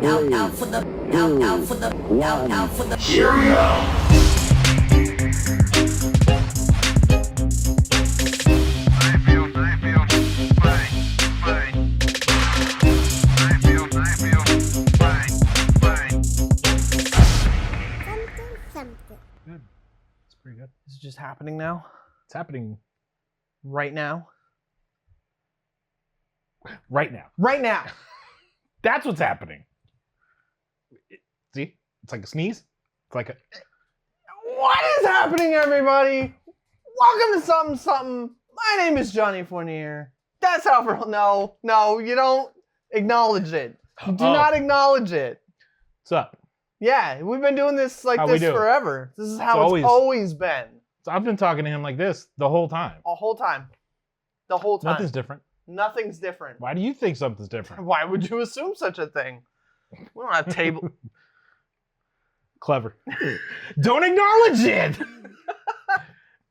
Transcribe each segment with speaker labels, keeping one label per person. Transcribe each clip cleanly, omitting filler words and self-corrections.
Speaker 1: out for the, out for the, out for the.
Speaker 2: Here we go.
Speaker 3: Sumptin-Sumptin.
Speaker 4: Good. It's pretty good.
Speaker 5: Is it just happening now?
Speaker 4: It's happening
Speaker 5: Right now?
Speaker 4: right now.
Speaker 5: Right now!
Speaker 4: That's what's happening. See? It's like a sneeze. It's like a...
Speaker 5: What is happening, everybody? Welcome to Sumptin'-Sumptin'. My name is Johnny Fournier. That's how no, you don't acknowledge it. You do not acknowledge it.
Speaker 4: What's up?
Speaker 5: Yeah, we've been doing this like
Speaker 4: How we
Speaker 5: this
Speaker 4: do?
Speaker 5: forever. This is how it's always been.
Speaker 4: So I've been talking to him like this the whole time.
Speaker 5: The whole time. The whole time.
Speaker 4: Nothing's different.
Speaker 5: Nothing's different.
Speaker 4: Why do you think something's different?
Speaker 5: Why would you assume such a thing? We don't have table.
Speaker 4: Clever. Don't acknowledge it!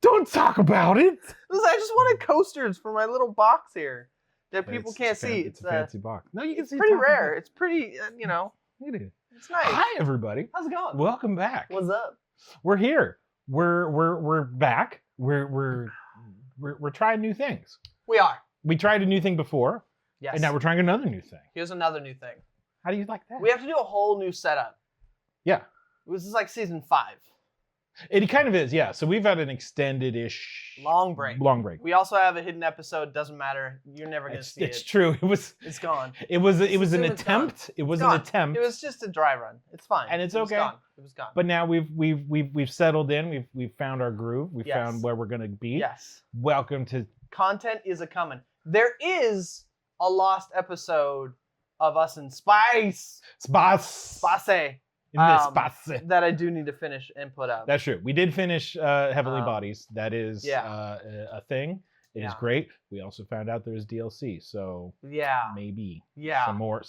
Speaker 4: Don't talk about it!
Speaker 5: Listen, I just wanted coasters for my little box here that people can't see.
Speaker 4: It's a fancy box. No, you can
Speaker 5: It's
Speaker 4: see.
Speaker 5: pretty
Speaker 4: top of
Speaker 5: rare.
Speaker 4: it.
Speaker 5: It's pretty,
Speaker 4: Look at it.
Speaker 5: it's nice.
Speaker 4: Hi, everybody.
Speaker 5: How's it going?
Speaker 4: Welcome back.
Speaker 5: What's up?
Speaker 4: We're here. We're back. We're trying new things.
Speaker 5: We are.
Speaker 4: We tried a new thing before,
Speaker 5: Yes.
Speaker 4: and now we're trying another new thing.
Speaker 5: Here's another new thing.
Speaker 4: How do you like that?
Speaker 5: We have to do a whole new setup.
Speaker 4: Yeah.
Speaker 5: This is like season 5.
Speaker 4: It kind of is, yeah. So we've had an extended-ish...
Speaker 5: Long break.
Speaker 4: Long break.
Speaker 5: We also have a hidden episode. Doesn't matter. You're never gonna see
Speaker 4: It's
Speaker 5: it.
Speaker 4: true. It was
Speaker 5: gone.
Speaker 4: it was an
Speaker 5: assume it's gone.
Speaker 4: attempt. It was
Speaker 5: It's
Speaker 4: an
Speaker 5: gone.
Speaker 4: attempt.
Speaker 5: It was just a dry run. It's fine.
Speaker 4: And it's
Speaker 5: It was
Speaker 4: okay.
Speaker 5: gone. It was gone.
Speaker 4: But now we've settled in. We've found our groove. We've
Speaker 5: Yes.
Speaker 4: found where we're gonna be.
Speaker 5: Yes.
Speaker 4: Welcome to
Speaker 5: Content is a coming. There is a lost episode of us in Spice. Space.
Speaker 4: In this space.
Speaker 5: That I do need to finish and put up.
Speaker 4: That's true. We did finish Heavenly
Speaker 5: Um,
Speaker 4: Bodies. That is
Speaker 5: yeah.
Speaker 4: a thing. It is
Speaker 5: Yeah.
Speaker 4: great. We also found out there's DLC, so
Speaker 5: Yeah.
Speaker 4: maybe
Speaker 5: Yeah.
Speaker 4: some more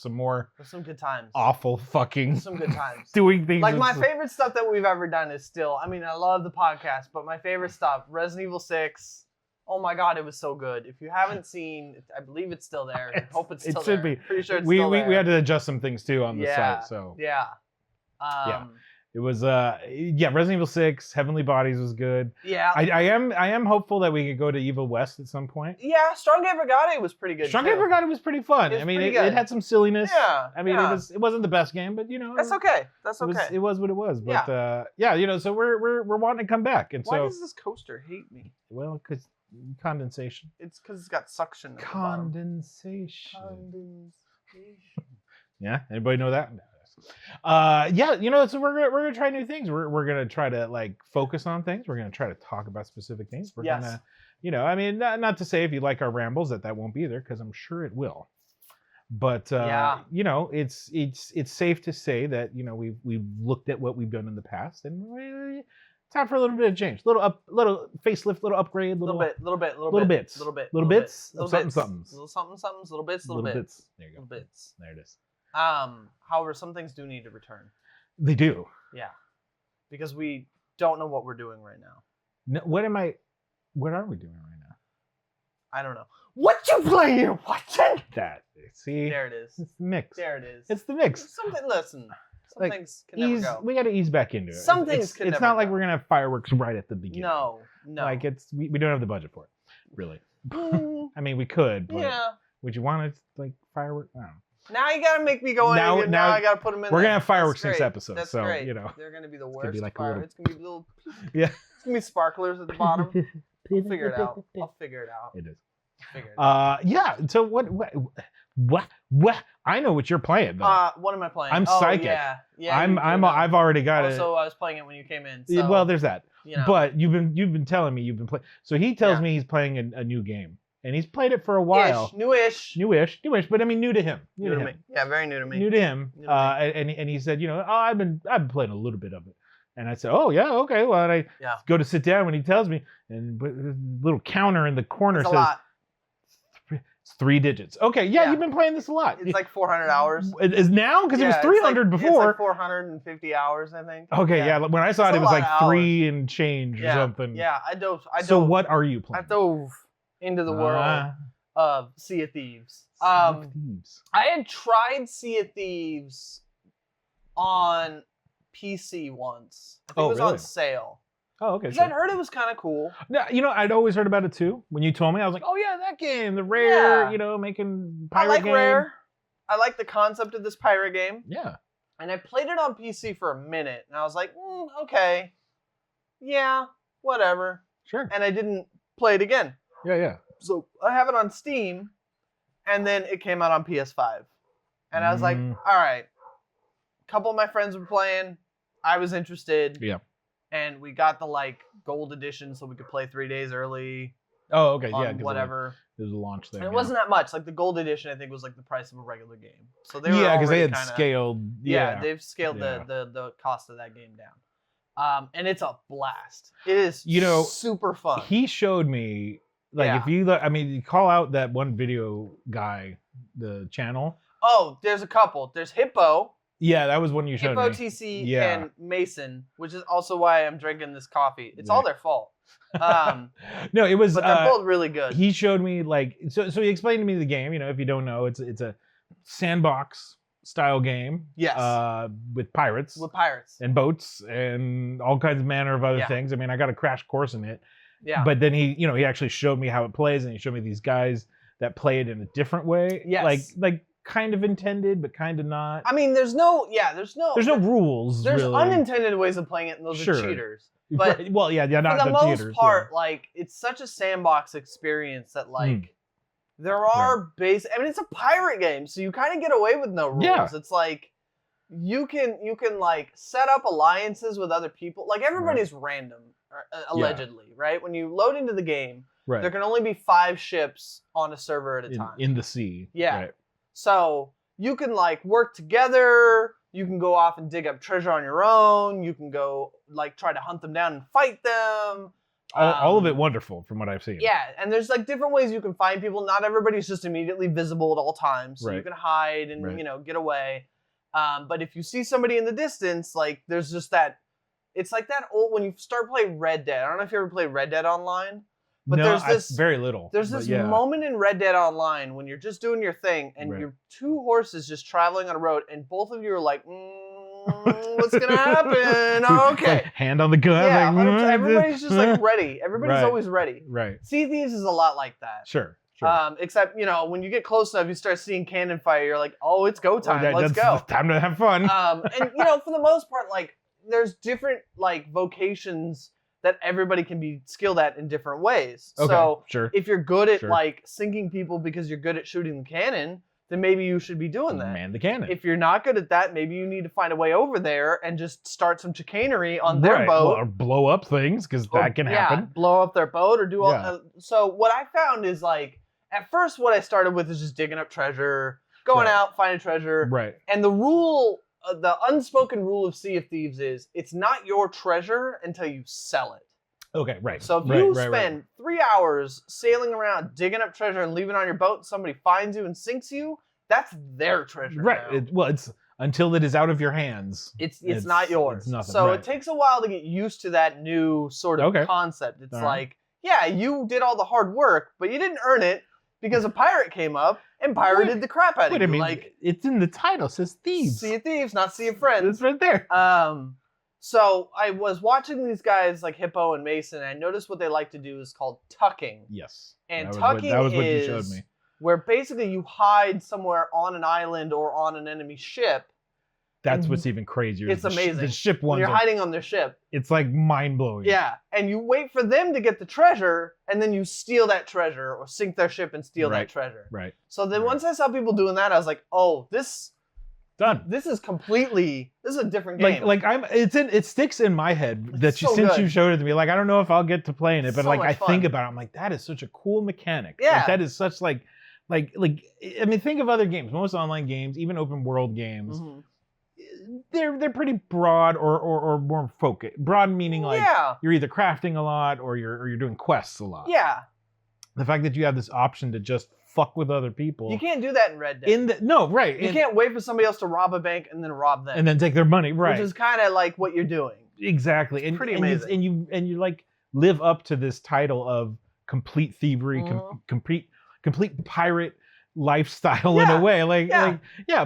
Speaker 5: There's some good times.
Speaker 4: awful fucking
Speaker 5: Some good times.
Speaker 4: doing things.
Speaker 5: Like my favorite stuff that we've ever done is still, I mean, I love the podcast, but my favorite stuff, Resident Evil 6. Oh my God, it was so good. If you haven't seen, I believe it's still there. I hope it's
Speaker 4: it
Speaker 5: still
Speaker 4: should
Speaker 5: there.
Speaker 4: be.
Speaker 5: Pretty sure it's
Speaker 4: we
Speaker 5: still there.
Speaker 4: we had to adjust some things too on the
Speaker 5: Yeah.
Speaker 4: site. So
Speaker 5: Yeah.
Speaker 4: Yeah. It was Resident Evil 6, Heavenly Bodies was good.
Speaker 5: Yeah.
Speaker 4: I am hopeful that we could go to Evil West at some point.
Speaker 5: Yeah, Strong Gay Brigade was pretty good.
Speaker 4: Strong
Speaker 5: too.
Speaker 4: Gay Brigade was pretty fun.
Speaker 5: It was
Speaker 4: I mean,
Speaker 5: pretty
Speaker 4: it
Speaker 5: good.
Speaker 4: had some silliness.
Speaker 5: Yeah.
Speaker 4: I mean,
Speaker 5: yeah.
Speaker 4: it wasn't the best game, but you know,
Speaker 5: That's okay. That's
Speaker 4: it was
Speaker 5: okay.
Speaker 4: it was what it was. But yeah, you know, so we're wanting to come back, and
Speaker 5: Why
Speaker 4: so
Speaker 5: does this coaster hate me?
Speaker 4: well, because condensation.
Speaker 5: It's because it's got suction. At the bottom.
Speaker 4: Condensation.
Speaker 5: Condensation.
Speaker 4: Yeah, anybody know that? Yeah, you know, so we're gonna try new things. We're gonna try to like focus on things. We're gonna try to talk about specific things. We're
Speaker 5: Yes.
Speaker 4: gonna, you know, I mean, not to say if you like our rambles that won't be there, because I'm sure it will. But
Speaker 5: Yeah.
Speaker 4: you know, it's safe to say that, you know, we've looked at what we've done in the past, and time for a little bit of change, little facelift, little upgrade,
Speaker 5: Little bits.
Speaker 4: little bits,
Speaker 5: Little bits.
Speaker 4: little something-somethings.
Speaker 5: Little somethings. Little bits.
Speaker 4: little bits. There you go.
Speaker 5: Little bits.
Speaker 4: There it is.
Speaker 5: However, some things do need to return.
Speaker 4: They do.
Speaker 5: Yeah. Because we don't know what we're doing right now.
Speaker 4: No, what are we doing right now?
Speaker 5: I don't know. What you playing? Watching?
Speaker 4: That see,
Speaker 5: There it is.
Speaker 4: it's the mix.
Speaker 5: There it is.
Speaker 4: It's the mix.
Speaker 5: Something. Listen. Some
Speaker 4: Like,
Speaker 5: things can never go.
Speaker 4: We got to ease back into it.
Speaker 5: Some things
Speaker 4: it's,
Speaker 5: can
Speaker 4: it's
Speaker 5: never
Speaker 4: not like
Speaker 5: go.
Speaker 4: we're gonna have fireworks right at the beginning.
Speaker 5: No.
Speaker 4: Like we don't have the budget for it, really.
Speaker 5: Mm,
Speaker 4: I mean, we could, but
Speaker 5: yeah.
Speaker 4: would you want it like fireworks? I don't know.
Speaker 5: Now you gotta make me go in.
Speaker 4: Now-
Speaker 5: Again.
Speaker 4: now
Speaker 5: Now I gotta put them in.
Speaker 4: We're
Speaker 5: there.
Speaker 4: gonna have fireworks
Speaker 5: That's
Speaker 4: next
Speaker 5: great.
Speaker 4: episode,
Speaker 5: That's
Speaker 4: so
Speaker 5: great.
Speaker 4: you know.
Speaker 5: They're gonna be the
Speaker 4: gonna
Speaker 5: worst.
Speaker 4: be like a
Speaker 5: fire.
Speaker 4: little-
Speaker 5: It's gonna be little.
Speaker 4: Yeah.
Speaker 5: It's gonna be sparklers at the bottom. I'll figure it out. I'll figure it out.
Speaker 4: It is.
Speaker 5: Figure it out.
Speaker 4: Yeah. So what? I know what you're playing though.
Speaker 5: What am I playing?
Speaker 4: I'm
Speaker 5: Oh,
Speaker 4: psychic.
Speaker 5: Yeah. Yeah. you do know.
Speaker 4: I've already got it.
Speaker 5: Also, I was playing it when you came in. So,
Speaker 4: Well, there's that.
Speaker 5: you know.
Speaker 4: But you've been telling me you've been playing. So he tells
Speaker 5: Yeah.
Speaker 4: me he's playing a new game, and he's played it for a while.
Speaker 5: Newish.
Speaker 4: Newish, but I mean new to him.
Speaker 5: New to me. Yeah, very new to me.
Speaker 4: New to him.
Speaker 5: New to me.
Speaker 4: And he said, you know, I've been playing a little bit of it. And I said, oh yeah, okay. Well, and I go to sit down when he tells me, and the little counter in the corner
Speaker 5: It's a
Speaker 4: says
Speaker 5: lot.
Speaker 4: it's 3 digits. Okay, yeah,
Speaker 5: Yeah.
Speaker 4: you've been playing this a lot.
Speaker 5: It's like 400 hours.
Speaker 4: It is now because it was
Speaker 5: Yeah,
Speaker 4: 300
Speaker 5: it's
Speaker 4: before.
Speaker 5: like 450 hours, I think.
Speaker 4: Okay, yeah. When I saw
Speaker 5: It's
Speaker 4: it,
Speaker 5: a
Speaker 4: it was
Speaker 5: lot
Speaker 4: like
Speaker 5: of
Speaker 4: 3 and change or
Speaker 5: Yeah.
Speaker 4: something.
Speaker 5: Yeah, I dove.
Speaker 4: So what are you
Speaker 5: I
Speaker 4: playing?
Speaker 5: dove into the world
Speaker 4: Ah,
Speaker 5: of Sea of Thieves.
Speaker 4: Sea of Thieves.
Speaker 5: I had tried Sea of Thieves on PC once. I think it was
Speaker 4: really?
Speaker 5: on sale.
Speaker 4: Oh, okay.
Speaker 5: 'Cause
Speaker 4: Sure.
Speaker 5: I'd heard it was kind of cool.
Speaker 4: No, I'd always heard about it too. When you told me, I was like, oh yeah, that game, the Rare,
Speaker 5: Yeah.
Speaker 4: Making
Speaker 5: I
Speaker 4: pirate
Speaker 5: like
Speaker 4: game.
Speaker 5: Rare. I like the concept of this pirate game.
Speaker 4: Yeah.
Speaker 5: And I played it on PC for a minute, and I was like, okay, yeah, whatever.
Speaker 4: Sure.
Speaker 5: And I didn't play it again.
Speaker 4: Yeah.
Speaker 5: So I have it on Steam, and then it came out on PS5. And I was like, all right. A couple of my friends were playing. I was interested.
Speaker 4: Yeah.
Speaker 5: And we got the gold edition so we could play 3 days early.
Speaker 4: Oh, okay.
Speaker 5: On
Speaker 4: Yeah. 'Cause
Speaker 5: whatever.
Speaker 4: There's a launch thing.
Speaker 5: And it wasn't that much. Like the gold edition, I think, was like the price of a regular game. So they were
Speaker 4: because they had
Speaker 5: kinda,
Speaker 4: scaled.
Speaker 5: Yeah, they've scaled
Speaker 4: Yeah.
Speaker 5: the cost of that game down. And it's a blast. It is super fun.
Speaker 4: He showed me if you you call out that one video guy, the channel.
Speaker 5: Oh, there's a couple. There's Hippo.
Speaker 4: Yeah, that was one you showed
Speaker 5: Hippo
Speaker 4: me.
Speaker 5: TC and Mason, which is also why I'm drinking this coffee. It's all their fault.
Speaker 4: No, it was.
Speaker 5: But they're both really good.
Speaker 4: He showed me so he explained to me the game. If you don't know, it's a sandbox style game.
Speaker 5: Yes.
Speaker 4: With pirates.
Speaker 5: With pirates.
Speaker 4: And boats and all kinds of manner of other
Speaker 5: Yeah.
Speaker 4: things. I mean, I got a crash course in it.
Speaker 5: Yeah.
Speaker 4: But then he actually showed me how it plays, and he showed me these guys that play it in a different way.
Speaker 5: Yes.
Speaker 4: Like kind of intended, but kind of not.
Speaker 5: I mean, there's no
Speaker 4: rules.
Speaker 5: There's
Speaker 4: really.
Speaker 5: unintended ways of playing it, and those are cheaters. But
Speaker 4: right. Well, yeah, not
Speaker 5: for the most
Speaker 4: cheaters,
Speaker 5: part, it's such a sandbox experience that there are I mean, it's a pirate game, so you kind of get away with no rules.
Speaker 4: Yeah.
Speaker 5: It's like you can set up alliances with other people. Like everybody's random, allegedly, right? When you load into the game,
Speaker 4: Right.
Speaker 5: there can only be 5 ships on a server at a time.
Speaker 4: In the sea.
Speaker 5: Yeah.
Speaker 4: Right.
Speaker 5: So you can work together. You can go off and dig up treasure on your own. You can go try to hunt them down and fight them.
Speaker 4: All of it wonderful from what I've seen.
Speaker 5: Yeah, and there's different ways you can find people. Not everybody's just immediately visible at all times. So you can hide and get away. But if you see somebody in the distance, there's just that. It's like that old when you start playing Red Dead. I don't know if you ever played Red Dead Online. But
Speaker 4: no,
Speaker 5: there's this
Speaker 4: very little.
Speaker 5: There's this moment in Red Dead Online when you're just doing your thing and you're 2 horses just traveling on a road and both of you are like, what's gonna happen? Okay.
Speaker 4: Hand on the gun.
Speaker 5: Yeah, everybody's just ready. Everybody's always ready.
Speaker 4: Right.
Speaker 5: Sea Thieves is a lot like that.
Speaker 4: Sure.
Speaker 5: Except when you get close enough, you start seeing cannon fire. You're like, oh, it's go time. Let's go.
Speaker 4: Time to have fun.
Speaker 5: And for the most part, there's different vocations that everybody can be skilled at in different ways.
Speaker 4: Okay,
Speaker 5: so
Speaker 4: sure.
Speaker 5: if you're good at sinking people because you're good at shooting the cannon, then maybe you should be doing that.
Speaker 4: Man the cannon.
Speaker 5: If you're not good at that, maybe you need to find a way over there and just start some chicanery on their boat.
Speaker 4: Or blow up things, because that can happen.
Speaker 5: Yeah, blow up their boat or do all. So what I found is at first what I started with is just digging up treasure, going out, finding treasure.
Speaker 4: Right.
Speaker 5: And the rule, the unspoken rule of Sea of Thieves is it's not your treasure until you sell it.
Speaker 4: Okay, right.
Speaker 5: So if you spend 3 hours sailing around, digging up treasure and leaving it on your boat, and somebody finds you and sinks you, that's their treasure.
Speaker 4: Right.
Speaker 5: Now.
Speaker 4: It's until it is out of your hands.
Speaker 5: It's not yours.
Speaker 4: It's nothing.
Speaker 5: So it takes a while to get used to that new sort of concept. It's you did all the hard work, but you didn't earn it because a pirate came up and pirated the crap out of you.
Speaker 4: I mean, it's in the title. It says Thieves.
Speaker 5: Sea of Thieves, not Sea of Friends.
Speaker 4: It's right there.
Speaker 5: So I was watching these guys like Hippo and Mason, and I noticed what they like to do is called tucking.
Speaker 4: Yes.
Speaker 5: And
Speaker 4: that was what you showed me.
Speaker 5: Where basically you hide somewhere on an island or on an enemy ship.
Speaker 4: That's what's even crazier.
Speaker 5: It's amazing.
Speaker 4: The ship ones.
Speaker 5: You're hiding on their ship.
Speaker 4: It's mind blowing.
Speaker 5: Yeah, and you wait for them to get the treasure, and then you steal that treasure or sink their ship and steal that treasure.
Speaker 4: Right.
Speaker 5: So then once I saw people doing that, I was like, oh, this is a different game.
Speaker 4: It sticks in my head since you showed it to me. I don't know if I'll get to playing it, but I think about it, I'm like, that is such a cool mechanic.
Speaker 5: Yeah.
Speaker 4: That is such I mean, think of other games. Most online games, even open world games, they're pretty broad or more focused. Broad meaning you're either crafting a lot or you're doing quests a lot.
Speaker 5: Yeah.
Speaker 4: The fact that you have this option to just fuck with other people.
Speaker 5: You can't do that in Red Dead. You can't wait for somebody else to rob a bank and then rob them.
Speaker 4: And then take their money, right.
Speaker 5: Which is kind of like what you're doing.
Speaker 4: Exactly. And
Speaker 5: pretty amazing.
Speaker 4: And you live up to this title of complete thievery, complete pirate, lifestyle in a way. Like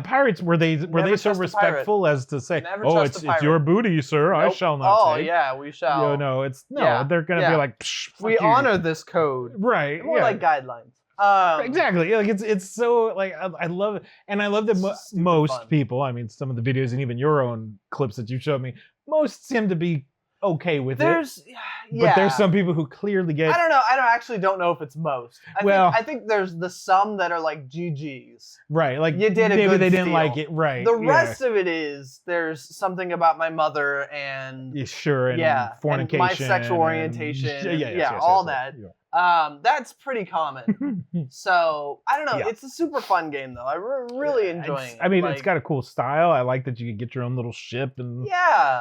Speaker 4: pirates were they so respectful as to say, oh, it's your booty, sir. Nope. I shall not take.
Speaker 5: Yeah, we shall.
Speaker 4: They're gonna be like,
Speaker 5: we honor this code.
Speaker 4: Right.
Speaker 5: More like guidelines.
Speaker 4: Exactly. Like it's so like I love it, and I love that most people. I mean, some of the videos and even your own clips that you showed me, most seem to be okay with it. But there's some people who clearly get.
Speaker 5: I don't know. I don't know if it's most. I think there's the some that are like GGs.
Speaker 4: Right. Like
Speaker 5: you did a
Speaker 4: maybe
Speaker 5: good
Speaker 4: they didn't
Speaker 5: steal.
Speaker 4: like it. Right.
Speaker 5: The rest of it is there's something about my mother and
Speaker 4: and fornication,
Speaker 5: and my sexual orientation, all that. Yeah. That's pretty common. So I don't know. Yeah. It's a super fun game though. I'm really enjoying it.
Speaker 4: I mean, it's got a cool style. I like that you can get your own little ship and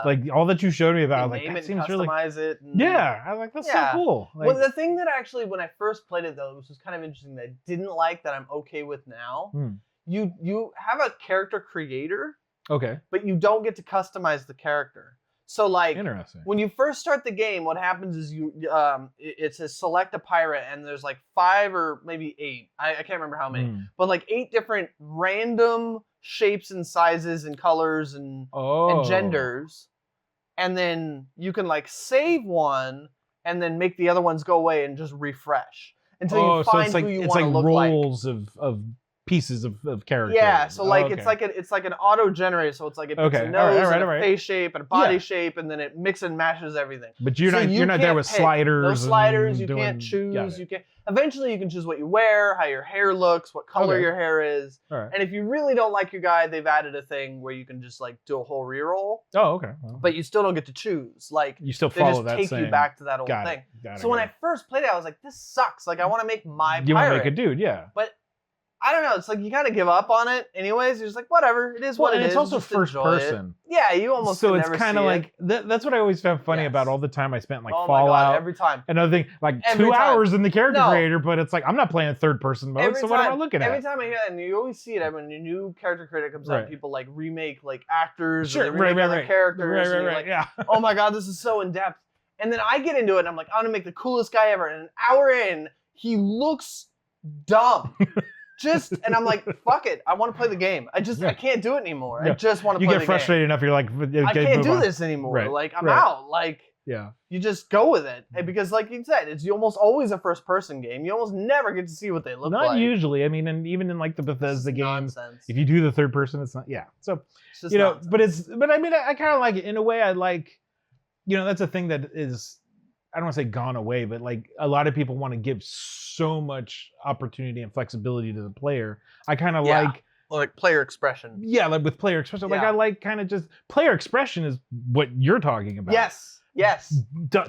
Speaker 5: like
Speaker 4: all that you showed me about.
Speaker 5: Like
Speaker 4: that
Speaker 5: seems really customize it. And,
Speaker 4: I like that's so cool. Like,
Speaker 5: well, the thing that actually, when I first played it though, which was kind of interesting, that I didn't like that I'm okay with now. You have a character creator.
Speaker 4: Okay.
Speaker 5: But you don't get to customize the character. So like,
Speaker 4: interesting.
Speaker 5: When you first start the game, what happens is it says select a pirate, and there's like 5 or maybe 8. I can't remember how many, but like 8 different random shapes and sizes and colors and genders, and then you can like save one and then make the other ones go away and just refresh until you find who you want to look like.
Speaker 4: Rolls of pieces of character.
Speaker 5: Yeah, so like it's like an auto generator, so it's like it picks a nose and a face shape and a body shape, and then it mixes and matches everything.
Speaker 4: But you're not there with sliders.
Speaker 5: No sliders. You can't choose. You can't. Eventually, you can choose what you wear, how your hair looks, what color your hair is.
Speaker 4: Right.
Speaker 5: And if you really don't like your guy, they've added a thing where you can just like do a whole reroll.
Speaker 4: Oh, okay. Well,
Speaker 5: but you still don't get to choose. Like
Speaker 4: you still follow
Speaker 5: that. They just take you back to that old thing. So when I first played it, I was like, this sucks. Like I want to make my pirate.
Speaker 4: You want to make a dude, yeah.
Speaker 5: But I don't know. It's like you kind of give up on it, anyways. You're just like, whatever. It is what it is.
Speaker 4: It's also first person.
Speaker 5: Yeah, you almost
Speaker 4: so it's kind of like that's what I always found funny about all the time I spent like Fallout.
Speaker 5: My God, every time.
Speaker 4: Another thing, like 2 hours in the character creator, but it's like I'm not playing third person mode. So what am I looking at?
Speaker 5: Every time I hear that, and you always see it when a new character creator comes out, people like remake like actors or they remake other characters.
Speaker 4: Right. Yeah.
Speaker 5: Oh my God, this is so in depth. And then I get into it, and I'm like, I'm gonna make the coolest guy ever. And an hour in, he looks dumb. And I'm like, fuck it. I want to play the game. I can't do it anymore. I just want to play the game.
Speaker 4: You get frustrated enough. You're like,
Speaker 5: I can't do this anymore.
Speaker 4: Right.
Speaker 5: Like, I'm out. Like,
Speaker 4: yeah.
Speaker 5: You just go with it. Because like you said, it's almost always a first person game. You almost never get to see what they look like.
Speaker 4: Not usually. I mean, and even in like the Bethesda games,
Speaker 5: nonsense.
Speaker 4: If you do the third person, it's not, So,
Speaker 5: nonsense.
Speaker 4: but I mean, I kind of like it. In a way, I like, that's a thing that is, I don't want to say gone away, but like a lot of people want to give so much opportunity and flexibility to the player. I kind of
Speaker 5: like player expression.
Speaker 4: Yeah, like with player expression. Like I like kind of just player expression is what you're talking about.
Speaker 5: Yes.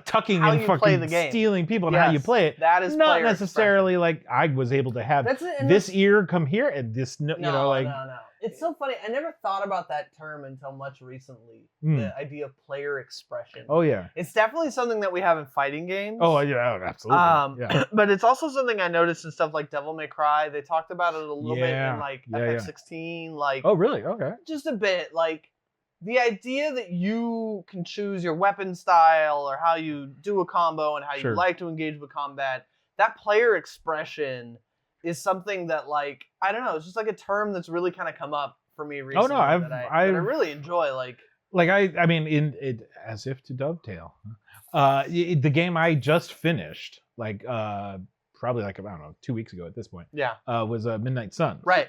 Speaker 4: Tucking and fucking stealing people and how you play it.
Speaker 5: That is
Speaker 4: not necessarily like I was able to have this ear come here and this
Speaker 5: No. It's so funny. I never thought about that term until much recently. The idea of player expression.
Speaker 4: Oh yeah.
Speaker 5: It's definitely something that we have in fighting games.
Speaker 4: Oh yeah, absolutely.
Speaker 5: But it's also something I noticed in stuff like Devil May Cry. They talked about it a little bit in like FF16. Like,
Speaker 4: oh really? Okay.
Speaker 5: Just a bit. Like the idea that you can choose your weapon style or how you do a combo and how you like to engage with combat. That player expression is something that, like, I don't know, it's just like a term that's really kind of come up for me recently.
Speaker 4: Oh no,
Speaker 5: that I really enjoy. Like
Speaker 4: I mean, in it as if to dovetail, the game I just finished, like probably like I don't know 2 weeks ago at this point.
Speaker 5: Yeah,
Speaker 4: was Midnight Suns.
Speaker 5: Right,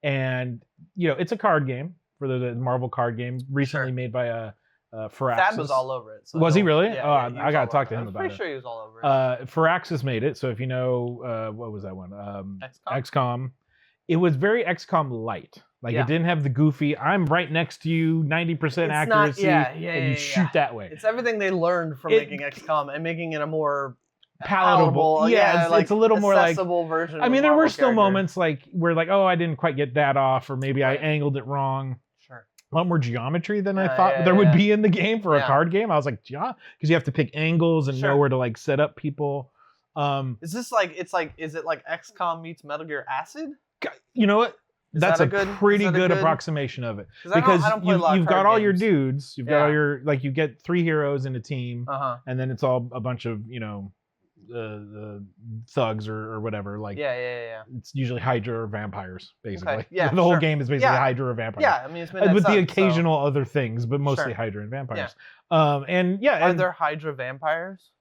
Speaker 4: and it's a card game for the Marvel card game recently made by Firaxis.
Speaker 5: Thad was all over it. So
Speaker 4: was he really?
Speaker 5: Yeah,
Speaker 4: I gotta talk to him about it.
Speaker 5: I'm pretty sure he was all over it.
Speaker 4: Firaxis made it. So if you know, what was that one? XCOM. It was very XCOM light. Like it didn't have the goofy. I'm right next to you, 90% accuracy, and you shoot that way.
Speaker 5: It's everything they learned from making XCOM and making it a more
Speaker 4: palatable. Yeah, it's a little more like
Speaker 5: accessible version.
Speaker 4: I mean, there were still moments like where like, oh, I didn't quite get that off, or maybe I angled it wrong. A lot more geometry than I thought there would be in the game for a card game. I was like, because you have to pick angles and know where to like set up people.
Speaker 5: Is this like is it like XCOM meets Metal Gear Acid?
Speaker 4: You know what? That's a pretty good approximation of it. Because you've got all your dudes, you've got all your you get 3 heroes in a team, and then it's all a bunch of thugs or whatever. Like
Speaker 5: Yeah.
Speaker 4: it's usually Hydra or vampires, basically.
Speaker 5: Okay. Yeah,
Speaker 4: the whole
Speaker 5: sure.
Speaker 4: game is basically Hydra or vampires.
Speaker 5: Yeah, I mean it's Midnight
Speaker 4: with
Speaker 5: Sun,
Speaker 4: the occasional other things, but mostly
Speaker 5: Sure.
Speaker 4: Hydra and vampires.
Speaker 5: Are
Speaker 4: And
Speaker 5: there Hydra vampires?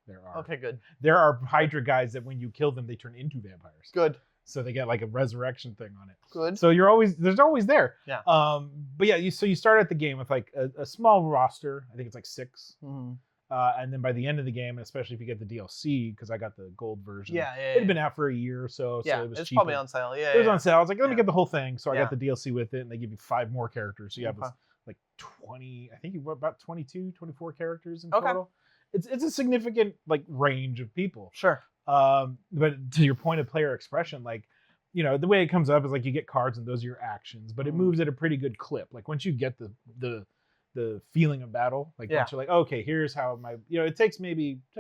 Speaker 4: there are.
Speaker 5: Okay, good.
Speaker 4: There are Hydra guys that when you kill them, they turn into vampires.
Speaker 5: Good.
Speaker 4: So they get like a resurrection thing on it.
Speaker 5: Good.
Speaker 4: So there's always there.
Speaker 5: Yeah.
Speaker 4: But yeah, you start at the game with like a small roster. I think it's like 6.
Speaker 5: Mm-hmm.
Speaker 4: And then by the end of the game, especially if you get the DLC, because I got the gold version.
Speaker 5: Yeah.
Speaker 4: It had been out for a year or so.
Speaker 5: Yeah,
Speaker 4: So it was
Speaker 5: it's
Speaker 4: cheaper.
Speaker 5: probably on sale. Yeah.
Speaker 4: It was on sale. I was like, let me
Speaker 5: Yeah.
Speaker 4: get the whole thing. So I
Speaker 5: Yeah.
Speaker 4: got the DLC with it, and they give you 5 more characters. So you have
Speaker 5: Okay.
Speaker 4: this, like 20, I think you about 22, 24 characters in
Speaker 5: Okay.
Speaker 4: total. It's a significant like range of people.
Speaker 5: Sure.
Speaker 4: But to your point of player expression, like, you know, the way it comes up is like you get cards and those are your actions, but it moves at a pretty good clip. Like once you get the feeling of battle, like once you're like, okay, here's how it took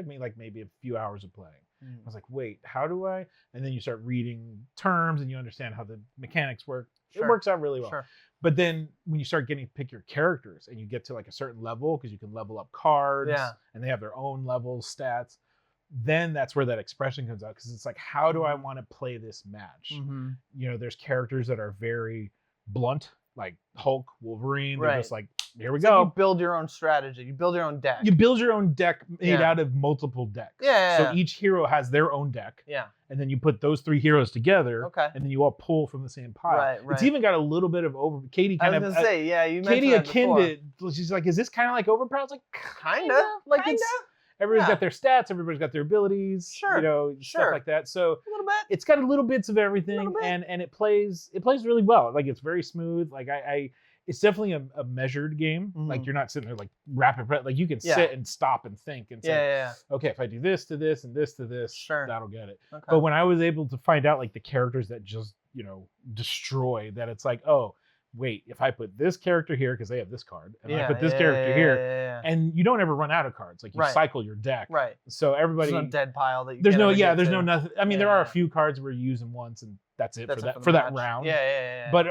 Speaker 4: me like maybe a few hours of playing. I was like, wait, how do I? And then you start reading terms and you understand how the mechanics work.
Speaker 5: Sure.
Speaker 4: It works out really well.
Speaker 5: Sure.
Speaker 4: But then when you start getting to pick your characters and you get to like a certain level, because you can level up cards and they have their own levels, stats, then that's where that expression comes out. Because it's like, how do I want to play this match?
Speaker 5: Mm-hmm.
Speaker 4: You know, there's characters that are very blunt, like Hulk, Wolverine. They're just like, here we go.
Speaker 5: You build your own strategy. You build your own deck.
Speaker 4: You build your own deck made out of multiple decks.
Speaker 5: Yeah.
Speaker 4: So each hero has their own deck.
Speaker 5: Yeah.
Speaker 4: And then you put those 3 heroes together.
Speaker 5: Okay.
Speaker 4: And then you all pull from the same pile.
Speaker 5: Right.
Speaker 4: It's even got a little bit of Katie kind of.
Speaker 5: I was gonna say, yeah, you
Speaker 4: Katie
Speaker 5: mentioned that
Speaker 4: akin
Speaker 5: before.
Speaker 4: to. She's like, is this kind of like Overpowered? It's like
Speaker 5: Kinda. Like
Speaker 4: kinda.
Speaker 5: it's
Speaker 4: Everybody's got their stats. Everybody's got their abilities.
Speaker 5: Sure.
Speaker 4: You know, stuff like that. So
Speaker 5: a little bit.
Speaker 4: it's got a little bits of everything, and it plays really well. Like it's very smooth. Like it's definitely a measured game.
Speaker 5: Mhm.
Speaker 4: Like you're not sitting there like rapid. Like you can sit and stop and think and say, okay, if I do this to this and this to this, that'll get it.
Speaker 5: Okay.
Speaker 4: But when I was able to find out like the characters that just destroy, that it's like, oh wait, if I put this character here because they have this card, and I put this character here, and you don't ever run out of cards. Like you cycle your deck.
Speaker 5: Right.
Speaker 4: So everybody.
Speaker 5: There's no dead pile that you
Speaker 4: there's
Speaker 5: can't
Speaker 4: no
Speaker 5: ever get
Speaker 4: there's
Speaker 5: to.
Speaker 4: no nothing. I mean, there are a few cards where you use them once and that's it for that round.
Speaker 5: Yeah.
Speaker 4: But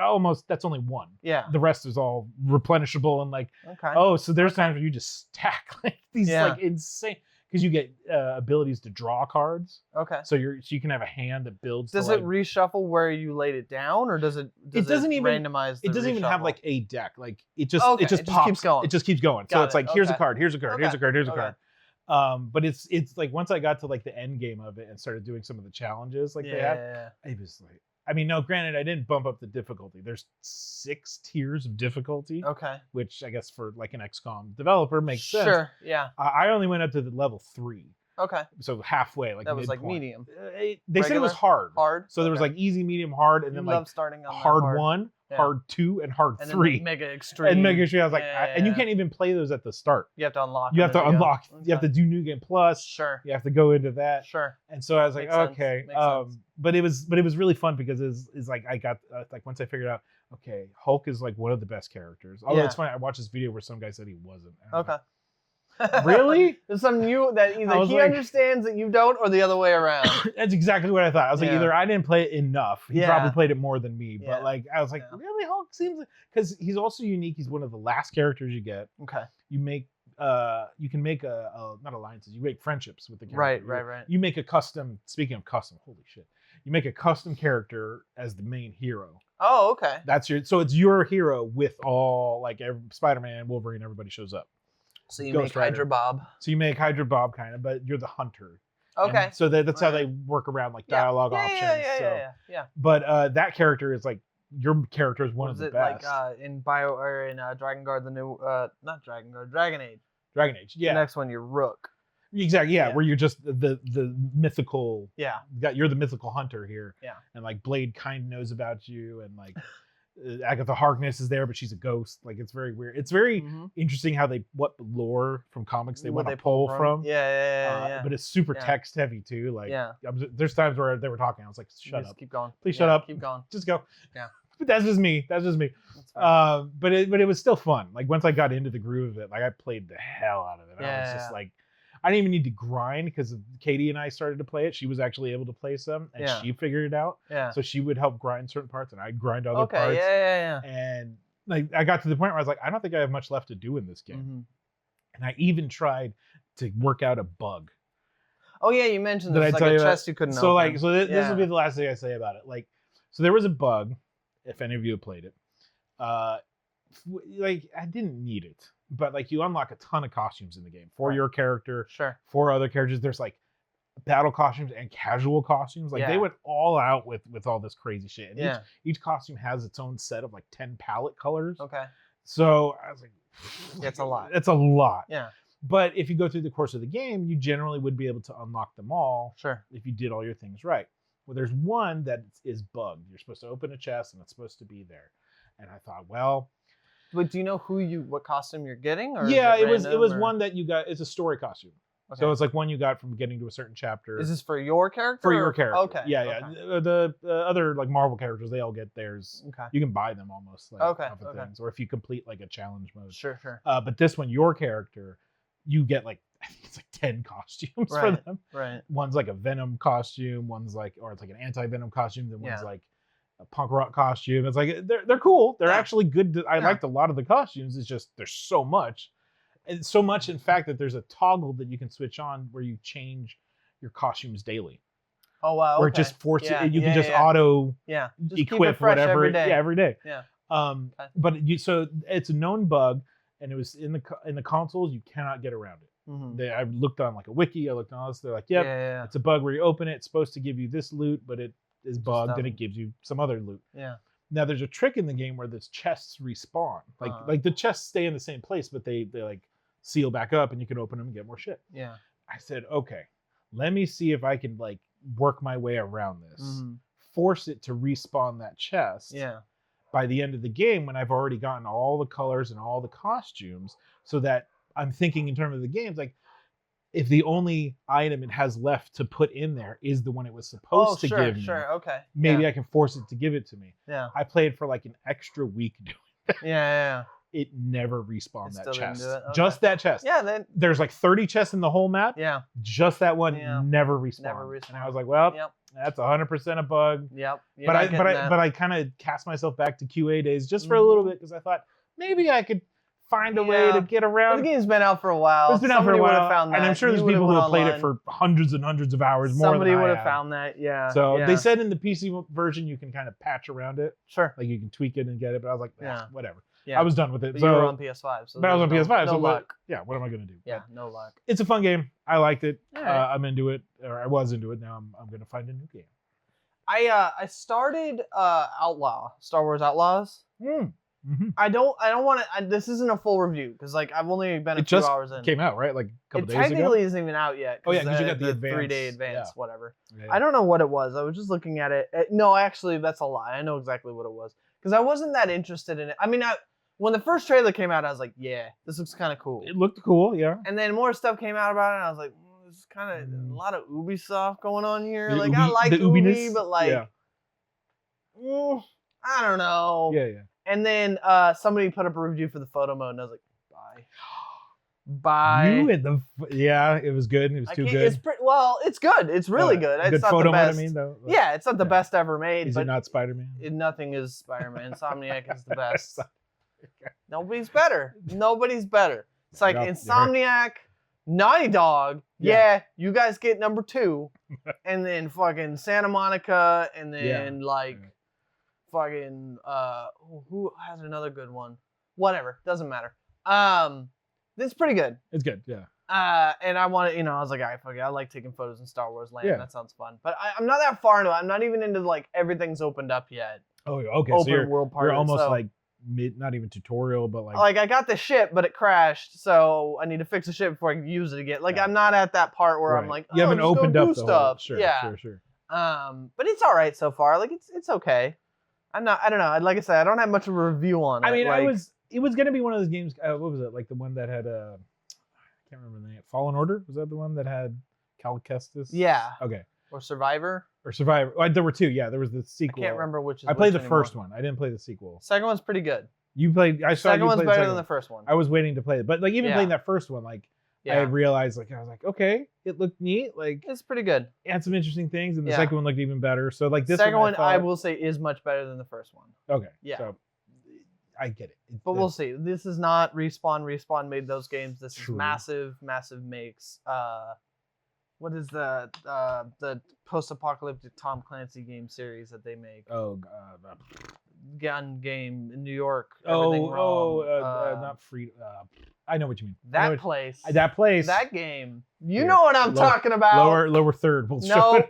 Speaker 4: that's only one.
Speaker 5: Yeah.
Speaker 4: The rest is all replenishable and like.
Speaker 5: Okay.
Speaker 4: Oh, so there's times where you just stack like these like insane, because you get abilities to draw cards.
Speaker 5: Okay.
Speaker 4: So you can have a hand that builds.
Speaker 5: Does it reshuffle where you laid it down, or does it?
Speaker 4: Doesn't even
Speaker 5: randomize.
Speaker 4: It doesn't even have like a deck. Like it just pops.
Speaker 5: Keeps going.
Speaker 4: It just keeps going. So it's like here's a card, here's a card, here's a card, here's a card. But it's like once I got to like the end game of it and started doing some of the challenges like they had, it was like, I mean, no, granted, I didn't bump up the difficulty. There's 6 tiers of difficulty.
Speaker 5: Okay.
Speaker 4: Which I guess for like an XCOM developer makes sense.
Speaker 5: Sure. Yeah.
Speaker 4: I only went up to the level 3.
Speaker 5: Okay.
Speaker 4: So halfway, like
Speaker 5: that was
Speaker 4: midpoint.
Speaker 5: like medium.
Speaker 4: They said it was hard.
Speaker 5: Hard.
Speaker 4: So there was like easy, medium, hard, and then like
Speaker 5: starting on
Speaker 4: hard 1, hard 2, and hard 3.
Speaker 5: Then mega extreme.
Speaker 4: And mega extreme. I was like, and you can't even play those at the start.
Speaker 5: You have to unlock.
Speaker 4: You have to unlock. You have to do New Game Plus.
Speaker 5: Sure.
Speaker 4: You have to go into that.
Speaker 5: Sure.
Speaker 4: And so I was like, okay. But it was really fun because it's like I got like once I figured out, okay, Hulk is like one of the best characters. Although it's funny, I watched this video where some guy said he wasn't.
Speaker 5: Okay.
Speaker 4: Really?
Speaker 5: There's some new that either he understands that you don't, or the other way around.
Speaker 4: That's exactly what I thought. I was like, either I didn't play it enough. He probably played it more than me. But like, I was like, really, Hulk seems like, because he's also unique. He's one of the last characters you get.
Speaker 5: Okay.
Speaker 4: You can make not alliances. You make friendships with the character.
Speaker 5: Right.
Speaker 4: You make a custom. Speaking of custom, holy shit! You make a custom character as the main hero.
Speaker 5: Oh, okay.
Speaker 4: So it's your hero with all like Spider-Man, Wolverine, everybody shows up.
Speaker 5: So you make Hydra Bob.
Speaker 4: So you make Hydra Bob kind of, but you're the hunter.
Speaker 5: Okay.
Speaker 4: And so that's how they work around like dialogue options.
Speaker 5: Yeah.
Speaker 4: But that character is like, your character is one of the best.
Speaker 5: Like in Dragon Guard, the new not Dragon Guard, Dragon Age.
Speaker 4: Dragon Age. Yeah.
Speaker 5: The next one, you're Rook.
Speaker 4: Exactly. Yeah, where you're just the mythical.
Speaker 5: Yeah.
Speaker 4: You're the mythical hunter here.
Speaker 5: Yeah.
Speaker 4: And like Blade kind of knows about you, and like Agatha Harkness is there, but she's a ghost. Like it's very weird. It's very interesting how what lore from comics they want to pull from.
Speaker 5: Yeah.
Speaker 4: But it's super text heavy too. Like there's times where they were talking, I was like, shut up.
Speaker 5: Keep going.
Speaker 4: Please shut up.
Speaker 5: Keep going.
Speaker 4: Just go.
Speaker 5: Yeah.
Speaker 4: But that's just me. But it was still fun. Like once I got into the groove of it, like I played the hell out of it. I was just like, I didn't even need to grind because Katie and I started to play it. She was actually able to play some, and she figured it out.
Speaker 5: Yeah.
Speaker 4: So she would help grind certain parts, and I'd grind other parts.
Speaker 5: Yeah.
Speaker 4: And like I got to the point where I was like, I don't think I have much left to do in this game. And I even tried to work out a bug.
Speaker 5: Oh yeah, you mentioned
Speaker 4: Did
Speaker 5: there's
Speaker 4: I
Speaker 5: like
Speaker 4: tell
Speaker 5: a
Speaker 4: you
Speaker 5: chest
Speaker 4: that?
Speaker 5: you couldn't
Speaker 4: So
Speaker 5: open.
Speaker 4: like, this will be the last thing I say about it. Like, so there was a bug. If any of you have played it, like I didn't need it, but like you unlock a ton of costumes in the game for your character, for other characters. There's like battle costumes and casual costumes. Like they went all out with all this crazy shit. And each costume has its own set of like 10 palette colors.
Speaker 5: Okay.
Speaker 4: So I was like,
Speaker 5: it's a lot.
Speaker 4: It's a lot.
Speaker 5: Yeah.
Speaker 4: But if you go through the course of the game, you generally would be able to unlock them all.
Speaker 5: Sure.
Speaker 4: If you did all your things right. Well, there's one that is bugged. You're supposed to open a chest and it's supposed to be there. And I thought, well.
Speaker 5: But do you know what costume you're getting? Or
Speaker 4: yeah,
Speaker 5: it
Speaker 4: was one that you got. It's a story costume. Okay. So it's like one you got from getting to a certain chapter.
Speaker 5: Is this for your character?
Speaker 4: For your character.
Speaker 5: Okay.
Speaker 4: Yeah, yeah. Okay. The other like Marvel characters, they all get theirs.
Speaker 5: Okay.
Speaker 4: You can buy them almost. Like, off of things, or if you complete like a challenge mode.
Speaker 5: Sure, sure.
Speaker 4: But this one, your character, you get like I think it's like 10 costumes for them.
Speaker 5: Right.
Speaker 4: One's like a Venom costume. One's like, or it's like an anti-Venom costume. Then one's like a punk rock costume. It's like they're cool. They're actually good. I liked a lot of the costumes. It's just there's so much. And so much, in fact, that there's a toggle that you can switch on where you change your costumes daily.
Speaker 5: Oh wow!
Speaker 4: Or it just forces you can just auto
Speaker 5: just
Speaker 4: equip whatever
Speaker 5: every day.
Speaker 4: every day.
Speaker 5: Yeah.
Speaker 4: But so it's a known bug, and it was in the consoles. You cannot get around it. Mm-hmm. I looked on like a wiki. I looked on all this. They're like, yep, it's a bug where you open it. It's supposed to give you this loot, but it is bugged and it gives you some other loot.
Speaker 5: Yeah.
Speaker 4: Now there's a trick in the game where the chests respawn. Like the chests stay in the same place, but they like seal back up and you can open them and get more shit.
Speaker 5: Yeah.
Speaker 4: I said, okay, let me see if I can like work my way around this. Force it to respawn that chest.
Speaker 5: Yeah.
Speaker 4: By the end of the game, when I've already gotten all the colors and all the costumes, so that I'm thinking in terms of the games, like if the only item it has left to put in there is the one it was supposed to give me.
Speaker 5: Okay.
Speaker 4: Maybe I can force it to give it to me.
Speaker 5: Yeah.
Speaker 4: I played for like an extra week doing that.
Speaker 5: Yeah.
Speaker 4: It never respawned that chest.
Speaker 5: Okay.
Speaker 4: Just that chest.
Speaker 5: Yeah, then
Speaker 4: there's like 30 chests in the whole map.
Speaker 5: Yeah.
Speaker 4: Just that one never respawned. And I was like, well, that's 100% a bug.
Speaker 5: Yep.
Speaker 4: But I kind of cast myself back to QA days just for a little bit because I thought maybe I could find a way to get around.
Speaker 5: The game's been out for a while.
Speaker 4: It's been out for a while.
Speaker 5: Found that.
Speaker 4: And I'm sure there's people who have played it for hundreds and hundreds of hours more than I have.
Speaker 5: Somebody would have found that, yeah.
Speaker 4: So they said in the PC version you can kind of patch around it.
Speaker 5: Sure.
Speaker 4: Like you can tweak it and get it, but I was like, whatever.
Speaker 5: Yeah.
Speaker 4: I was done with it.
Speaker 5: But you were on PS5. So
Speaker 4: but I was on PS5.
Speaker 5: No
Speaker 4: so
Speaker 5: luck.
Speaker 4: Yeah, what am I going to do?
Speaker 5: Yeah, no luck.
Speaker 4: It's a fun game. I liked it.
Speaker 5: All right.
Speaker 4: I'm into it, or I was into it. Now I'm going to find a new game.
Speaker 5: I started Star Wars Outlaws.
Speaker 4: Mm-hmm.
Speaker 5: I don't want to. This isn't a full review because like I've only been a few hours in.
Speaker 4: It came out right, like a couple days ago.
Speaker 5: It technically isn't even out yet.
Speaker 4: Oh yeah, because you got the
Speaker 5: 3-day advance, whatever.
Speaker 4: Yeah.
Speaker 5: I don't know what it was. I was just looking at it. No, actually, that's a lie. I know exactly what it was because I wasn't that interested in it. I mean, when the first trailer came out, I was like, yeah, this looks kind of cool.
Speaker 4: It looked cool, yeah.
Speaker 5: And then more stuff came out about it, and I was like, this is kind of a lot of Ubi stuff going on here. Like I like Ubi, but like, I don't know.
Speaker 4: Yeah.
Speaker 5: And then somebody put up a review for the photo mode, and I was like, bye.
Speaker 4: You and it was good. It was too good.
Speaker 5: It's good. It's really good. It's
Speaker 4: good
Speaker 5: not
Speaker 4: photo
Speaker 5: the best.
Speaker 4: mode, I mean, though.
Speaker 5: Yeah, it's not the best ever made.
Speaker 4: Is
Speaker 5: but
Speaker 4: it not Spider-Man?
Speaker 5: Nothing is Spider-Man. Insomniac is the best. Nobody's better. Nobody's better. It's like Insomniac, Naughty Dog. Yeah, you guys get number 2, and then fucking Santa Monica, and then fucking who has another good one? Whatever, doesn't matter. It's pretty good.
Speaker 4: It's good, yeah.
Speaker 5: And I wanted, I was like, all right, fuck it. I like taking photos in Star Wars Land. Yeah. That sounds fun. But I'm not that far into it. I'm not even into like everything's opened up yet.
Speaker 4: Oh, okay.
Speaker 5: Open world part.
Speaker 4: You're almost like not even tutorial, but
Speaker 5: like I got the ship, but it crashed, so I need to fix the ship before I can use it again. Like I'm not at that part where I'm like,
Speaker 4: you haven't opened up the
Speaker 5: stuff.
Speaker 4: Sure.
Speaker 5: But it's all right so far. Like it's okay. I don't know. Like I said, I don't have much of a review on it.
Speaker 4: I mean, it was gonna be one of those games. What was it? Like the one that had I can't remember the name. Fallen Order, was that the one that had Cal Kestis?
Speaker 5: Yeah.
Speaker 4: Okay.
Speaker 5: Or Survivor.
Speaker 4: Well, there were 2. Yeah, there was the sequel.
Speaker 5: I can't remember which.
Speaker 4: I played the first one. I didn't play the sequel.
Speaker 5: Second one's pretty good.
Speaker 4: You played. I saw
Speaker 5: second
Speaker 4: you
Speaker 5: one's
Speaker 4: played
Speaker 5: better
Speaker 4: the
Speaker 5: than the first one.
Speaker 4: I was waiting to play it, but like even playing that first one, like I had realized, like I was like, okay, it looked neat. Like
Speaker 5: it's pretty good.
Speaker 4: It had some interesting things, and the second one looked even better. So like this
Speaker 5: second one, I will say, is much better than the first one.
Speaker 4: Okay.
Speaker 5: Yeah.
Speaker 4: So I get it.
Speaker 5: But we'll see. This is not Respawn. Respawn made those games. This is massive makes. what is the post-apocalyptic Tom Clancy game series that they make?
Speaker 4: Oh,
Speaker 5: Gun game in New York. Everything wrong.
Speaker 4: not free. I know what you mean.
Speaker 5: That place. That game. You know what I'm talking about.
Speaker 4: Lower third. We'll
Speaker 5: no,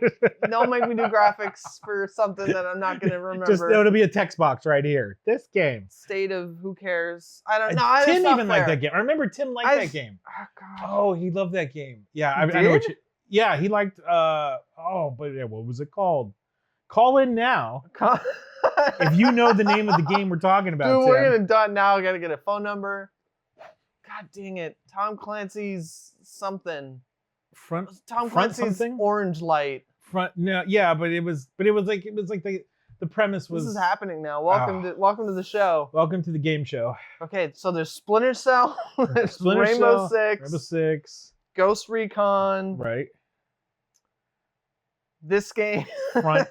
Speaker 5: don't make me do graphics for something that I'm not gonna remember.
Speaker 4: It'll be a text box right here. This game.
Speaker 5: State of who cares? I don't know.
Speaker 4: Tim even liked that game. I remember Tim liked that game.
Speaker 5: Oh God.
Speaker 4: Oh, he loved that game. Yeah, I know what you. Yeah, he liked. What was it called? Call in now. If you know the name of the game we're talking about,
Speaker 5: dude,
Speaker 4: Tim.
Speaker 5: we're gonna done now. I gotta get a phone number. God dang it, Tom Clancy's something. Tom Clancy's something? Orange Light.
Speaker 4: No, yeah, but it was like the premise was.
Speaker 5: This is happening now. Welcome to the show.
Speaker 4: Welcome to the game show.
Speaker 5: Okay, so there's Splinter Cell, there's Rainbow Six, Ghost Recon.
Speaker 4: Right.
Speaker 5: This game.
Speaker 4: Homefront?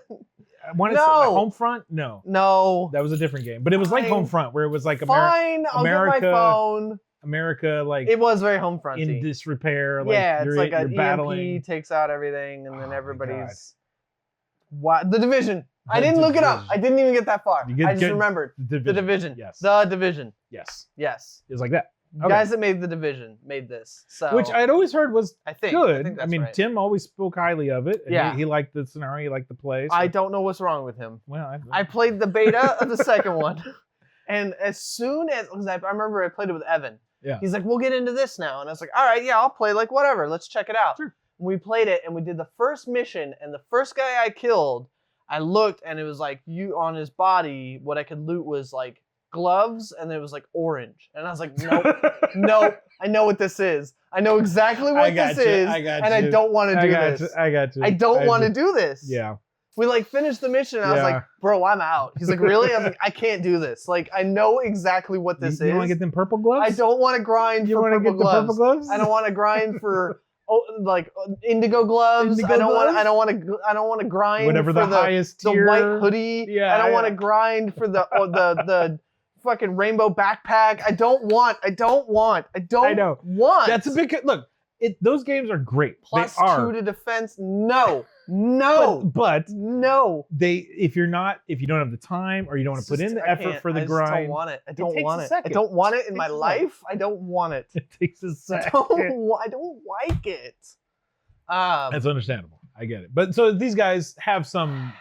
Speaker 4: No. That was a different game. But it was like Homefront, where it was like
Speaker 5: I'll get my phone.
Speaker 4: America, like...
Speaker 5: It was very Homefront-y.
Speaker 4: In disrepair. Like,
Speaker 5: yeah, it's like an
Speaker 4: battling.
Speaker 5: EMP takes out everything, and then everybody's... What? The Division. I didn't look it up. I didn't even get that far. I just remembered. The Division.
Speaker 4: Yes.
Speaker 5: The Division.
Speaker 4: Yes.
Speaker 5: Yes.
Speaker 4: It was like that.
Speaker 5: Okay. Guys that made The Division made this. So
Speaker 4: which I'd always heard was good.
Speaker 5: I mean,
Speaker 4: right. Tim always spoke highly of it. And he liked the scenario. He liked the play. So.
Speaker 5: I don't know what's wrong with him.
Speaker 4: Well,
Speaker 5: I played the beta of the second one. And as soon as, because I remember I played it with Evan.
Speaker 4: Yeah.
Speaker 5: He's like, we'll get into this now. And I was like, all right, yeah, I'll play like whatever. Let's check it out.
Speaker 4: Sure.
Speaker 5: And we played it and we did the first mission. And the first guy I killed, I looked and it was like on his body, what I could loot was like gloves, and it was like orange, and I was like, nope, I know what this is. I know exactly what this is, and I don't want to do this.
Speaker 4: I got you.
Speaker 5: I don't want to do this.
Speaker 4: Yeah.
Speaker 5: We like finished the mission, and I was like, bro, I'm out. He's like, really? I was like, I can't do this. Like, I know exactly what this is.
Speaker 4: You want to get them purple gloves?
Speaker 5: I don't want to grind for purple gloves.
Speaker 4: Purple gloves.
Speaker 5: I don't want to grind for like indigo gloves. I don't want to grind
Speaker 4: whatever
Speaker 5: for
Speaker 4: the highest
Speaker 5: the
Speaker 4: tier.
Speaker 5: white hoodie.
Speaker 4: Yeah.
Speaker 5: I don't want to grind for the fucking rainbow backpack. I don't want.
Speaker 4: I know. That's a big look. Those games are great.
Speaker 5: Plus
Speaker 4: they are.
Speaker 5: 2 to defense. No.
Speaker 4: But
Speaker 5: no.
Speaker 4: If you don't have the time or you don't want to put in the effort for the grind.
Speaker 5: I don't want it. I don't want it in my life. I don't want it.
Speaker 4: It takes a second.
Speaker 5: I don't like it.
Speaker 4: That's understandable. I get it. But so these guys have some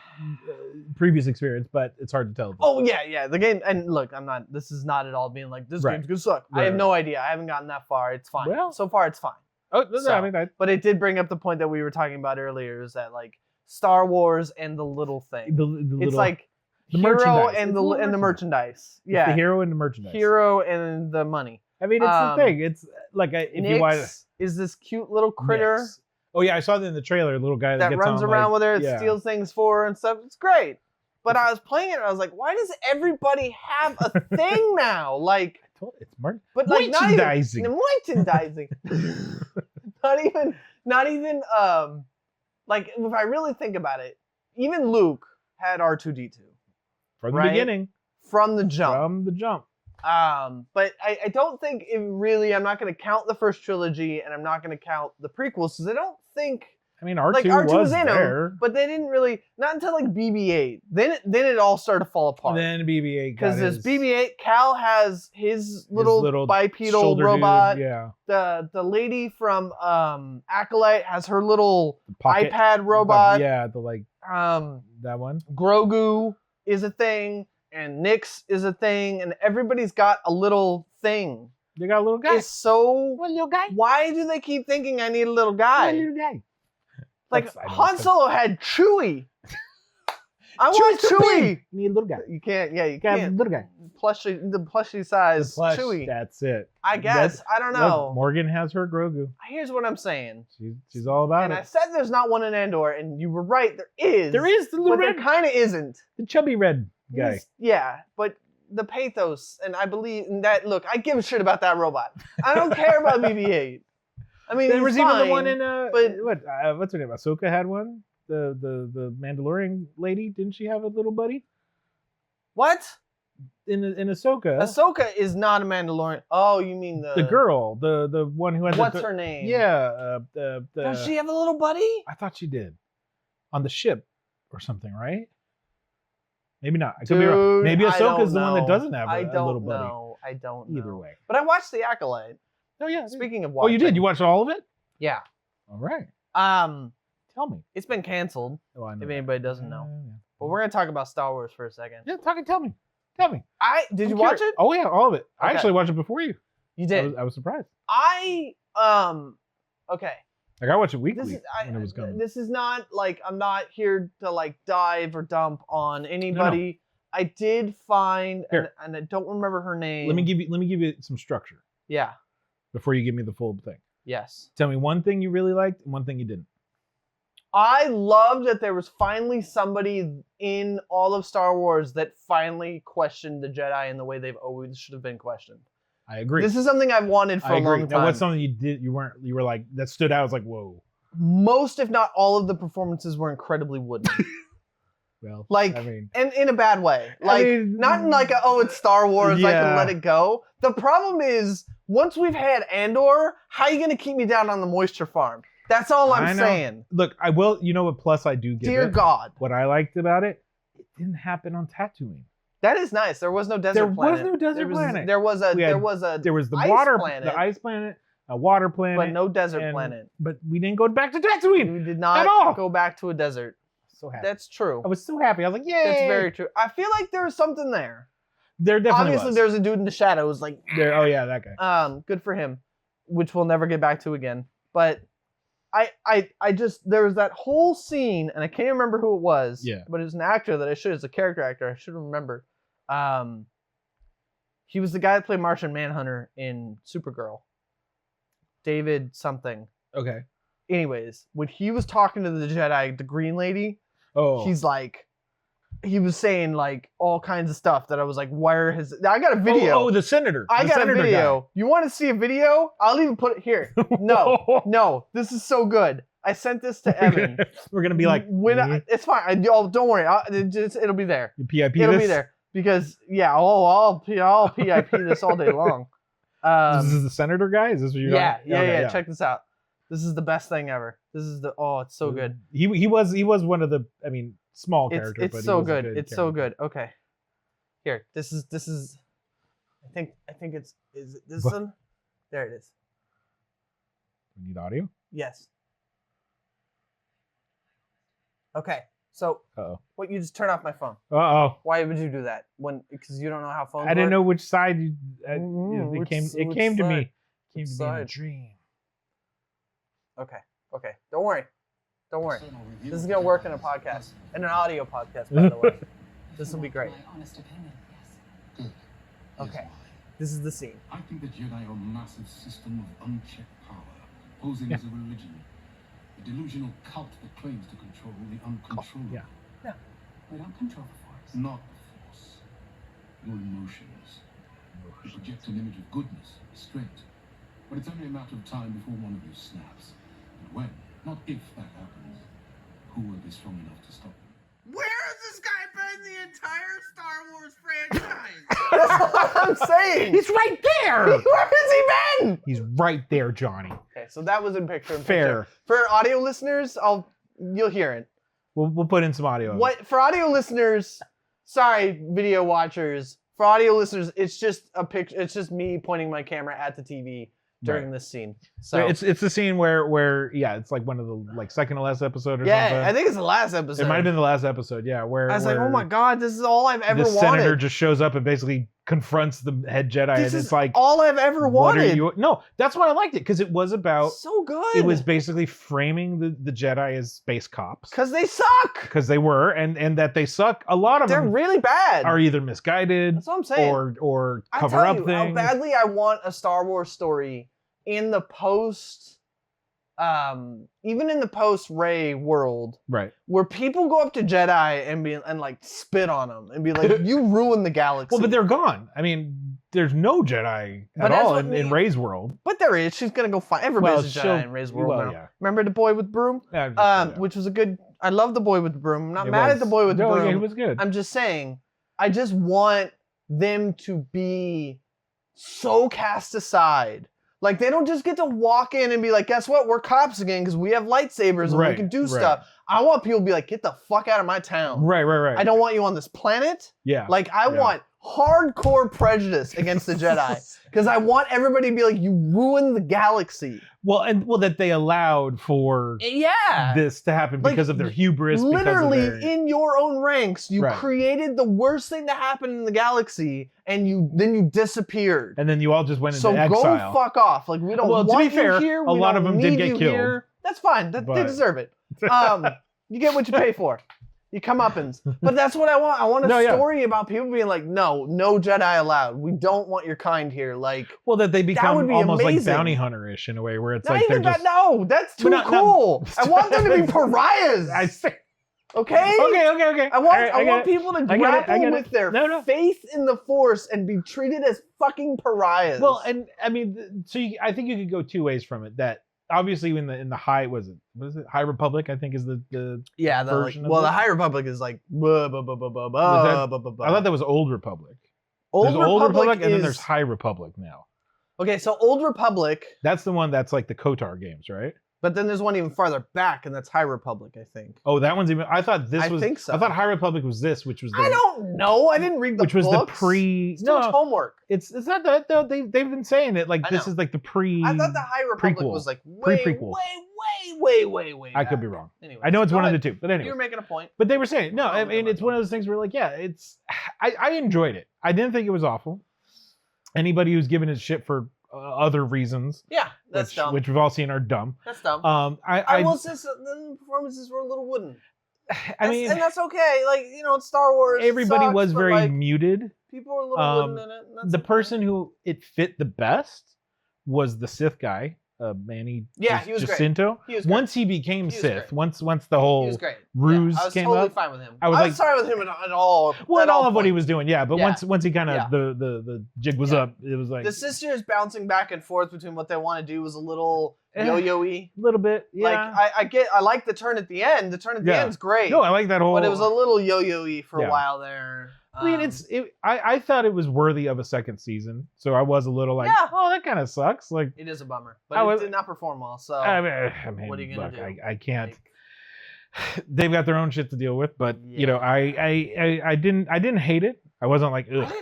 Speaker 4: previous experience, but it's hard to tell.
Speaker 5: Oh yeah. The game, and look, this is not at all being like, this game's gonna suck. I have no idea. I haven't gotten that far. It's fine. Well, so far it's fine.
Speaker 4: Oh, no,
Speaker 5: but it did bring up the point that we were talking about earlier, is that like Star Wars and the little thing. It's like the hero and the merchandise. Yeah.
Speaker 4: It's the hero and the merchandise.
Speaker 5: Hero and the money.
Speaker 4: I mean, it's the thing. It's like if you want
Speaker 5: is this cute little critter.
Speaker 4: Nix. Oh yeah, I saw that in the trailer. A little guy that gets
Speaker 5: runs around with her, and steals things for her and stuff. It's great. But I was playing it, and I was like, why does everybody have a thing now? Like,
Speaker 4: it's marketing.
Speaker 5: But like
Speaker 4: merchandising.
Speaker 5: Merchandising. not even like, if I really think about it, even Luke had R2-D2
Speaker 4: from the beginning,
Speaker 5: from the jump. But I don't think it really. I'm not going to count the first trilogy, and I'm not going to count the prequels, because I don't think.
Speaker 4: I mean, R2 was in there,
Speaker 5: but they didn't really. Not until like BB-8. Then it all started to fall apart.
Speaker 4: And then BB-8,
Speaker 5: because there's BB-8. Cal has his little bipedal robot.
Speaker 4: Dude, yeah.
Speaker 5: The lady from Acolyte has her little iPad robot.
Speaker 4: Yeah, that one.
Speaker 5: Grogu is a thing, and Nix is a thing, and everybody's got a little thing.
Speaker 4: They got a little guy.
Speaker 5: Little guy. Why do they keep thinking I need a little guy?
Speaker 4: Little guy.
Speaker 5: Like, Han Solo had Chewie. I want Chewie.
Speaker 4: You need a little guy.
Speaker 5: You can't. Yeah, you can't.
Speaker 4: Little guy.
Speaker 5: The plushie size Chewie.
Speaker 4: That's it.
Speaker 5: I guess. I don't know.
Speaker 4: Look, Morgan has her Grogu.
Speaker 5: Here's what I'm saying.
Speaker 4: She's all about
Speaker 5: and
Speaker 4: it.
Speaker 5: And I said there's not one in Andor, and you were right. There is.
Speaker 4: There is the little
Speaker 5: red. But there kind of isn't.
Speaker 4: The chubby red guy.
Speaker 5: Yeah, but the pathos, and I believe in that. Look, I give a shit about that robot. I don't care about BB-8. I mean,
Speaker 4: there was
Speaker 5: fine,
Speaker 4: even the one in what's her name? Ahsoka had one. The Mandalorian lady, didn't she have a little buddy?
Speaker 5: What?
Speaker 4: Ahsoka.
Speaker 5: Ahsoka is not a Mandalorian. Oh, you mean
Speaker 4: the girl, the one who had
Speaker 5: what's her name?
Speaker 4: Yeah,
Speaker 5: Does she have a little buddy?
Speaker 4: I thought she did, on the ship or something, right? Maybe not. I could be wrong. Maybe Ahsoka's the one that doesn't have a little buddy.
Speaker 5: I don't know.
Speaker 4: Either way.
Speaker 5: But I watched The Acolyte.
Speaker 4: Oh yeah.
Speaker 5: Speaking of watching.
Speaker 4: Oh, you did? You watched all of it?
Speaker 5: Yeah.
Speaker 4: All right. Tell me.
Speaker 5: It's been canceled.
Speaker 4: Oh, I know
Speaker 5: if anybody doesn't know. But we're gonna talk about Star Wars for a second.
Speaker 4: Yeah, tell me. Tell me.
Speaker 5: Did you watch it?
Speaker 4: Oh yeah, all of it.
Speaker 5: Okay.
Speaker 4: I actually watched it before you.
Speaker 5: You did.
Speaker 4: I was surprised.
Speaker 5: Okay.
Speaker 4: Like I watched it weekly when it was coming.
Speaker 5: This is not like I'm not here to like dive or dump on anybody. No. I did find and I don't remember her name.
Speaker 4: Let me give you some structure.
Speaker 5: Yeah.
Speaker 4: Before you give me the full thing.
Speaker 5: Yes.
Speaker 4: Tell me one thing you really liked and one thing you didn't.
Speaker 5: I loved that there was finally somebody in all of Star Wars that finally questioned the Jedi in the way they've always should have been questioned.
Speaker 4: I agree.
Speaker 5: This is something I've wanted for a long time.
Speaker 4: Now, what's something you did? You were like that stood out. I was like, whoa.
Speaker 5: Most, if not all, of the performances were incredibly wooden.
Speaker 4: Well,
Speaker 5: like,
Speaker 4: I mean,
Speaker 5: and in a bad way. Like, not in like it's Star Wars. I can let it go. The problem is, once we've had Andor, how are you gonna keep me down on the moisture farm? That's all I'm saying.
Speaker 4: Look, I will. You know what? Plus, I do give.
Speaker 5: Dear God,
Speaker 4: what I liked about it, it didn't happen on Tatooine.
Speaker 5: That is nice. There was no desert planet.
Speaker 4: There was no desert planet.
Speaker 5: There was the
Speaker 4: water
Speaker 5: planet.
Speaker 4: The ice planet, a water planet,
Speaker 5: but no desert planet.
Speaker 4: But we didn't go back to Tatooine.
Speaker 5: We did not go back to a desert.
Speaker 4: So happy.
Speaker 5: That's true.
Speaker 4: I was so happy. I was like, yay!
Speaker 5: That's very true. I feel like there was something there.
Speaker 4: There definitely
Speaker 5: Obviously, there's a dude in the shadows. Like
Speaker 4: there. Oh yeah, that guy.
Speaker 5: Good for him. Which we'll never get back to again. But I just there was that whole scene, and I can't remember who it was.
Speaker 4: Yeah.
Speaker 5: But it was an actor that it's a character actor. I should remember. He was the guy that played Martian Manhunter in Supergirl. David something.
Speaker 4: Okay.
Speaker 5: Anyways, when he was talking to the Jedi, the Green Lady, he's like, he was saying like all kinds of stuff that I was like, where his? I got a video.
Speaker 4: Oh, the senator.
Speaker 5: I got a video. Guy. You want to see a video? I'll even put it here. No, this is so good. I sent this to Evan.
Speaker 4: We're gonna be like,
Speaker 5: it's fine. Don't worry. It'll be there.
Speaker 4: You PIP
Speaker 5: It'll
Speaker 4: this?
Speaker 5: be there because I'll PIP this all day long.
Speaker 4: This is the senator guy. Is this what you're?
Speaker 5: Yeah. Check this out. This is the best thing ever. This is it's so good.
Speaker 4: He was one of the small character.
Speaker 5: It's so good. It's so good. Okay. Here. This is I think is it this one? There it is.
Speaker 4: We need audio?
Speaker 5: Yes. Okay. So what you just turn off my phone. Why would you do that? Because you don't know how phones work?
Speaker 4: I didn't know which side it came to me. It came to me in a dream.
Speaker 5: Okay. Don't worry. This is gonna work in a podcast, in an audio podcast, by the way. This will be great.
Speaker 2: My honest opinion, yes.
Speaker 5: Okay. This is the scene.
Speaker 3: I think the Jedi are a massive system of unchecked power, posing as a religion. A delusional cult that claims to control the uncontrollable.
Speaker 2: Yeah. We don't control the Force.
Speaker 3: Not the Force. Your emotions. You project an image of goodness, strength. But it's only a matter of time before one of you snaps. And when, not if that happens, who will be strong enough to stop them?
Speaker 1: Where has this guy been the entire Star Wars franchise?
Speaker 5: That's what I'm saying.
Speaker 4: He's right there.
Speaker 5: Where has he been?
Speaker 4: He's right there, Johnny.
Speaker 5: Okay, so that was in picture.
Speaker 4: Fair.
Speaker 5: For audio listeners, you'll hear it.
Speaker 4: We'll put in some audio.
Speaker 5: For audio listeners? Sorry, video watchers. For audio listeners, it's just a picture. It's just me pointing my camera at the TV during this scene. So
Speaker 4: it's the scene where it's like one of the second to last episode or something.
Speaker 5: Yeah, I think it's the last episode.
Speaker 4: It might have been the last episode. Yeah, where
Speaker 5: I was like, oh my God, this is all I've ever wanted.
Speaker 4: The senator just shows up and basically confronts the head Jedi,
Speaker 5: this
Speaker 4: and it's like
Speaker 5: all I've ever wanted.
Speaker 4: No, that's why I liked it, because it was about
Speaker 5: so good.
Speaker 4: It was basically framing the Jedi as space cops
Speaker 5: because they suck.
Speaker 4: Because they were, and that they suck. A lot of
Speaker 5: them
Speaker 4: really
Speaker 5: bad.
Speaker 4: Are either misguided.
Speaker 5: That's what I'm saying.
Speaker 4: Or cover up things.
Speaker 5: How badly I want a Star Wars story in the even in the post-Rey world,
Speaker 4: right,
Speaker 5: where people go up to Jedi and like spit on them and be like, "You ruined the galaxy."
Speaker 4: Well, but they're gone. I mean, there's no Jedi at all in Rey's world.
Speaker 5: But there is. She's gonna go find everybody's a Jedi in Rey's world now. Yeah. Remember the boy with the broom? Which was a good. I love the boy with the broom. I'm not mad at the boy with the broom.
Speaker 4: Yeah, he was good.
Speaker 5: I'm just saying, I just want them to be so cast aside. Like, they don't just get to walk in and be like, guess what? We're cops again because we have lightsabers and we can do stuff. I want people to be like, get the fuck out of my town.
Speaker 4: Right.
Speaker 5: I don't want you on this planet.
Speaker 4: Yeah.
Speaker 5: Like, I want hardcore prejudice against the Jedi because I want everybody to be like, you ruined the galaxy.
Speaker 4: Well, that they allowed for this to happen because of their hubris.
Speaker 5: Literally,
Speaker 4: because of their...
Speaker 5: in your own ranks, you created the worst thing to happen in the galaxy, and then you disappeared.
Speaker 4: And then you all just went into exile.
Speaker 5: So go fuck off. Like, we don't want
Speaker 4: to be fair,
Speaker 5: you here.
Speaker 4: A lot of them did get killed.
Speaker 5: Here. That's fine. They deserve it. You get what you pay for. You comeuppance. But that's what I want. I want a story about people being like, no Jedi allowed. We don't want your kind here. Like,
Speaker 4: well, that they become almost
Speaker 5: amazing.
Speaker 4: like bounty hunter-ish in a way where it's
Speaker 5: not
Speaker 4: like they're just...
Speaker 5: No, that's too cool. I want them to be pariahs.
Speaker 4: I see.
Speaker 5: Okay?
Speaker 4: Okay.
Speaker 5: I want people to grapple with their faith in the Force and be treated as fucking pariahs.
Speaker 4: Well, and I mean, so I think you could go two ways from it. That obviously in the High was it High Republic? I think is the version.
Speaker 5: The High Republic is like I
Speaker 4: thought that was Old Republic. There's Old Republic and then there's High Republic now.
Speaker 5: Okay, so Old Republic.
Speaker 4: That's the one that's like the KOTOR games, right?
Speaker 5: But then there's one even farther back, and that's High Republic, I think.
Speaker 4: Oh, that one's even. I thought this was. I
Speaker 5: think so.
Speaker 4: I thought High Republic was this, which was.
Speaker 5: I don't know. I didn't read the books.
Speaker 4: Which was the pre.
Speaker 5: It's too much homework.
Speaker 4: It's not that though. They've been saying it like this is like the pre.
Speaker 5: I thought the High Republic was like way.
Speaker 4: I could be wrong.
Speaker 5: Anyway,
Speaker 4: I know it's one of the two, but anyway.
Speaker 5: You were making a point.
Speaker 4: But they were saying no. I mean, it's one of those things where like it's. I enjoyed it. I didn't think it was awful. Anybody who's giving it shit for other reasons,
Speaker 5: that's dumb.
Speaker 4: Which we've all seen are dumb.
Speaker 5: That's dumb.
Speaker 4: I
Speaker 5: will say the performances were a little wooden.
Speaker 4: I mean,
Speaker 5: and that's okay. Like, you know, it's Star Wars.
Speaker 4: Everybody
Speaker 5: sucks,
Speaker 4: was very
Speaker 5: like,
Speaker 4: muted.
Speaker 5: People were a little wooden in it. And
Speaker 4: the person who it fit the best was the Sith guy. Manny
Speaker 5: he was
Speaker 4: Jacinto.
Speaker 5: Great.
Speaker 4: Once he became Sith, once the whole
Speaker 5: I
Speaker 4: ruse
Speaker 5: was
Speaker 4: came
Speaker 5: totally
Speaker 4: up,
Speaker 5: fine with him.
Speaker 4: I was
Speaker 5: fine with him at all.
Speaker 4: Well,
Speaker 5: at
Speaker 4: all of
Speaker 5: points.
Speaker 4: what he was doing, but once he kind of the jig was up, it was like
Speaker 5: the sisters bouncing back and forth between what they want to do was a little yo-yo-y.
Speaker 4: A little bit, yeah.
Speaker 5: Like I like the turn at the end. The turn at the end's great.
Speaker 4: No, I like that whole.
Speaker 5: But it was a little yo-yo-y for a while there.
Speaker 4: I mean, I thought it was worthy of a second season, so I was a little like, oh, that kind of sucks. Like,
Speaker 5: it is a bummer, but it did not perform well. So
Speaker 4: I mean,
Speaker 5: what are you gonna do?
Speaker 4: I can't. They've got their own shit to deal with, but you know, I didn't hate it. I wasn't like, ugh.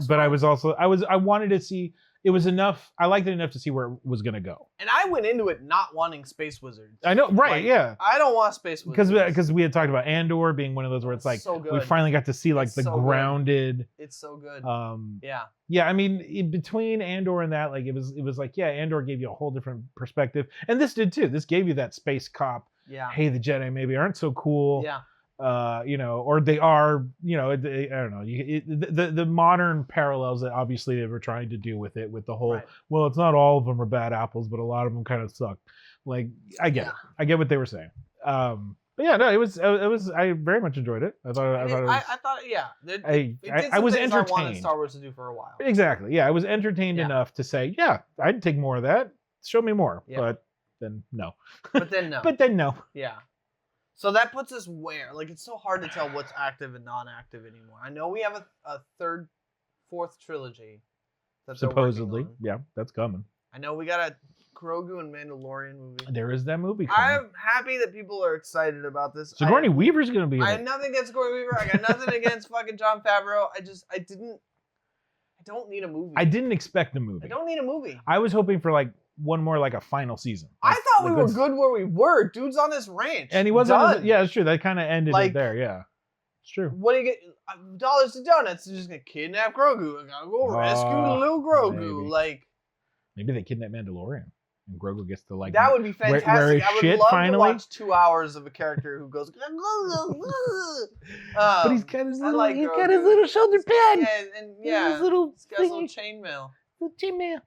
Speaker 4: But I was also I wanted to see. It was enough. I liked it enough to see where it was gonna go.
Speaker 5: And I went into it not wanting space wizards.
Speaker 4: I know, right?
Speaker 5: Like, I don't want space wizards
Speaker 4: because we had talked about Andor being one of those where it's like we finally got to see like the grounded.
Speaker 5: Good. It's so good.
Speaker 4: Yeah. I mean, in between Andor and that, like it was like Andor gave you a whole different perspective, and this did too. This gave you that space cop.
Speaker 5: Yeah.
Speaker 4: Hey, the Jedi maybe aren't so cool.
Speaker 5: Yeah.
Speaker 4: You know, or they are, you know, I don't know. The modern parallels that obviously they were trying to do with it, with the whole, well, it's not all of them are bad apples, but a lot of them kind of suck. Like, I get it. I get what they were saying. But yeah, no, it was. I very much enjoyed it. I thought it was. I was entertained. I wanted
Speaker 5: Star Wars to do for a while.
Speaker 4: Exactly. Yeah, I was entertained enough to say, yeah, I'd take more of that. Show me more. Yeah. But then no.
Speaker 5: But then no.
Speaker 4: But then no.
Speaker 5: Yeah. So that puts us where? Like, it's so hard to tell what's active and non-active anymore. I know we have a fourth trilogy. That
Speaker 4: supposedly, yeah, that's coming.
Speaker 5: I know we got a Grogu and Mandalorian movie.
Speaker 4: There is that movie coming.
Speaker 5: I'm happy that people are excited about this.
Speaker 4: Sigourney Weaver's gonna be in it.
Speaker 5: I have nothing against Sigourney Weaver. I got nothing against fucking Jon Favreau. I don't need a movie.
Speaker 4: I didn't expect the movie.
Speaker 5: I don't need a movie.
Speaker 4: I was hoping for like one more, like a final season.
Speaker 5: I thought we were good where we were. Dude's on his ranch.
Speaker 4: And he wasn't. Yeah, it's true. That kind of ended it there. Yeah, it's true.
Speaker 5: What do you get? Dollars to donuts. They're just gonna kidnap Grogu. I gotta go rescue little Grogu.
Speaker 4: Maybe. Maybe they kidnap Mandalorian and Grogu gets to like.
Speaker 5: That would be fantastic. I would love to watch 2 hours of a character who goes.
Speaker 4: But he's got his little. He's got his little shoulder pad.
Speaker 5: Yeah,
Speaker 4: his little.
Speaker 5: He's got his little chainmail.
Speaker 4: Little chainmail.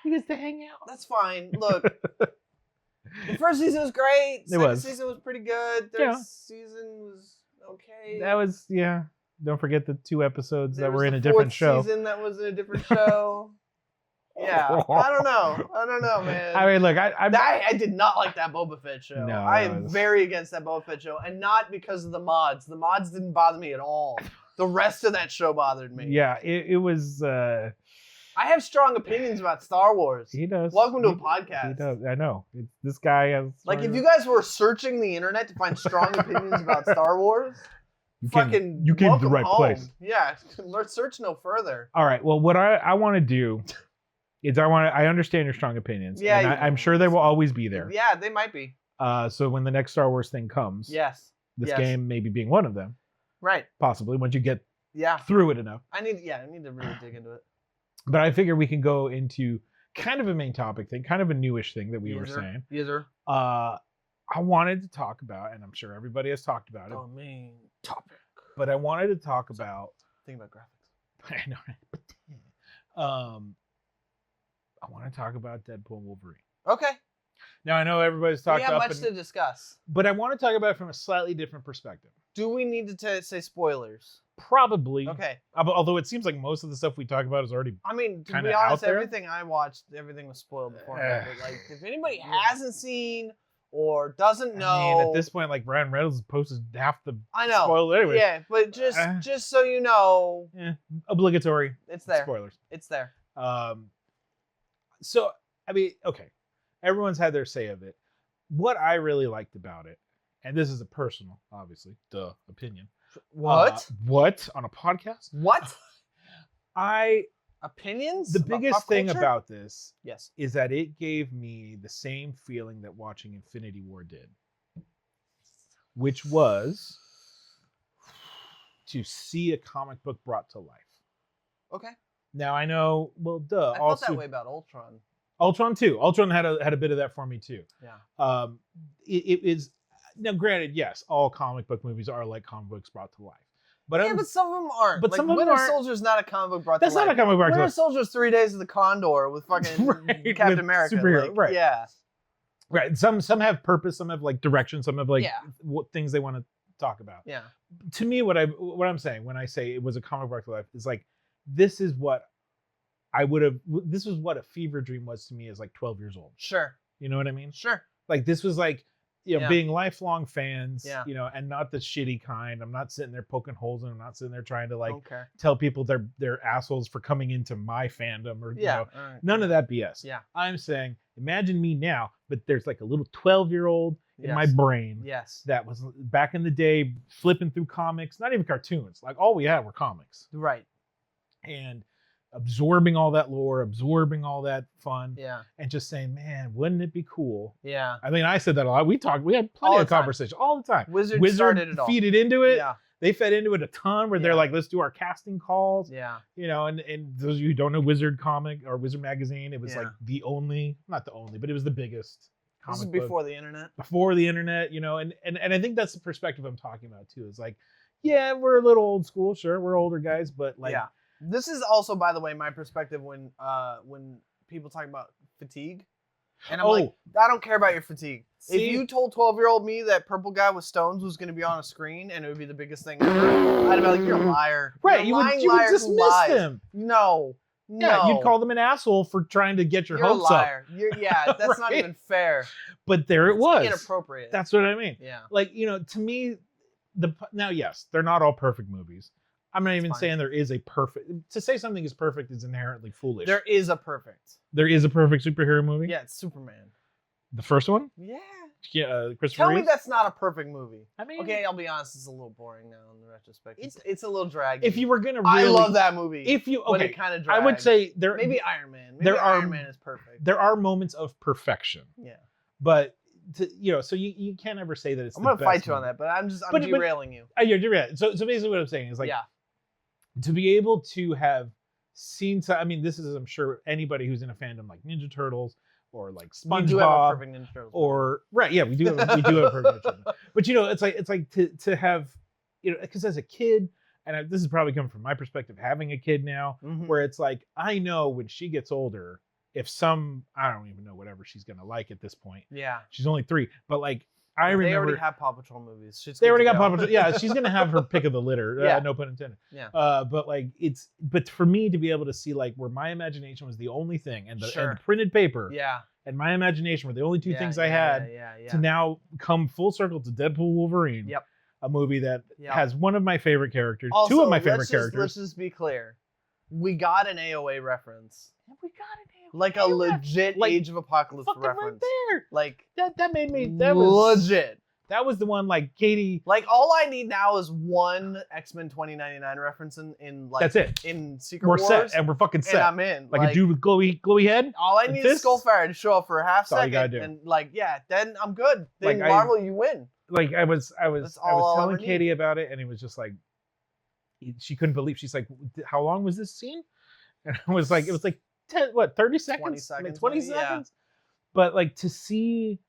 Speaker 4: He gets to hang out.
Speaker 5: That's fine. Look, the first season was great. Second season was pretty good. Third season was okay.
Speaker 4: That was Don't forget the 2 episodes that were in a different show.
Speaker 5: Season that was in a different show. Yeah, I don't know, man.
Speaker 4: I mean, look,
Speaker 5: I did not like that Boba Fett show.
Speaker 4: No,
Speaker 5: I am very against that Boba Fett show, and not because of the mods. The mods didn't bother me at all. The rest of that show bothered me.
Speaker 4: Yeah, it was.
Speaker 5: I have strong opinions about Star Wars.
Speaker 4: He does.
Speaker 5: Welcome to a podcast.
Speaker 4: He does. I know. This guy has.
Speaker 5: Like, if you guys were searching the internet to find strong opinions about Star Wars,
Speaker 4: you came to the
Speaker 5: welcome
Speaker 4: right
Speaker 5: home.
Speaker 4: place.
Speaker 5: Yeah, let's search no further.
Speaker 4: All right. Well, what I want to do is I understand your strong opinions.
Speaker 5: Yeah,
Speaker 4: and I'm sure they will always be there.
Speaker 5: Yeah, they might be.
Speaker 4: So when the next Star Wars thing comes,
Speaker 5: Yes.
Speaker 4: this
Speaker 5: Yes.
Speaker 4: game maybe being one of them,
Speaker 5: Right.
Speaker 4: possibly once you get
Speaker 5: Yeah.
Speaker 4: through it enough.
Speaker 5: I need to really dig into it.
Speaker 4: But I figure we can go into kind of a main topic thing, kind of a newish thing that we were saying.
Speaker 5: Yes, sir.
Speaker 4: I wanted to talk about, and I'm sure everybody has talked about it,
Speaker 5: Oh, main topic.
Speaker 4: but I wanted to talk about.
Speaker 5: Think about graphics.
Speaker 4: I know. Right? I want to talk about Deadpool Wolverine.
Speaker 5: Okay.
Speaker 4: Now I know everybody's
Speaker 5: We
Speaker 4: talked
Speaker 5: have
Speaker 4: up,
Speaker 5: much to discuss.
Speaker 4: but I want to talk about it from a slightly different perspective.
Speaker 5: Do we need to say spoilers?
Speaker 4: Probably.
Speaker 5: Okay.
Speaker 4: Although it seems like most of the stuff we talk about is already.
Speaker 5: I mean, to
Speaker 4: Kinda
Speaker 5: be
Speaker 4: out
Speaker 5: honest,
Speaker 4: there?
Speaker 5: everything I watched, everything was spoiled beforehand.
Speaker 4: Eh.
Speaker 5: But like, if anybody hasn't seen or doesn't know,
Speaker 4: I mean, at this point, like Ryan Reynolds posted half the
Speaker 5: I know.
Speaker 4: spoiler anyway.
Speaker 5: Yeah, but just so you know,
Speaker 4: Obligatory
Speaker 5: it's there.
Speaker 4: spoilers.
Speaker 5: It's there.
Speaker 4: So I mean, okay, everyone's had their say of it. What I really liked about it, and this is a personal, obviously, opinion.
Speaker 5: What?
Speaker 4: What on a podcast?
Speaker 5: What?
Speaker 4: The
Speaker 5: Opinions? About
Speaker 4: biggest
Speaker 5: pop
Speaker 4: thing
Speaker 5: culture?
Speaker 4: about this
Speaker 5: Yes.
Speaker 4: is that it gave me the same feeling that watching Infinity War did, which was to see a comic book brought to life.
Speaker 5: Okay.
Speaker 4: Now I know, well, duh.
Speaker 5: I felt
Speaker 4: also,
Speaker 5: that way about Ultron.
Speaker 4: Ultron too. Ultron had a bit of that for me too.
Speaker 5: Yeah.
Speaker 4: It is now granted, yes, all comic book movies are like comic books brought to life, but
Speaker 5: Yeah, but some of them aren't.
Speaker 4: but
Speaker 5: Like,
Speaker 4: some of them
Speaker 5: Winter
Speaker 4: aren't.
Speaker 5: Soldier's not a comic book brought
Speaker 4: That's
Speaker 5: to life.
Speaker 4: not a comic book brought to
Speaker 5: Winter
Speaker 4: life.
Speaker 5: Soldier's 3 Days of the Condor with fucking
Speaker 4: Right,
Speaker 5: Captain
Speaker 4: with
Speaker 5: America.
Speaker 4: superhero,
Speaker 5: like,
Speaker 4: right.
Speaker 5: Yeah.
Speaker 4: Right. Some have purpose, some have like direction, some have like
Speaker 5: Yeah.
Speaker 4: what things they want to talk about.
Speaker 5: Yeah.
Speaker 4: To me, what I'm saying when I say it was a comic book brought to life is like this is what I would have. This was what a fever dream was to me as like 12 years old.
Speaker 5: Sure.
Speaker 4: You know what I mean?
Speaker 5: Sure.
Speaker 4: Like this was like, you know,
Speaker 5: Yeah.
Speaker 4: being lifelong fans,
Speaker 5: Yeah.
Speaker 4: you know, and not the shitty kind. I'm not sitting there poking holes in them. I'm not sitting there trying to like
Speaker 5: Okay.
Speaker 4: tell people they're assholes for coming into my fandom or
Speaker 5: Yeah.
Speaker 4: you know,
Speaker 5: all right.
Speaker 4: none of that BS.
Speaker 5: Yeah.
Speaker 4: I'm saying, imagine me now, but there's like a little 12-year-old in my
Speaker 5: Yes.
Speaker 4: brain
Speaker 5: Yes.
Speaker 4: that was back in the day flipping through comics, not even cartoons. Like all we had were comics.
Speaker 5: Right.
Speaker 4: And absorbing all that lore, absorbing all that fun,
Speaker 5: Yeah.
Speaker 4: and just saying, man, wouldn't it be cool?
Speaker 5: Yeah.
Speaker 4: I mean, I said that a lot. We had plenty
Speaker 5: All
Speaker 4: of
Speaker 5: the time.
Speaker 4: conversation all the time.
Speaker 5: Wizard started it all.
Speaker 4: feeded into it.
Speaker 5: Yeah.
Speaker 4: They fed into it a ton where they're
Speaker 5: Yeah.
Speaker 4: like, let's do our casting calls.
Speaker 5: Yeah.
Speaker 4: You know, and those of you who don't know Wizard comic or Wizard magazine, it was
Speaker 5: Yeah.
Speaker 4: like not the only, but it was the biggest
Speaker 5: This is
Speaker 4: comic book
Speaker 5: before the internet.
Speaker 4: before the internet, you know, and I think that's the perspective I'm talking about too. It's like, yeah, we're a little old school, sure, we're older guys, but like,
Speaker 5: Yeah. This is also, by the way, my perspective when people talk about fatigue. And I'm like, I don't care about your fatigue.
Speaker 4: See?
Speaker 5: If you told 12-year-old me that purple guy with stones was going to be on a screen and it would be the biggest thing ever, I'd be like, you're a liar.
Speaker 4: right,
Speaker 5: You're a lying
Speaker 4: you would
Speaker 5: liar who
Speaker 4: dismiss
Speaker 5: lies.
Speaker 4: them.
Speaker 5: No.
Speaker 4: Yeah,
Speaker 5: No.
Speaker 4: you'd call them an asshole for trying to get your
Speaker 5: You're a
Speaker 4: hopes up.
Speaker 5: liar. Yeah, that's not
Speaker 4: Right?
Speaker 5: even fair.
Speaker 4: But there it was.
Speaker 5: Inappropriate.
Speaker 4: That's what I mean.
Speaker 5: Yeah.
Speaker 4: Like, you know, to me, now, yes, they're not all perfect movies. I'm not even
Speaker 5: fine.
Speaker 4: saying there is a perfect. To say something is perfect is inherently foolish.
Speaker 5: There is a perfect.
Speaker 4: There is a perfect superhero movie.
Speaker 5: Yeah, it's Superman.
Speaker 4: The first one.
Speaker 5: Yeah.
Speaker 4: Yeah, Christopher
Speaker 5: Tell me
Speaker 4: Reeve?
Speaker 5: that's not a perfect movie.
Speaker 4: I mean,
Speaker 5: Okay, I'll be honest, it's a little boring now in the retrospect. It's a little draggy.
Speaker 4: if you were gonna, really,
Speaker 5: I love that movie.
Speaker 4: If you
Speaker 5: But
Speaker 4: okay,
Speaker 5: it kind of
Speaker 4: I would say there
Speaker 5: maybe Iron Man. Maybe
Speaker 4: there are-
Speaker 5: Iron Man is perfect.
Speaker 4: there are moments of perfection,
Speaker 5: Yeah.
Speaker 4: but so you can't ever say that it's.
Speaker 5: I'm
Speaker 4: the
Speaker 5: gonna fight
Speaker 4: best
Speaker 5: you on
Speaker 4: movie.
Speaker 5: that, but I'm
Speaker 4: But-
Speaker 5: derailing you.
Speaker 4: You're right. So basically, what I'm saying is like,
Speaker 5: Yeah.
Speaker 4: to be able to have seen. I mean, this is I'm sure anybody who's in a fandom like Ninja Turtles or like
Speaker 5: We do have a
Speaker 4: SpongeBob
Speaker 5: perfect Ninja Turtles.
Speaker 4: or right, yeah, we do have a perfect Ninja Turtle. But you know, it's like to have, you know, because as a kid, and this is probably coming from my perspective, having a kid now,
Speaker 5: Mhm.
Speaker 4: where it's like I know when she gets older, if I don't even know whatever she's gonna like at this point.
Speaker 5: Yeah.
Speaker 4: She's only 3, but like I
Speaker 5: They
Speaker 4: remember
Speaker 5: already have Paw Patrol movies. Shit's
Speaker 4: they
Speaker 5: good
Speaker 4: already
Speaker 5: to
Speaker 4: got
Speaker 5: go.
Speaker 4: Paw Patrol. Yeah, she's gonna have her pick of the litter.
Speaker 5: Yeah.
Speaker 4: No pun intended.
Speaker 5: Yeah.
Speaker 4: But like but for me to be able to see like where my imagination was the only thing, and the
Speaker 5: Sure.
Speaker 4: printed paper,
Speaker 5: Yeah.
Speaker 4: and my imagination were the only two
Speaker 5: Yeah,
Speaker 4: things
Speaker 5: yeah,
Speaker 4: I had,
Speaker 5: Yeah.
Speaker 4: to now come full circle to Deadpool Wolverine.
Speaker 5: Yep.
Speaker 4: a movie that
Speaker 5: Yep.
Speaker 4: has one of my favorite characters,
Speaker 5: Also,
Speaker 4: two of my favorite
Speaker 5: let's
Speaker 4: characters.
Speaker 5: just be clear. We got an AOA reference.
Speaker 4: We got it.
Speaker 5: Like a legit
Speaker 4: Like,
Speaker 5: Age of Apocalypse
Speaker 4: fucking
Speaker 5: reference.
Speaker 4: right there.
Speaker 5: Like,
Speaker 4: That made me. That was
Speaker 5: legit.
Speaker 4: That was the one. Like Katie.
Speaker 5: Like, all I need now is one X-Men 2099 reference in like
Speaker 4: That's it.
Speaker 5: in Secret
Speaker 4: We're
Speaker 5: Wars,
Speaker 4: set, and we're fucking
Speaker 5: and
Speaker 4: set.
Speaker 5: I'm in.
Speaker 4: Like a dude with glowy head.
Speaker 5: All I
Speaker 4: and
Speaker 5: need is
Speaker 4: fists.
Speaker 5: Skullfire to show up for a half
Speaker 4: That's all you
Speaker 5: second,
Speaker 4: gotta do.
Speaker 5: and like, yeah, then I'm good. Then
Speaker 4: Like,
Speaker 5: Marvel, you win.
Speaker 4: Like I was
Speaker 5: That's all I'll
Speaker 4: telling
Speaker 5: ever need.
Speaker 4: Katie about it, and it was just like she couldn't believe. She's like, "How long was this scene?" And I was like, "It was like 30 seconds,
Speaker 5: 20 seconds,
Speaker 4: like 20
Speaker 5: maybe, yeah.
Speaker 4: seconds." But like to see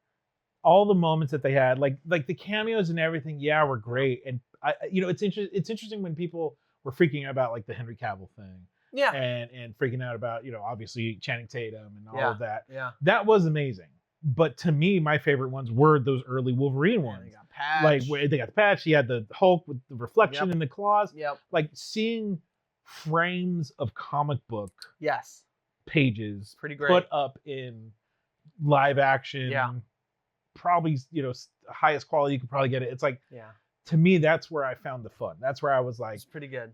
Speaker 4: all the moments that they had, like the cameos and everything, yeah, were great. And it's interesting when people were freaking out about like the Henry Cavill thing,
Speaker 5: Yeah.
Speaker 4: and freaking out about obviously Channing Tatum and all
Speaker 5: Yeah.
Speaker 4: of that.
Speaker 5: Yeah.
Speaker 4: That was amazing. But to me, my favorite ones were those early Wolverine
Speaker 5: Yeah,
Speaker 4: ones.
Speaker 5: they got Patch.
Speaker 4: Like where they got the patch, he had the Hulk with the reflection
Speaker 5: Yep.
Speaker 4: in the claws.
Speaker 5: Yep.
Speaker 4: Like seeing frames of comic book
Speaker 5: Yes.
Speaker 4: pages
Speaker 5: Pretty great.
Speaker 4: put up in live action.
Speaker 5: Yeah.
Speaker 4: Probably highest quality you could probably get it. It's like,
Speaker 5: Yeah.
Speaker 4: to me, that's where I found the fun. That's where I was like,
Speaker 5: It's pretty good.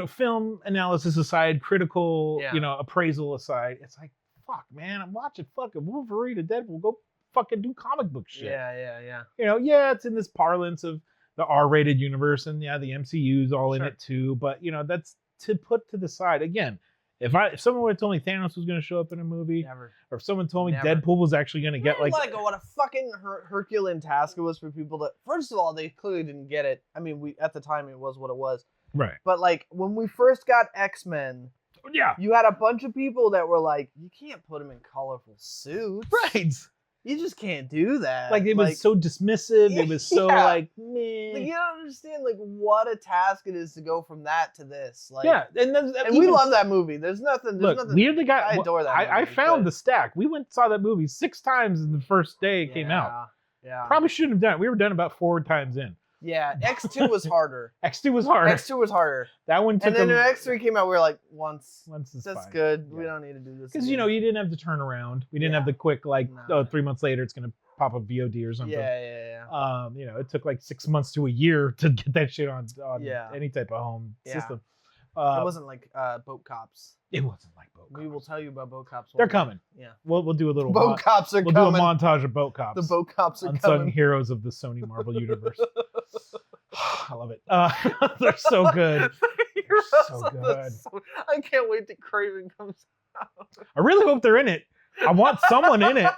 Speaker 4: film analysis aside, critical,
Speaker 5: Yeah.
Speaker 4: appraisal aside, it's like, fuck, man, I'm watching fucking Wolverine and Deadpool. Go fucking do comic book shit.
Speaker 5: Yeah.
Speaker 4: Yeah, it's in this parlance of the R-rated universe, and yeah, the MCU's all in
Speaker 5: Sure.
Speaker 4: it too. But that's to put to the side. Again, if someone would have told me Thanos was going to show up in a movie,
Speaker 5: Never.
Speaker 4: or if someone told me
Speaker 5: Never.
Speaker 4: Deadpool was actually going to get like,
Speaker 5: go what a fucking Herculean task it was for people to. First of all, they clearly didn't get it. I mean, we at the time it was what it was.
Speaker 4: right,
Speaker 5: But like when we first got X-Men,
Speaker 4: yeah,
Speaker 5: you had a bunch of people that were like, you can't put them in colorful suits.
Speaker 4: right.
Speaker 5: You just can't do that.
Speaker 4: Like it was so dismissive. It was so
Speaker 5: Yeah.
Speaker 4: like, meh.
Speaker 5: Like, you don't understand like what a task it is to go from that to this. Like,
Speaker 4: Yeah, and
Speaker 5: and we love that movie. There's nothing. There's
Speaker 4: Look,
Speaker 5: nothing.
Speaker 4: weirdly got.
Speaker 5: I adore that
Speaker 4: I
Speaker 5: movie,
Speaker 4: found
Speaker 5: but-
Speaker 4: the stack. We went and saw that movie 6 times in the first day it came out.
Speaker 5: Yeah.
Speaker 4: Probably shouldn't have done it. We were done about 4 times in.
Speaker 5: Yeah. X2 was harder.
Speaker 4: X2 was hard.
Speaker 5: X2 was harder.
Speaker 4: That one took
Speaker 5: And then
Speaker 4: a,
Speaker 5: when X3 came out, we were like, once
Speaker 4: is
Speaker 5: that's
Speaker 4: fine.
Speaker 5: good. We
Speaker 4: Yeah.
Speaker 5: don't need to do this.
Speaker 4: Because you didn't have the turnaround. We didn't
Speaker 5: Yeah.
Speaker 4: have the quick like,
Speaker 5: No.
Speaker 4: 3 months later it's gonna pop up VOD or something.
Speaker 5: Yeah.
Speaker 4: It took like 6 months to a year to get that shit on
Speaker 5: Yeah.
Speaker 4: any type of home
Speaker 5: Yeah.
Speaker 4: system.
Speaker 5: It wasn't like Boat Cops.
Speaker 4: It wasn't like Boat Cops.
Speaker 5: We will tell you about Boat Cops.
Speaker 4: They're
Speaker 5: one day.
Speaker 4: coming.
Speaker 5: Yeah.
Speaker 4: We'll do a little.
Speaker 5: Boat Cops are
Speaker 4: we'll
Speaker 5: coming.
Speaker 4: do a montage of Boat Cops.
Speaker 5: The Boat Cops are
Speaker 4: Unsung
Speaker 5: coming.
Speaker 4: heroes of the Sony Marvel universe. I love it. They're so good.
Speaker 5: Heroes
Speaker 4: So
Speaker 5: of the
Speaker 4: good.
Speaker 5: I can't wait till Craven comes out.
Speaker 4: I really hope they're in it. I want someone in it.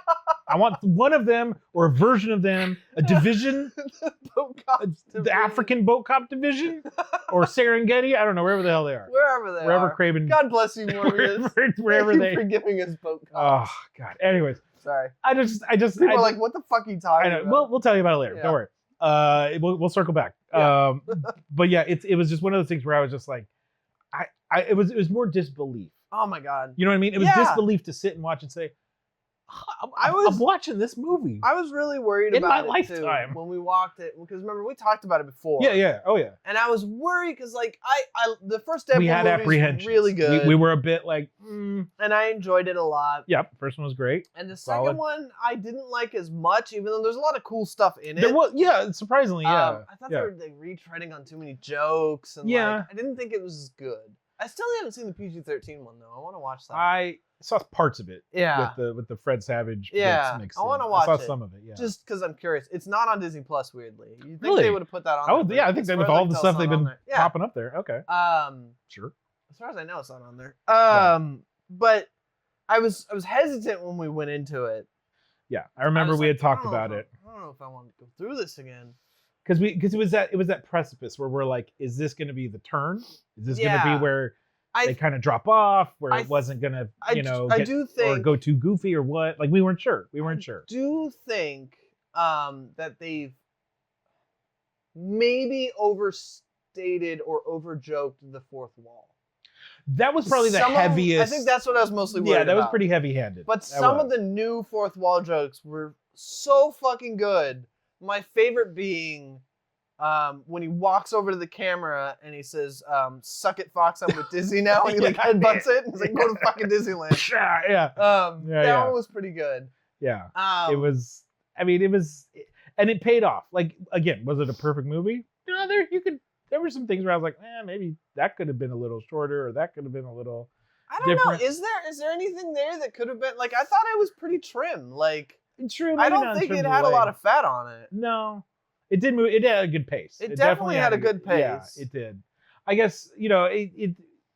Speaker 4: I want one of them or a version of them, a division,
Speaker 5: The Boat Cops.
Speaker 4: the African Boat Cop division, or Serengeti. I don't know, wherever the hell they are.
Speaker 5: Wherever
Speaker 4: Craven.
Speaker 5: God bless you, Morbius.
Speaker 4: wherever
Speaker 5: Thank
Speaker 4: they.
Speaker 5: you for giving us Boat
Speaker 4: Oh
Speaker 5: Cops.
Speaker 4: God. Anyways,
Speaker 5: Sorry.
Speaker 4: I just.
Speaker 5: People are like, what the fuck are you talking
Speaker 4: I know.
Speaker 5: about?
Speaker 4: We'll tell you about it later.
Speaker 5: Yeah.
Speaker 4: Don't worry. We'll circle back.
Speaker 5: Yeah.
Speaker 4: But yeah, it was just one of those things where I was just like, it was more disbelief.
Speaker 5: Oh my God.
Speaker 4: You know what I mean? It was
Speaker 5: Yeah.
Speaker 4: disbelief to sit and watch and say, I'm watching this movie.
Speaker 5: I was really worried
Speaker 4: In my
Speaker 5: about it
Speaker 4: lifetime.
Speaker 5: too when we walked it, because remember we talked about it before.
Speaker 4: Yeah. Oh yeah.
Speaker 5: And I was worried because like I the first Deadpool
Speaker 4: We had
Speaker 5: movie was
Speaker 4: apprehensions.
Speaker 5: really good.
Speaker 4: We were a bit like,
Speaker 5: and I enjoyed it a lot.
Speaker 4: Yep. First one was great.
Speaker 5: And the
Speaker 4: Solid.
Speaker 5: second one I didn't like as much, even though there's a lot of cool stuff in it.
Speaker 4: There was, surprisingly, yeah.
Speaker 5: I thought
Speaker 4: yeah.
Speaker 5: they were like retreading on too many jokes, and
Speaker 4: Yeah.
Speaker 5: like, I didn't think it was as good. I still haven't seen the PG-13 one though. I want to watch that.
Speaker 4: I saw parts of it.
Speaker 5: Yeah.
Speaker 4: With the Fred Savage.
Speaker 5: Yeah,
Speaker 4: bits mixed
Speaker 5: I wanna
Speaker 4: in.
Speaker 5: watch
Speaker 4: I
Speaker 5: it.
Speaker 4: saw some of it. Yeah.
Speaker 5: Just because I'm curious. It's not on Disney Plus, weirdly. You think
Speaker 4: Really?
Speaker 5: they would have put that on?
Speaker 4: Oh
Speaker 5: there,
Speaker 4: yeah,
Speaker 5: but
Speaker 4: I think
Speaker 5: as
Speaker 4: that
Speaker 5: far
Speaker 4: with
Speaker 5: as I
Speaker 4: all
Speaker 5: can
Speaker 4: the
Speaker 5: tell,
Speaker 4: stuff
Speaker 5: it's
Speaker 4: they've
Speaker 5: not on
Speaker 4: been
Speaker 5: there. Yeah.
Speaker 4: popping up there. Okay. Sure.
Speaker 5: As far as I know, it's not on there. But I was hesitant when we went into it.
Speaker 4: Yeah, I remember
Speaker 5: was
Speaker 4: we
Speaker 5: like,
Speaker 4: had talked
Speaker 5: I don't know
Speaker 4: about
Speaker 5: if
Speaker 4: it
Speaker 5: I don't know if I want to go through this again.
Speaker 4: because it was that precipice where we're like, is this going to be the turn? Is this going to
Speaker 5: Yeah.
Speaker 4: be where they
Speaker 5: I
Speaker 4: kind of drop off, where
Speaker 5: I
Speaker 4: it wasn't going to,
Speaker 5: I do
Speaker 4: or
Speaker 5: think
Speaker 4: go too goofy or what? Like we weren't sure. We weren't sure.
Speaker 5: do think that they've maybe overstated or overjoked the fourth wall.
Speaker 4: That was probably the
Speaker 5: Some of-
Speaker 4: heaviest.
Speaker 5: I think that's what I was mostly worried
Speaker 4: yeah, that was
Speaker 5: about.
Speaker 4: pretty heavy-handed.
Speaker 5: But
Speaker 4: That
Speaker 5: some
Speaker 4: was.
Speaker 5: of the new fourth wall jokes were so fucking good. My favorite being when he walks over to the camera and he says, "Suck it, Fox, I'm with Disney now," and he like
Speaker 4: Yeah.
Speaker 5: headbutts it. And he's like, "Go to fucking Disneyland."
Speaker 4: yeah.
Speaker 5: That
Speaker 4: Yeah.
Speaker 5: one was pretty good.
Speaker 4: Yeah.
Speaker 5: Um,
Speaker 4: It was. I mean, it was. and it paid off. Like again, was it a perfect movie? No, there were some things where I was like, maybe that could have been a little shorter, or that could have been a little.
Speaker 5: I don't
Speaker 4: different.
Speaker 5: know. Is there anything there that could have been like? I thought it was pretty trim. Like,
Speaker 4: True.
Speaker 5: I
Speaker 4: maybe
Speaker 5: don't
Speaker 4: not
Speaker 5: think
Speaker 4: in
Speaker 5: it
Speaker 4: terms
Speaker 5: had
Speaker 4: of
Speaker 5: a lot
Speaker 4: way.
Speaker 5: of fat on it.
Speaker 4: No, it did move. It had a good pace.
Speaker 5: It definitely had a good pace.
Speaker 4: Yeah, it did. I guess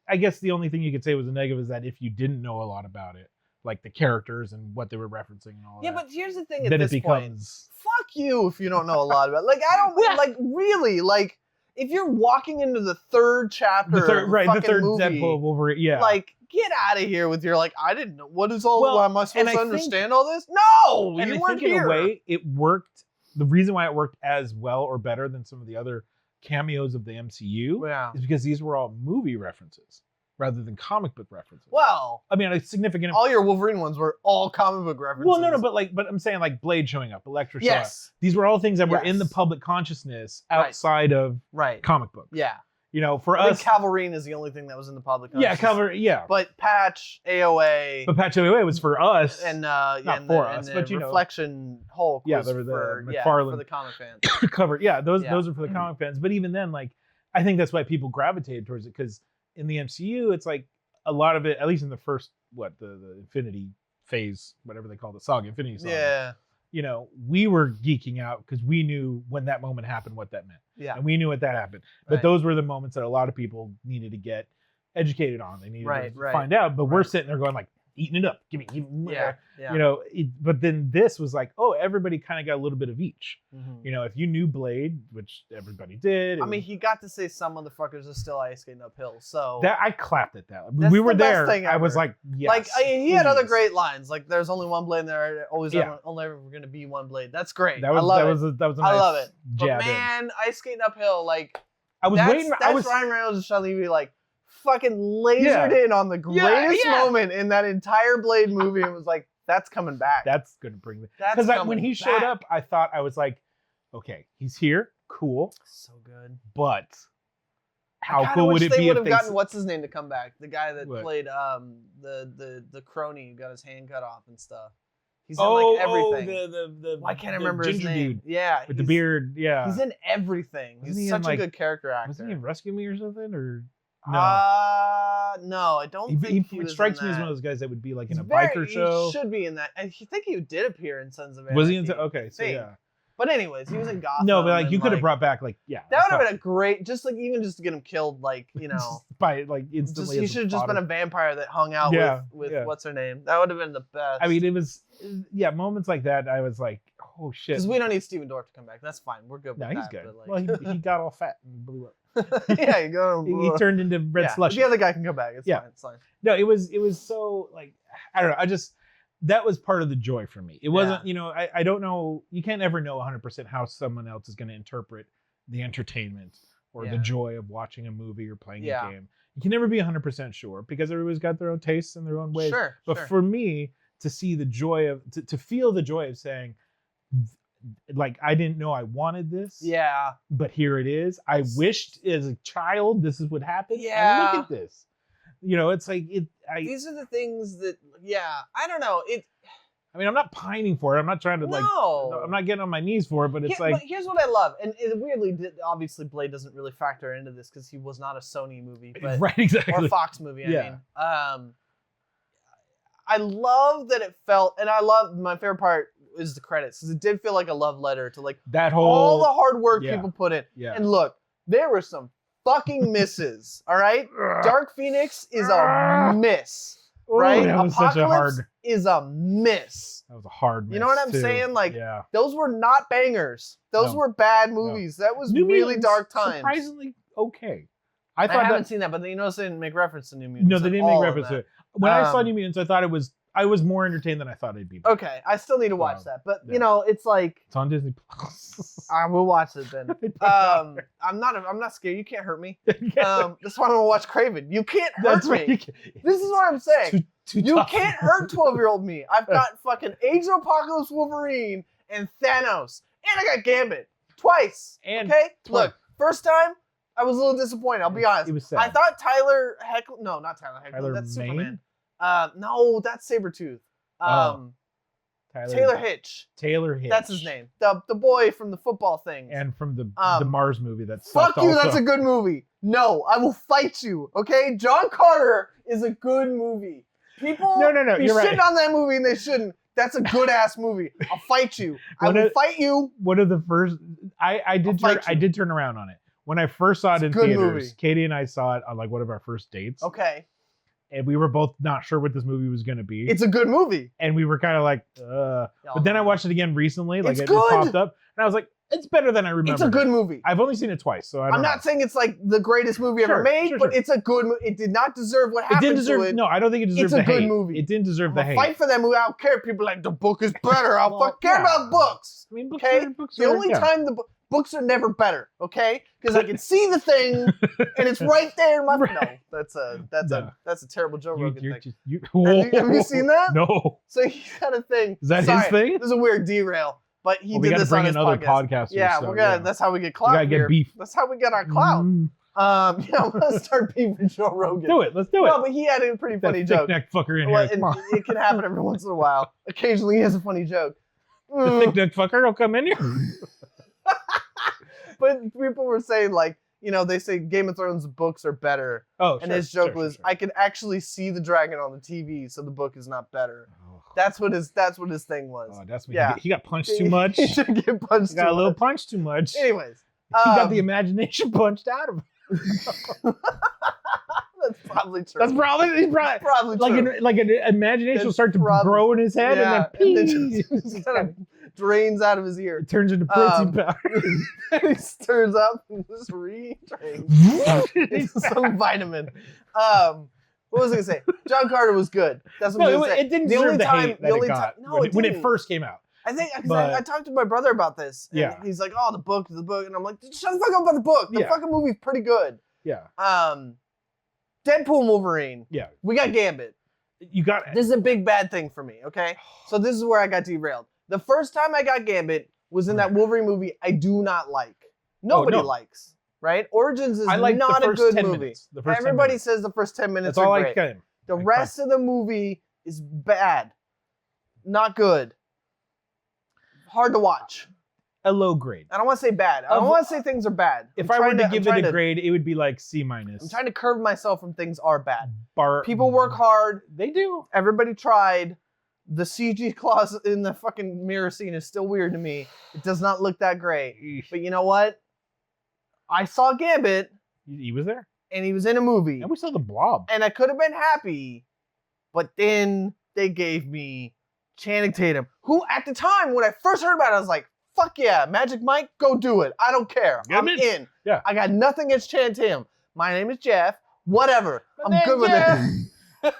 Speaker 4: I guess the only thing you could say was a negative is that if you didn't know a lot about it, like the characters and what they were referencing and all
Speaker 5: Yeah,
Speaker 4: that.
Speaker 5: but here's the thing. At
Speaker 4: then
Speaker 5: this
Speaker 4: it
Speaker 5: point,
Speaker 4: becomes.
Speaker 5: fuck you if you don't know a lot about. Like, I don't like really like. If you're walking into the third chapter,
Speaker 4: The third,
Speaker 5: of
Speaker 4: right? The
Speaker 5: fucking
Speaker 4: third
Speaker 5: movie,
Speaker 4: Deadpool Wolverine. Yeah.
Speaker 5: like get out of here with your like. I didn't know what is all.
Speaker 4: Well,
Speaker 5: Am I supposed
Speaker 4: and
Speaker 5: to
Speaker 4: I think-
Speaker 5: understand all this? No,
Speaker 4: and
Speaker 5: you
Speaker 4: I
Speaker 5: weren't
Speaker 4: think
Speaker 5: here.
Speaker 4: in a way it worked. The reason why it worked as well or better than some of the other cameos of the MCU
Speaker 5: Yeah.
Speaker 4: is because these were all movie references rather than comic book references.
Speaker 5: Well,
Speaker 4: I mean, a significant.
Speaker 5: all your Wolverine ones were all comic book references.
Speaker 4: Well, no, but I'm saying like Blade showing up, Electra showing up.
Speaker 5: Yes.
Speaker 4: These were all things that were in the
Speaker 5: Yes.
Speaker 4: public consciousness
Speaker 5: Right.
Speaker 4: outside of
Speaker 5: Right.
Speaker 4: comic books.
Speaker 5: Yeah.
Speaker 4: You know, for
Speaker 5: I
Speaker 4: us,
Speaker 5: think Calverine is the only thing that was in the public.
Speaker 4: yeah,
Speaker 5: consciousness.
Speaker 4: yeah.
Speaker 5: But Patch, AOA,
Speaker 4: But Patch Away was for us.
Speaker 5: and
Speaker 4: not
Speaker 5: and
Speaker 4: for
Speaker 5: the,
Speaker 4: us,
Speaker 5: and
Speaker 4: but
Speaker 5: the
Speaker 4: you know.
Speaker 5: Reflection Hulk.
Speaker 4: Yeah,
Speaker 5: was
Speaker 4: there were the
Speaker 5: for,
Speaker 4: McFarlane-
Speaker 5: for the comic fans.
Speaker 4: covered. Yeah, those
Speaker 5: Yeah.
Speaker 4: are for the comic fans. But even then, like, I think that's why people gravitated towards it because in the MCU, it's like a lot of it, at least in the first the Infinity phase, whatever they call the saga, Infinity Saga.
Speaker 5: Yeah.
Speaker 4: You know, we were geeking out because we knew when that moment happened what that meant.
Speaker 5: Yeah.
Speaker 4: And we knew what that happened. But
Speaker 5: Right.
Speaker 4: those were the moments that a lot of people needed to get educated on. They needed
Speaker 5: Right,
Speaker 4: to
Speaker 5: right,
Speaker 4: find out. But we're
Speaker 5: right.
Speaker 4: sitting there going like, eating it up. Give me more.
Speaker 5: Yeah. Yeah.
Speaker 4: You know, but then this was like, oh, everybody kind of got a little bit of each.
Speaker 5: Mhm.
Speaker 4: You know, if you knew Blade, which everybody did.
Speaker 5: I mean, he got to say some motherfuckers are still ice skating uphill. So
Speaker 4: that I clapped at that.
Speaker 5: That's
Speaker 4: We were
Speaker 5: the best
Speaker 4: there.
Speaker 5: thing
Speaker 4: I was
Speaker 5: ever.
Speaker 4: like, yes.
Speaker 5: like he had other
Speaker 4: please.
Speaker 5: great lines. Like there's only one blade, and there always
Speaker 4: Yeah.
Speaker 5: only ever going to be one blade. That's great.
Speaker 4: That was
Speaker 5: I love
Speaker 4: that
Speaker 5: it.
Speaker 4: was a, that was a
Speaker 5: I
Speaker 4: nice
Speaker 5: love it. But
Speaker 4: jab in.
Speaker 5: man, ice skating uphill, like
Speaker 4: I was
Speaker 5: that's,
Speaker 4: waiting.
Speaker 5: That's
Speaker 4: I was
Speaker 5: Ryan Reynolds and Sean Levy like fucking lasered in on the greatest
Speaker 4: yeah.
Speaker 5: moment in that entire Blade movie and was like, that's coming back.
Speaker 4: That's gonna bring me
Speaker 5: That's
Speaker 4: because when
Speaker 5: coming
Speaker 4: he showed
Speaker 5: back.
Speaker 4: up, I thought I was like, okay, he's here, cool,
Speaker 5: So good.
Speaker 4: but
Speaker 5: I
Speaker 4: how
Speaker 5: kinda
Speaker 4: cool would
Speaker 5: wish
Speaker 4: it
Speaker 5: they
Speaker 4: be
Speaker 5: would
Speaker 4: if
Speaker 5: have
Speaker 4: they?
Speaker 5: gotten what's his name to come back? The guy that
Speaker 4: What?
Speaker 5: played the crony who got his hand cut off and stuff. He's in
Speaker 4: oh,
Speaker 5: like everything.
Speaker 4: the
Speaker 5: Why can't I
Speaker 4: the
Speaker 5: remember his
Speaker 4: ginger
Speaker 5: name?
Speaker 4: dude
Speaker 5: Yeah,
Speaker 4: with the
Speaker 5: he's-
Speaker 4: beard. Yeah,
Speaker 5: He's in everything.
Speaker 4: Wasn't he
Speaker 5: He's
Speaker 4: in,
Speaker 5: such
Speaker 4: like-
Speaker 5: a good character actor.
Speaker 4: wasn't he in Rescue Me or something? Or no?
Speaker 5: No, I don't
Speaker 4: he
Speaker 5: think he was
Speaker 4: strikes
Speaker 5: in
Speaker 4: me as
Speaker 5: that.
Speaker 4: one of those guys that would be like
Speaker 5: He's
Speaker 4: in a
Speaker 5: very-
Speaker 4: biker show.
Speaker 5: He should be in that. I think he did appear in Sons of Anarchy.
Speaker 4: Was he into? Okay, so
Speaker 5: think.
Speaker 4: yeah.
Speaker 5: But anyways, he was in Gotham.
Speaker 4: No, but like
Speaker 5: and,
Speaker 4: you could have brought back like
Speaker 5: That would have been a great, just like even just to get him killed, like you know,
Speaker 4: by like instantly.
Speaker 5: he
Speaker 4: as a
Speaker 5: should have just been a
Speaker 4: fodder.
Speaker 5: vampire that hung out
Speaker 4: Yeah,
Speaker 5: with
Speaker 4: yeah.
Speaker 5: what's her name. That would have been the best.
Speaker 4: I mean, it was moments like that. I was like, oh shit.
Speaker 5: because we don't need Steven Dorff to come back. That's fine. We're good.
Speaker 4: No,
Speaker 5: with
Speaker 4: he's
Speaker 5: that,
Speaker 4: good.
Speaker 5: but,
Speaker 4: Well,
Speaker 5: like,
Speaker 4: he got all fat and blew up.
Speaker 5: yeah, you go.
Speaker 4: He turned into red
Speaker 5: yeah,
Speaker 4: slush.
Speaker 5: The other guy can come back. It's
Speaker 4: Yeah.
Speaker 5: fine. It's fine.
Speaker 4: No, it was so like I don't know. That was part of the joy for me. It wasn't, you know, I don't know. You can't ever know 100% how someone else is going to interpret the entertainment or the
Speaker 5: Yeah.
Speaker 4: joy of watching a movie or playing
Speaker 5: Yeah.
Speaker 4: a game. You can never be 100% sure because everybody's got their own tastes and their own ways.
Speaker 5: Sure.
Speaker 4: But
Speaker 5: sure.
Speaker 4: for me, to see the joy of, to feel the joy of saying, like, I didn't know I wanted this,
Speaker 5: yeah,
Speaker 4: but here it is. I wished as a child this is what happened. And
Speaker 5: Yeah.
Speaker 4: look at this. You know, it's like,
Speaker 5: these are the things that. Yeah, I don't know.
Speaker 4: I mean, I'm not pining for it. I'm not trying to like,
Speaker 5: No.
Speaker 4: I'm not getting on my knees for it, but it's
Speaker 5: But
Speaker 4: like,
Speaker 5: here's what I love, and it weirdly, obviously, Blade doesn't really factor into this because he was not a Sony movie, but
Speaker 4: right, exactly.
Speaker 5: or a Fox movie.
Speaker 4: Yeah.
Speaker 5: I mean, I love that it felt, and I love my favorite part is the credits because it did feel like a love letter to like
Speaker 4: that whole,
Speaker 5: all the hard work
Speaker 4: yeah.
Speaker 5: people put in.
Speaker 4: yeah.
Speaker 5: And look, there were some fucking misses. All right, Dark Phoenix is a miss.
Speaker 4: Ooh,
Speaker 5: Right,
Speaker 4: that was such a
Speaker 5: Apocalypse
Speaker 4: hard,
Speaker 5: is a miss.
Speaker 4: that was a hard
Speaker 5: You know what
Speaker 4: miss,
Speaker 5: I'm
Speaker 4: too.
Speaker 5: saying? Like,
Speaker 4: yeah.
Speaker 5: Those were not bangers. Those
Speaker 4: No.
Speaker 5: were bad movies. That was
Speaker 4: New
Speaker 5: really
Speaker 4: Mutants,
Speaker 5: dark times.
Speaker 4: Surprisingly okay. I
Speaker 5: I
Speaker 4: thought
Speaker 5: haven't
Speaker 4: that,
Speaker 5: seen that, but you notice they didn't make reference to New Mutants.
Speaker 4: no, they
Speaker 5: at
Speaker 4: didn't make
Speaker 5: all in
Speaker 4: reference to
Speaker 5: that.
Speaker 4: it. When I saw
Speaker 5: Um,
Speaker 4: New Mutants, I was more entertained than I thought I'd be.
Speaker 5: Okay, I still need to watch
Speaker 4: Wow.
Speaker 5: that, but
Speaker 4: Yeah.
Speaker 5: you know, it's like
Speaker 4: It's on Disney Plus.
Speaker 5: I will watch it then. I'm not scared. You can't hurt me. That's why I'm gonna watch Craven. You can't hurt
Speaker 4: That's
Speaker 5: me.
Speaker 4: right.
Speaker 5: This is what I'm saying.
Speaker 4: Too
Speaker 5: You
Speaker 4: tough.
Speaker 5: can't hurt 12-year-old me. I've got fucking Age of Apocalypse Wolverine and Thanos, and I got Gambit twice.
Speaker 4: And
Speaker 5: okay,
Speaker 4: twice.
Speaker 5: look, first time I was a little disappointed. I'll be honest.
Speaker 4: It was sad.
Speaker 5: I thought Tyler Heckler. No, not Tyler Heckler.
Speaker 4: Tyler
Speaker 5: That's
Speaker 4: Mane?
Speaker 5: Superman. No, that's Sabretooth.
Speaker 4: Oh.
Speaker 5: Taylor Hitch.
Speaker 4: Taylor Hitch.
Speaker 5: That's his name. The boy from the football thing.
Speaker 4: And from the Mars movie. That's
Speaker 5: fuck you. That's a good movie. No, I will fight you. Okay, John Carter is a good movie. People
Speaker 4: No,
Speaker 5: be
Speaker 4: you're
Speaker 5: shitting
Speaker 4: right.
Speaker 5: on that movie and they shouldn't. That's a good ass movie. I'll fight you. I will fight you.
Speaker 4: One of the first, I did turn around on it when I first saw it in
Speaker 5: good
Speaker 4: theaters.
Speaker 5: movie.
Speaker 4: Katie and I saw it on like one of our first dates.
Speaker 5: Okay.
Speaker 4: And we were both not sure what this movie was going to be.
Speaker 5: It's a good movie.
Speaker 4: And we were kind of like, But then I watched it again recently. Like
Speaker 5: It's
Speaker 4: it
Speaker 5: good.
Speaker 4: popped up. And I was like, it's better than I remember.
Speaker 5: It's a good movie.
Speaker 4: I've only seen it twice. So
Speaker 5: I'm not saying it's like the greatest movie ever made, but it's a good movie. It did not deserve what happened to it.
Speaker 4: No, I don't think it deserved
Speaker 5: It's
Speaker 4: the
Speaker 5: a good
Speaker 4: hate.
Speaker 5: movie.
Speaker 4: It didn't deserve the hate.
Speaker 5: Fight for that movie. I don't care if people are like the book is better. I'll care about books.
Speaker 4: I mean, books
Speaker 5: Okay?
Speaker 4: books
Speaker 5: The only time the books are never better, okay? Because I can see the thing and it's right there in my No, that's a terrible Joe Rogan thing. Have you seen that?
Speaker 4: No.
Speaker 5: So he got a thing.
Speaker 4: Is that his thing?
Speaker 5: This is a weird derail. But he
Speaker 4: we
Speaker 5: did
Speaker 4: gotta
Speaker 5: this
Speaker 4: bring
Speaker 5: on his
Speaker 4: in other
Speaker 5: podcast.
Speaker 4: podcasters.
Speaker 5: Yeah,
Speaker 4: so,
Speaker 5: we're gonna. That's how we get clout.
Speaker 4: We gotta get
Speaker 5: here.
Speaker 4: beef.
Speaker 5: That's how we get our clout. I'm gonna start beefing Joe Rogan.
Speaker 4: Do it. Let's do it.
Speaker 5: No, but he had a pretty funny joke.
Speaker 4: Thick neck fucker in
Speaker 5: Well,
Speaker 4: here. Come on.
Speaker 5: it can happen every once in a while. Occasionally, he has a funny joke.
Speaker 4: The thick neck fucker will come in here.
Speaker 5: But people were saying like, they say Game of Thrones books are better.
Speaker 4: Oh,
Speaker 5: and his joke was, I can actually see the dragon on the TV, so the book is not better. That's what his thing was.
Speaker 4: Oh, that's what he got punched too much.
Speaker 5: He should get punched.
Speaker 4: He got a little punch too much.
Speaker 5: Anyways,
Speaker 4: he got the imagination punched out of him.
Speaker 5: That's probably true.
Speaker 4: That's probably true. Like an imagination will start to grow in his head and then
Speaker 5: just kind of drains out of his ear.
Speaker 4: It turns into protein powder.
Speaker 5: He stirs up and just drains. Some vitamin. What was I gonna say? John Carter was good. That's what I was gonna say.
Speaker 4: It didn't deserve the hate that it got when it first came out.
Speaker 5: I think I talked to my brother about this. And he's like, "Oh, the book, and I'm like, "Shut the fuck up about the book. The fucking movie's pretty good."
Speaker 4: Yeah.
Speaker 5: Deadpool Wolverine.
Speaker 4: Yeah.
Speaker 5: We got Gambit. This is a big bad thing for me. Okay, so this is where I got derailed. The first time I got Gambit was in that Wolverine movie. I do not like. Nobody likes. Right? Origins is not a good movie. Everybody says the first 10 minutes are great. The rest of the movie is bad. Not good. Hard to watch.
Speaker 4: A low grade.
Speaker 5: I don't want to say bad. I don't want to say things are bad.
Speaker 4: If I were to give it a grade, it would be like C-.
Speaker 5: I'm trying to curve myself from things are bad.
Speaker 4: People
Speaker 5: People work hard.
Speaker 4: They do.
Speaker 5: Everybody tried. The CG claws in the fucking mirror scene is still weird to me. It does not look that great. But you know what? I saw Gambit.
Speaker 4: He was there.
Speaker 5: And he was in a movie.
Speaker 4: And we saw the Blob.
Speaker 5: And I could have been happy, but then they gave me Channing Tatum, who at the time, when I first heard about it, I was like, fuck yeah, Magic Mike, go do it. I don't care. I'm in.
Speaker 4: Yeah.
Speaker 5: I got nothing against Channing Tatum. My name is Jeff. Whatever. I'm good with it.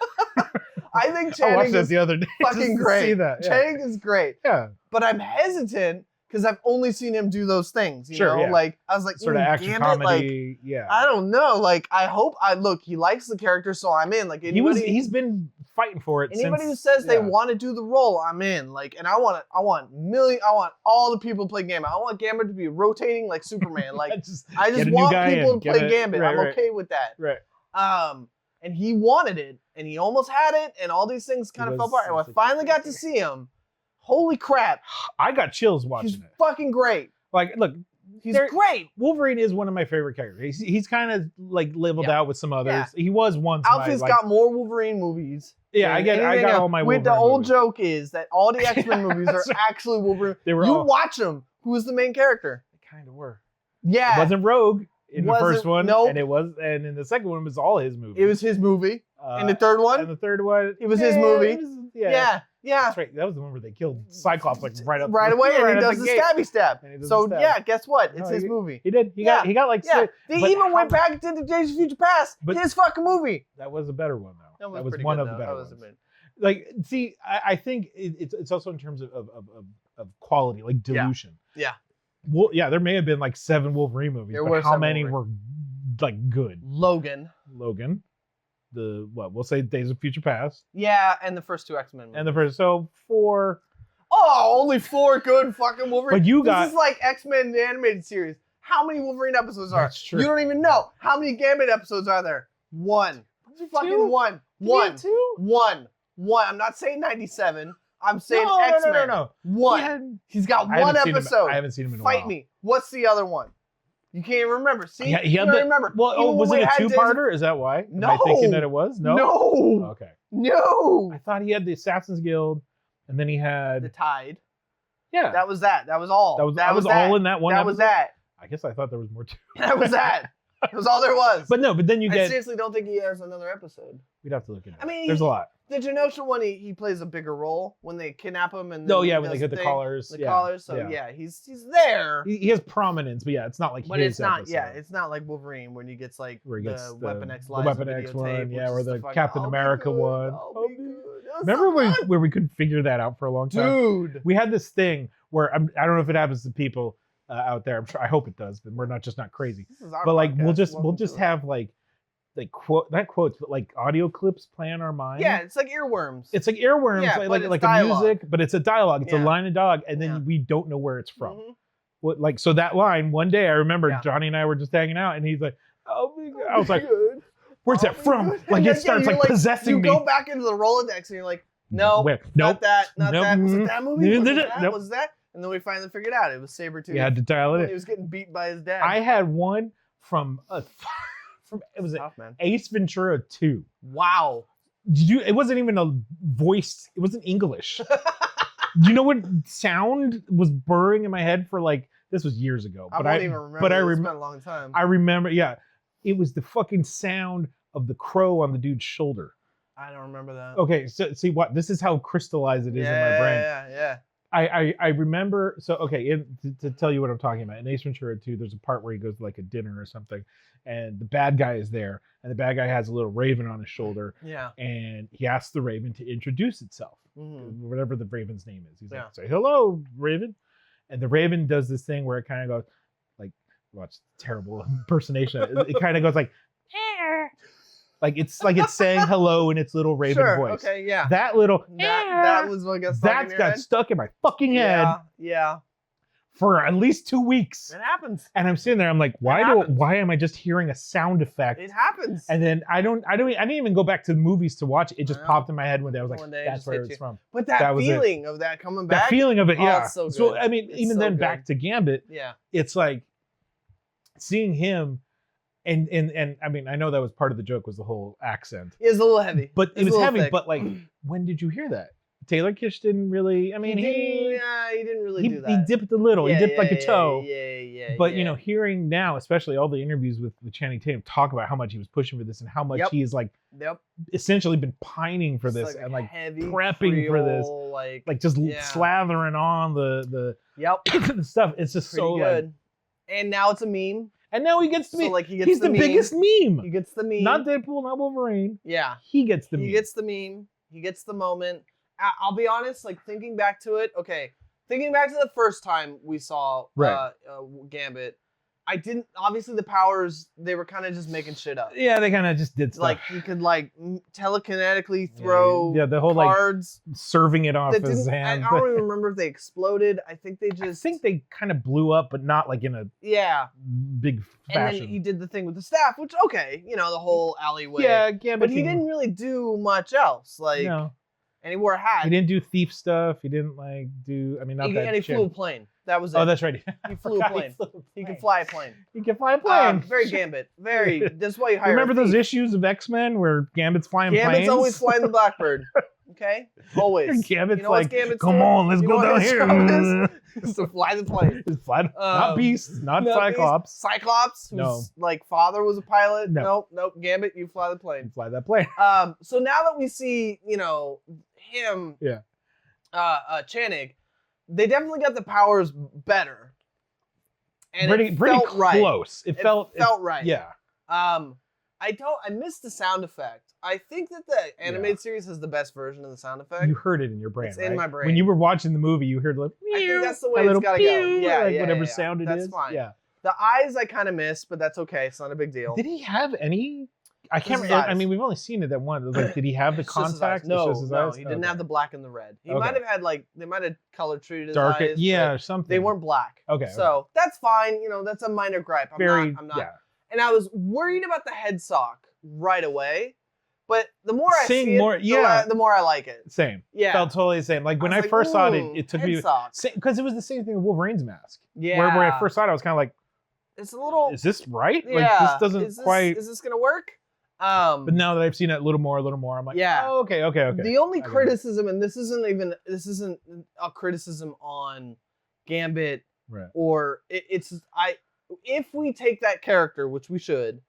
Speaker 5: I think Channing is
Speaker 4: the other day.
Speaker 5: fucking great.
Speaker 4: See that. Yeah.
Speaker 5: Channing is great.
Speaker 4: Yeah.
Speaker 5: But I'm hesitant because I've only seen him do those things. You know?
Speaker 4: Yeah.
Speaker 5: Like, I was like,
Speaker 4: sort of action
Speaker 5: Gambit,
Speaker 4: comedy.
Speaker 5: I don't know. Like, I hope look, he likes the character, so I'm in. Like,
Speaker 4: he's been fighting for it.
Speaker 5: Anybody who says they want to do the role, I'm in. Like, and I want all the people to play Gambit. I want Gambit to be rotating like Superman. Like, I just want people to play Gambit. I'm okay with that.
Speaker 4: Right.
Speaker 5: And he wanted it, and he almost had it, and all these things kind of fell apart. And when I finally got to see him, holy crap!
Speaker 4: I got chills watching
Speaker 5: it. He's
Speaker 4: it.
Speaker 5: Fucking great.
Speaker 4: Like, look,
Speaker 5: he's great.
Speaker 4: Wolverine is one of my favorite characters. He's kind of like leveled out with some others.
Speaker 5: Yeah.
Speaker 4: He was once.
Speaker 5: Alfie's got more Wolverine movies.
Speaker 4: Yeah, I got all my Wolverine
Speaker 5: The old
Speaker 4: movies.
Speaker 5: joke is that all the X-Men movies are actually Wolverine. Watch them. Who's the main character?
Speaker 4: They kind of were.
Speaker 5: Yeah.
Speaker 4: It wasn't Rogue in the first one.
Speaker 5: Nope.
Speaker 4: And in the second one, it was all his movies.
Speaker 5: It was his movie. In the third one?
Speaker 4: And the third one,
Speaker 5: it was his movie. Yeah.
Speaker 4: That's right. That was the one where they killed Cyclops like right
Speaker 5: away, and he does the stabby stab.
Speaker 4: So
Speaker 5: yeah, guess what? It's his movie.
Speaker 4: He did. He got like.
Speaker 5: Yeah. They even went back and did the Days of Future Past. His fucking movie.
Speaker 4: That was a better one though. That was
Speaker 5: pretty
Speaker 4: one
Speaker 5: good,
Speaker 4: of the better ones.
Speaker 5: Admit.
Speaker 4: Like, see, I think it's also in terms of quality, like dilution.
Speaker 5: Yeah.
Speaker 4: Well, yeah, there may have been like 7 Wolverine movies, but how many were like good?
Speaker 5: Logan.
Speaker 4: We'll say Days of Future Past.
Speaker 5: Yeah, and the first 2 X-Men movies.
Speaker 4: And the first, so 4.
Speaker 5: Oh, only 4 good fucking Wolverine.
Speaker 4: But
Speaker 5: this is like X-Men the animated series. How many Wolverine episodes are?
Speaker 4: That's true.
Speaker 5: You don't even know. How many Gambit episodes are there? 1. Fucking 1. 1. 1. I'm not saying 97. I'm saying
Speaker 4: No,
Speaker 5: X-Men.
Speaker 4: no.
Speaker 5: One. He's got
Speaker 4: I
Speaker 5: one
Speaker 4: haven't seen him-
Speaker 5: episode.
Speaker 4: I haven't seen him in a while.
Speaker 5: Fight me. What's the other one? You can't remember. See,
Speaker 4: He
Speaker 5: you
Speaker 4: had
Speaker 5: don't
Speaker 4: the,
Speaker 5: remember.
Speaker 4: Well,
Speaker 5: Even when
Speaker 4: was
Speaker 5: we
Speaker 4: it a
Speaker 5: had Days of-
Speaker 4: two-parter? Is that why? Am I thinking that it was? No.
Speaker 5: No.
Speaker 4: Okay.
Speaker 5: No.
Speaker 4: I thought he had the Assassin's Guild, and then he had
Speaker 5: The Tide.
Speaker 4: yeah.
Speaker 5: That was that. That was all.
Speaker 4: That was all in that one.
Speaker 5: That was
Speaker 4: episode?
Speaker 5: that.
Speaker 4: I guess I thought there was more too.
Speaker 5: That was that. That was all there was.
Speaker 4: But no, but then you
Speaker 5: I
Speaker 4: get.
Speaker 5: seriously don't think he has another episode.
Speaker 4: We'd have to look at it.
Speaker 5: I mean,
Speaker 4: there's a lot.
Speaker 5: The Genosha one, he plays a bigger role when they kidnap him and.
Speaker 4: Oh
Speaker 5: then
Speaker 4: yeah,
Speaker 5: he
Speaker 4: when they
Speaker 5: does
Speaker 4: get the
Speaker 5: thing,
Speaker 4: collars.
Speaker 5: The
Speaker 4: yeah.
Speaker 5: collars. So yeah, he's there.
Speaker 4: He has prominence, but yeah, it's not like
Speaker 5: But
Speaker 4: his
Speaker 5: it's not.
Speaker 4: episode.
Speaker 5: Yeah, it's not like Wolverine when he gets like
Speaker 4: Where he gets
Speaker 5: the Weapon X
Speaker 4: the
Speaker 5: Live
Speaker 4: Weapon X
Speaker 5: videotape,
Speaker 4: one, yeah,
Speaker 5: which
Speaker 4: or
Speaker 5: is
Speaker 4: the
Speaker 5: fucking-
Speaker 4: Captain
Speaker 5: I'll be
Speaker 4: America
Speaker 5: good,
Speaker 4: one.
Speaker 5: I'll be good. That's
Speaker 4: Remember
Speaker 5: so
Speaker 4: when
Speaker 5: good.
Speaker 4: where we couldn't figure that out for a long time?
Speaker 5: Dude.
Speaker 4: We had this thing where I don't know if it happens to people out there. I'm sure. I hope it does, but we're not crazy.
Speaker 5: This is our
Speaker 4: But like
Speaker 5: podcast.
Speaker 4: we'll
Speaker 5: Welcome
Speaker 4: just
Speaker 5: to it.
Speaker 4: have like not quotes, but like audio clips play in our mind.
Speaker 5: Yeah, it's like earworms.
Speaker 4: It's like earworms,
Speaker 5: Yeah,
Speaker 4: like
Speaker 5: but it's
Speaker 4: like a
Speaker 5: dialogue.
Speaker 4: music, but it's a dialogue. It's a
Speaker 5: Yeah.
Speaker 4: line of dialogue, and then
Speaker 5: Yeah.
Speaker 4: we don't know where it's from.
Speaker 5: Mhm.
Speaker 4: What like so that line one day I remember
Speaker 5: Yeah.
Speaker 4: Johnny and I were just hanging out, and he's like, "Oh, I was like,
Speaker 5: Good.
Speaker 4: where's
Speaker 5: I'll
Speaker 4: that
Speaker 5: be
Speaker 4: from?"
Speaker 5: good.
Speaker 4: Like
Speaker 5: Yeah,
Speaker 4: it starts
Speaker 5: you're
Speaker 4: like possessing
Speaker 5: you
Speaker 4: me.
Speaker 5: go back into the Rolodex and you're like, no,
Speaker 4: Wait,
Speaker 5: not
Speaker 4: nope.
Speaker 5: that, not
Speaker 4: Nope.
Speaker 5: that. Was it that movie? Was it
Speaker 4: Nope.
Speaker 5: that?
Speaker 4: Nope.
Speaker 5: Was that? And then we finally figured out it was Sabretooth.
Speaker 4: You had to dial
Speaker 5: when
Speaker 4: it
Speaker 5: he
Speaker 4: in.
Speaker 5: was getting beat by his dad.
Speaker 4: I had one from it was
Speaker 5: Tough, man.
Speaker 4: Ace Ventura 2.
Speaker 5: Wow.
Speaker 4: Did you? It wasn't even a voice. It wasn't English. Do you know what sound was burring in my head for like this was years ago?
Speaker 5: I
Speaker 4: But
Speaker 5: won't even remember.
Speaker 4: But I
Speaker 5: It's been a long time.
Speaker 4: I remember. Yeah, it was the fucking sound of the crow on the dude's shoulder.
Speaker 5: I don't remember that.
Speaker 4: Okay, so see what this is how crystallized it is in my brain.
Speaker 5: Yeah.
Speaker 4: I remember. So okay, to tell you what I'm talking about, in Ace Ventura 2, there's a part where he goes to like a dinner or something, and the bad guy is there, and the bad guy has a little raven on his shoulder,
Speaker 5: Yeah.
Speaker 4: and he asks the raven to introduce itself,
Speaker 5: Mhm.
Speaker 4: whatever the raven's name is. He's
Speaker 5: Yeah.
Speaker 4: like, "Say hello, raven," and the raven does this thing where it kind of goes like, watch terrible impersonation. It kind of goes like, like it's saying hello in its little raven
Speaker 5: Sure.
Speaker 4: voice.
Speaker 5: Okay. Yeah.
Speaker 4: That little
Speaker 5: That was what got stuck in
Speaker 4: that's
Speaker 5: your
Speaker 4: got
Speaker 5: head?
Speaker 4: stuck in my fucking head
Speaker 5: Yeah.
Speaker 4: for at least 2 weeks.
Speaker 5: It happens.
Speaker 4: And I'm sitting there, I'm like, why am I just hearing a sound effect?
Speaker 5: It happens.
Speaker 4: And then I didn't even go back to the movies to watch it. It just
Speaker 5: Yeah.
Speaker 4: popped in my head one day. I was
Speaker 5: One
Speaker 4: like,
Speaker 5: day it
Speaker 4: that's
Speaker 5: just
Speaker 4: where
Speaker 5: hit
Speaker 4: it's
Speaker 5: you.
Speaker 4: from.
Speaker 5: But that,
Speaker 4: That was it.
Speaker 5: feeling of that coming back.
Speaker 4: That feeling of it,
Speaker 5: Oh,
Speaker 4: yeah.
Speaker 5: it's so good.
Speaker 4: I mean,
Speaker 5: It's
Speaker 4: even
Speaker 5: so
Speaker 4: then
Speaker 5: good.
Speaker 4: back to Gambit,
Speaker 5: Yeah.
Speaker 4: it's like seeing him and I mean, I know that was part of the joke was the whole accent.
Speaker 5: It was a little heavy.
Speaker 4: But it
Speaker 5: It's a
Speaker 4: was
Speaker 5: little
Speaker 4: heavy,
Speaker 5: thick.
Speaker 4: but like, when did you hear that? Taylor Kitsch didn't really, I mean,
Speaker 5: he didn't really do that.
Speaker 4: he dipped a little.
Speaker 5: Yeah,
Speaker 4: he dipped like
Speaker 5: yeah,
Speaker 4: a toe.
Speaker 5: Yeah.
Speaker 4: But you know, hearing now, especially all the interviews with Channing Tatum talk about how much he was pushing for this and how much
Speaker 5: Yep.
Speaker 4: he's like
Speaker 5: Yep.
Speaker 4: essentially been pining for
Speaker 5: It's
Speaker 4: this and like
Speaker 5: heavy
Speaker 4: prepping for this,
Speaker 5: Creole, like
Speaker 4: just
Speaker 5: yeah.
Speaker 4: slathering on the
Speaker 5: Yep.
Speaker 4: the stuff. It's just
Speaker 5: Pretty
Speaker 4: so
Speaker 5: good.
Speaker 4: like,
Speaker 5: And now it's a meme.
Speaker 4: and now he gets to
Speaker 5: So
Speaker 4: be
Speaker 5: like he gets
Speaker 4: he's the
Speaker 5: meme.
Speaker 4: biggest meme.
Speaker 5: He gets the meme.
Speaker 4: Not Deadpool, not Wolverine.
Speaker 5: Yeah.
Speaker 4: He gets the meme.
Speaker 5: He gets the meme. He gets the moment. I'll be honest, like thinking back to it, okay. Thinking back to the first time we saw
Speaker 4: Right.
Speaker 5: Gambit, I didn't, obviously the powers, they were kind of just making shit up.
Speaker 4: Yeah, they kind of just did stuff.
Speaker 5: Like he could like telekinetically throw
Speaker 4: yeah, the whole
Speaker 5: cards.
Speaker 4: like serving it off
Speaker 5: that
Speaker 4: his
Speaker 5: didn't,
Speaker 4: hand.
Speaker 5: I don't even remember if they exploded. I think they
Speaker 4: I
Speaker 5: just,
Speaker 4: think they kind of blew up, but not like in a
Speaker 5: yeah.
Speaker 4: big
Speaker 5: And
Speaker 4: fashion.
Speaker 5: then he did the thing with the staff, which, okay, you know, the whole alleyway.
Speaker 4: yeah, Gambit.
Speaker 5: But he didn't really do much else. Like,
Speaker 4: No.
Speaker 5: and he wore a hat.
Speaker 4: He didn't do thief stuff. He didn't like do. I mean, not that.
Speaker 5: And he
Speaker 4: shit.
Speaker 5: flew a plane. That was it.
Speaker 4: Oh, that's right.
Speaker 5: He flew a plane. He can fly a plane.
Speaker 4: He can fly a plane.
Speaker 5: Very Gambit. Very. That's why you hire.
Speaker 4: Remember
Speaker 5: a
Speaker 4: those
Speaker 5: thief.
Speaker 4: issues of X-Men where Gambit's flying
Speaker 5: Gambit's
Speaker 4: planes?
Speaker 5: always flying the Blackbird. Okay, always.
Speaker 4: Gambit's
Speaker 5: You know what's
Speaker 4: like,
Speaker 5: Gambit's
Speaker 4: come
Speaker 5: job?
Speaker 4: on, let's
Speaker 5: You
Speaker 4: go
Speaker 5: know
Speaker 4: down
Speaker 5: what his
Speaker 4: here.
Speaker 5: job is to fly the plane.
Speaker 4: It's fly, not Beast, not
Speaker 5: Beast.
Speaker 4: Cyclops.
Speaker 5: Cyclops, whose
Speaker 4: No.
Speaker 5: like father was a pilot.
Speaker 4: No.
Speaker 5: Nope. Gambit, you fly the
Speaker 4: You
Speaker 5: plane.
Speaker 4: fly that plane.
Speaker 5: So now that we see, you know, him,
Speaker 4: Yeah.
Speaker 5: Channing, they definitely got the powers better. And
Speaker 4: Pretty
Speaker 5: it felt
Speaker 4: close.
Speaker 5: right.
Speaker 4: It felt
Speaker 5: right.
Speaker 4: Yeah.
Speaker 5: I missed the sound effect. I think that the animated series has the best version of the sound effect.
Speaker 4: You heard it in your brain.
Speaker 5: It's
Speaker 4: right?
Speaker 5: in my brain.
Speaker 4: When you were watching the movie, you heard like.
Speaker 5: I think that's the way
Speaker 4: a
Speaker 5: it's
Speaker 4: little
Speaker 5: gotta go.
Speaker 4: pew,
Speaker 5: Yeah,
Speaker 4: like
Speaker 5: yeah,
Speaker 4: whatever
Speaker 5: yeah.
Speaker 4: sound it is.
Speaker 5: That's fine.
Speaker 4: Yeah.
Speaker 5: The eyes I kind of missed, but that's okay. It's not a big deal.
Speaker 4: Did he have any? I can't
Speaker 5: Just his
Speaker 4: remember. I
Speaker 5: eyes.
Speaker 4: mean, we've only seen it that one. Like, did he have the
Speaker 5: It's just his eyes.
Speaker 4: contact? It's
Speaker 5: No,
Speaker 4: just his
Speaker 5: no,
Speaker 4: eyes?
Speaker 5: he didn't
Speaker 4: Okay.
Speaker 5: have the black and the red. He
Speaker 4: Okay.
Speaker 5: might have had like they might have color treated his
Speaker 4: dark.
Speaker 5: eyes.
Speaker 4: Yeah,
Speaker 5: but
Speaker 4: or something.
Speaker 5: they weren't black.
Speaker 4: Okay.
Speaker 5: So that's fine. You know, that's a minor gripe. I'm
Speaker 4: Very.
Speaker 5: not.
Speaker 4: Yeah.
Speaker 5: And I was worried about the head sock right away, But the more I
Speaker 4: Seeing
Speaker 5: see it,
Speaker 4: more- yeah.
Speaker 5: the more I like it.
Speaker 4: Same.
Speaker 5: Yeah.
Speaker 4: Felt totally the same. Like when
Speaker 5: I
Speaker 4: I
Speaker 5: was
Speaker 4: first saw it,
Speaker 5: ooh,
Speaker 4: it took
Speaker 5: head
Speaker 4: me
Speaker 5: socks.
Speaker 4: because it was the same thing with Wolverine's mask.
Speaker 5: Yeah.
Speaker 4: Where when I first saw it, I was kind of like,
Speaker 5: It's a little.
Speaker 4: is this right?
Speaker 5: Yeah.
Speaker 4: Like this doesn't
Speaker 5: is this,
Speaker 4: quite.
Speaker 5: Is this gonna work?
Speaker 4: But now that I've seen it a little more, I'm like,
Speaker 5: Yeah.
Speaker 4: oh, okay.
Speaker 5: The only
Speaker 4: I get it.
Speaker 5: criticism, and this isn't a criticism on Gambit,
Speaker 4: Right.
Speaker 5: or if we take that character, which we should,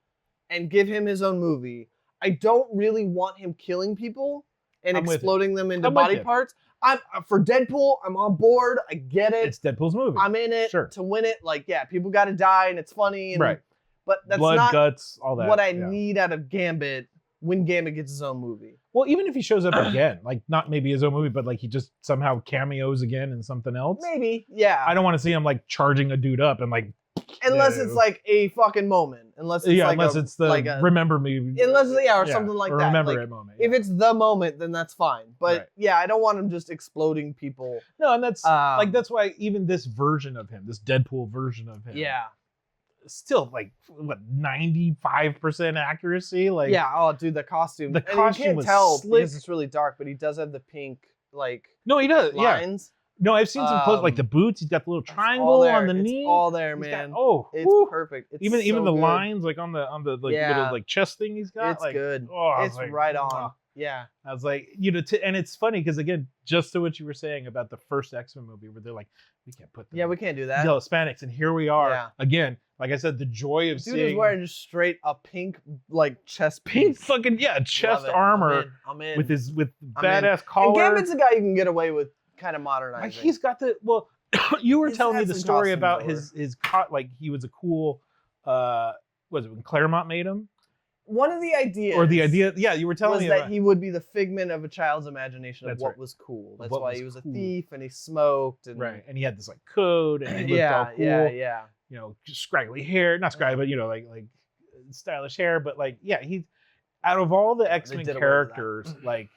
Speaker 5: and give him his own movie, I don't really want him killing people and
Speaker 4: I'm with
Speaker 5: exploding them into
Speaker 4: I'm with
Speaker 5: body
Speaker 4: you.
Speaker 5: parts. I'm for Deadpool. I'm on board. I get it.
Speaker 4: It's Deadpool's movie.
Speaker 5: I'm in it
Speaker 4: Sure.
Speaker 5: to win it. Like, yeah, people got to die, and it's funny. And,
Speaker 4: Right.
Speaker 5: But that's
Speaker 4: Blood,
Speaker 5: not
Speaker 4: guts, all that.
Speaker 5: what I
Speaker 4: yeah.
Speaker 5: need out of Gambit when Gambit gets his own movie.
Speaker 4: Well, even if he shows up again, like not maybe his own movie, but like he just somehow cameos again in something else.
Speaker 5: Maybe, yeah.
Speaker 4: I don't want to see him like charging a dude up and like.
Speaker 5: Unless
Speaker 4: no.
Speaker 5: it's like a fucking moment. Unless it's like
Speaker 4: unless it's the
Speaker 5: like a,
Speaker 4: remember me.
Speaker 5: Unless or something like
Speaker 4: or
Speaker 5: that.
Speaker 4: Remember
Speaker 5: Like,
Speaker 4: it moment.
Speaker 5: If it's the moment, then that's fine. But
Speaker 4: Right.
Speaker 5: yeah, I don't want him just exploding people.
Speaker 4: no, and that's like
Speaker 5: Um,
Speaker 4: that's why even this version of him, this Deadpool version of him,
Speaker 5: Yeah.
Speaker 4: still like what 95% accuracy. Like
Speaker 5: Yeah. Oh, dude, the costume.
Speaker 4: The
Speaker 5: And
Speaker 4: costume
Speaker 5: you can't
Speaker 4: was
Speaker 5: tell
Speaker 4: slick.
Speaker 5: because it's really dark, but he does have the pink like
Speaker 4: no, he does. Yeah,
Speaker 5: lines.
Speaker 4: no, I've seen some clothes like
Speaker 5: Um,
Speaker 4: the boots. He's got the little
Speaker 5: It's
Speaker 4: triangle
Speaker 5: all there.
Speaker 4: on the
Speaker 5: It's
Speaker 4: knee.
Speaker 5: all there,
Speaker 4: He's
Speaker 5: man.
Speaker 4: got-
Speaker 5: It's
Speaker 4: woo.
Speaker 5: perfect. It's
Speaker 4: even
Speaker 5: so
Speaker 4: the
Speaker 5: good.
Speaker 4: lines like on the like
Speaker 5: Yeah.
Speaker 4: little like chest thing he's got.
Speaker 5: It's
Speaker 4: like,
Speaker 5: good.
Speaker 4: Oh, I was
Speaker 5: It's
Speaker 4: like,
Speaker 5: right on.
Speaker 4: "Mwah."
Speaker 5: Yeah.
Speaker 4: I was like, and it's funny because again, just to what you were saying about the first X-Men movie, where they're like, we can't put them
Speaker 5: Yeah, we can't do that.
Speaker 4: the Hispanics, and here we are
Speaker 5: Yeah.
Speaker 4: again. Like I said, the joy of
Speaker 5: Dude
Speaker 4: seeing
Speaker 5: is wearing just straight a pink like chest
Speaker 4: pink
Speaker 5: piece.
Speaker 4: fucking chest
Speaker 5: Love it.
Speaker 4: armor
Speaker 5: I'm in.
Speaker 4: with his
Speaker 5: I'm in.
Speaker 4: badass
Speaker 5: And
Speaker 4: collar.
Speaker 5: Gambit's a guy you can get away with kind of modernizing.
Speaker 4: Like he's got the you were
Speaker 5: He's
Speaker 4: telling me
Speaker 5: had
Speaker 4: the
Speaker 5: some
Speaker 4: story
Speaker 5: costumes
Speaker 4: about
Speaker 5: over.
Speaker 4: like he was a cool was it when Claremont made him
Speaker 5: One of the ideas.
Speaker 4: or the idea you were telling
Speaker 5: was
Speaker 4: me
Speaker 5: that
Speaker 4: about,
Speaker 5: he would be the figment of a child's imagination of
Speaker 4: That's
Speaker 5: what
Speaker 4: right.
Speaker 5: was cool. That's
Speaker 4: what
Speaker 5: why
Speaker 4: was
Speaker 5: he was a
Speaker 4: cool.
Speaker 5: thief and he smoked and
Speaker 4: right, and he had this like code and he looked all cool.
Speaker 5: yeah.
Speaker 4: You know, scraggly hair, not scraggly, but you know, like stylish hair. But like, yeah, he's out of all the X-Men
Speaker 5: did away with that.
Speaker 4: characters, like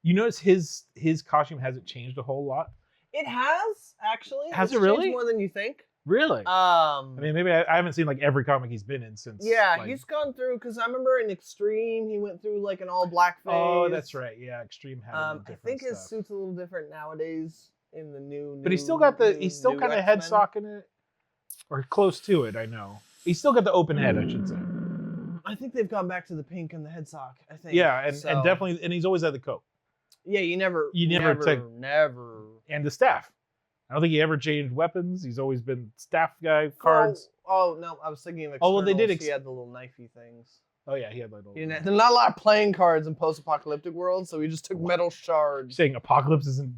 Speaker 4: you notice his costume hasn't changed a whole lot.
Speaker 5: It has actually.
Speaker 4: Has
Speaker 5: It's
Speaker 4: it really?
Speaker 5: changed more than you think?
Speaker 4: Really? I mean, maybe I haven't seen like every comic he's been in since.
Speaker 5: Yeah,
Speaker 4: like,
Speaker 5: he's gone through because I remember in Extreme he went through like an all black phase.
Speaker 4: Oh, that's right. Yeah, Extreme had him in
Speaker 5: I
Speaker 4: different
Speaker 5: think his
Speaker 4: stuff.
Speaker 5: suit's a little different nowadays in the new.
Speaker 4: But he's still got the
Speaker 5: new-
Speaker 4: he's still
Speaker 5: new
Speaker 4: kind of
Speaker 5: X-Men.
Speaker 4: head socking it, or close to it. I know he's still got the open head. I should say.
Speaker 5: I think they've gone back to the pink and the head sock. I think.
Speaker 4: Yeah, and
Speaker 5: So-
Speaker 4: definitely, and he's always had the coat
Speaker 5: Yeah, you never
Speaker 4: never and the staff. I don't think he ever changed weapons. He's always been staff guy, cards.
Speaker 5: Oh no, I was thinking of externals.
Speaker 4: Oh, well, they did
Speaker 5: he had the little knifey things.
Speaker 4: Oh yeah, he had like
Speaker 5: He didn't have, there's not a lot of playing cards in post-apocalyptic world, so he just took metal shards.
Speaker 4: saying Apocalypse isn't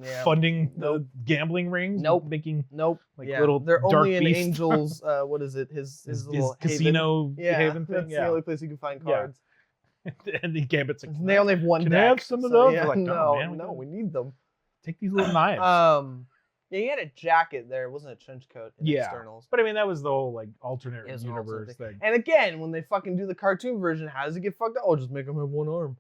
Speaker 5: Yeah.
Speaker 4: funding
Speaker 5: Nope.
Speaker 4: the gambling rings.
Speaker 5: Nope.
Speaker 4: Making
Speaker 5: Nope.
Speaker 4: like
Speaker 5: yeah.
Speaker 4: little
Speaker 5: They're
Speaker 4: dark
Speaker 5: only in
Speaker 4: beast.
Speaker 5: Angels. What is it? His little haven.
Speaker 4: casino
Speaker 5: Yeah,
Speaker 4: haven thing.
Speaker 5: that's the only place you can find
Speaker 4: Yeah.
Speaker 5: cards.
Speaker 4: And the Gambit's like,
Speaker 5: And they only have one
Speaker 4: Can
Speaker 5: deck.
Speaker 4: I have some of
Speaker 5: so
Speaker 4: those?
Speaker 5: Yeah,
Speaker 4: We're like,
Speaker 5: no,
Speaker 4: "No, man,
Speaker 5: no,
Speaker 4: we
Speaker 5: we need them.
Speaker 4: take these little knives.
Speaker 5: Yeah, he had a jacket there. It wasn't a trench coat in
Speaker 4: Yeah.
Speaker 5: externals.
Speaker 4: But I mean, that was the whole like alternate
Speaker 5: It was an
Speaker 4: universe
Speaker 5: alternate
Speaker 4: thing.
Speaker 5: And again, when they fucking do the cartoon version, how does it get fucked up? Oh, just make him have one arm.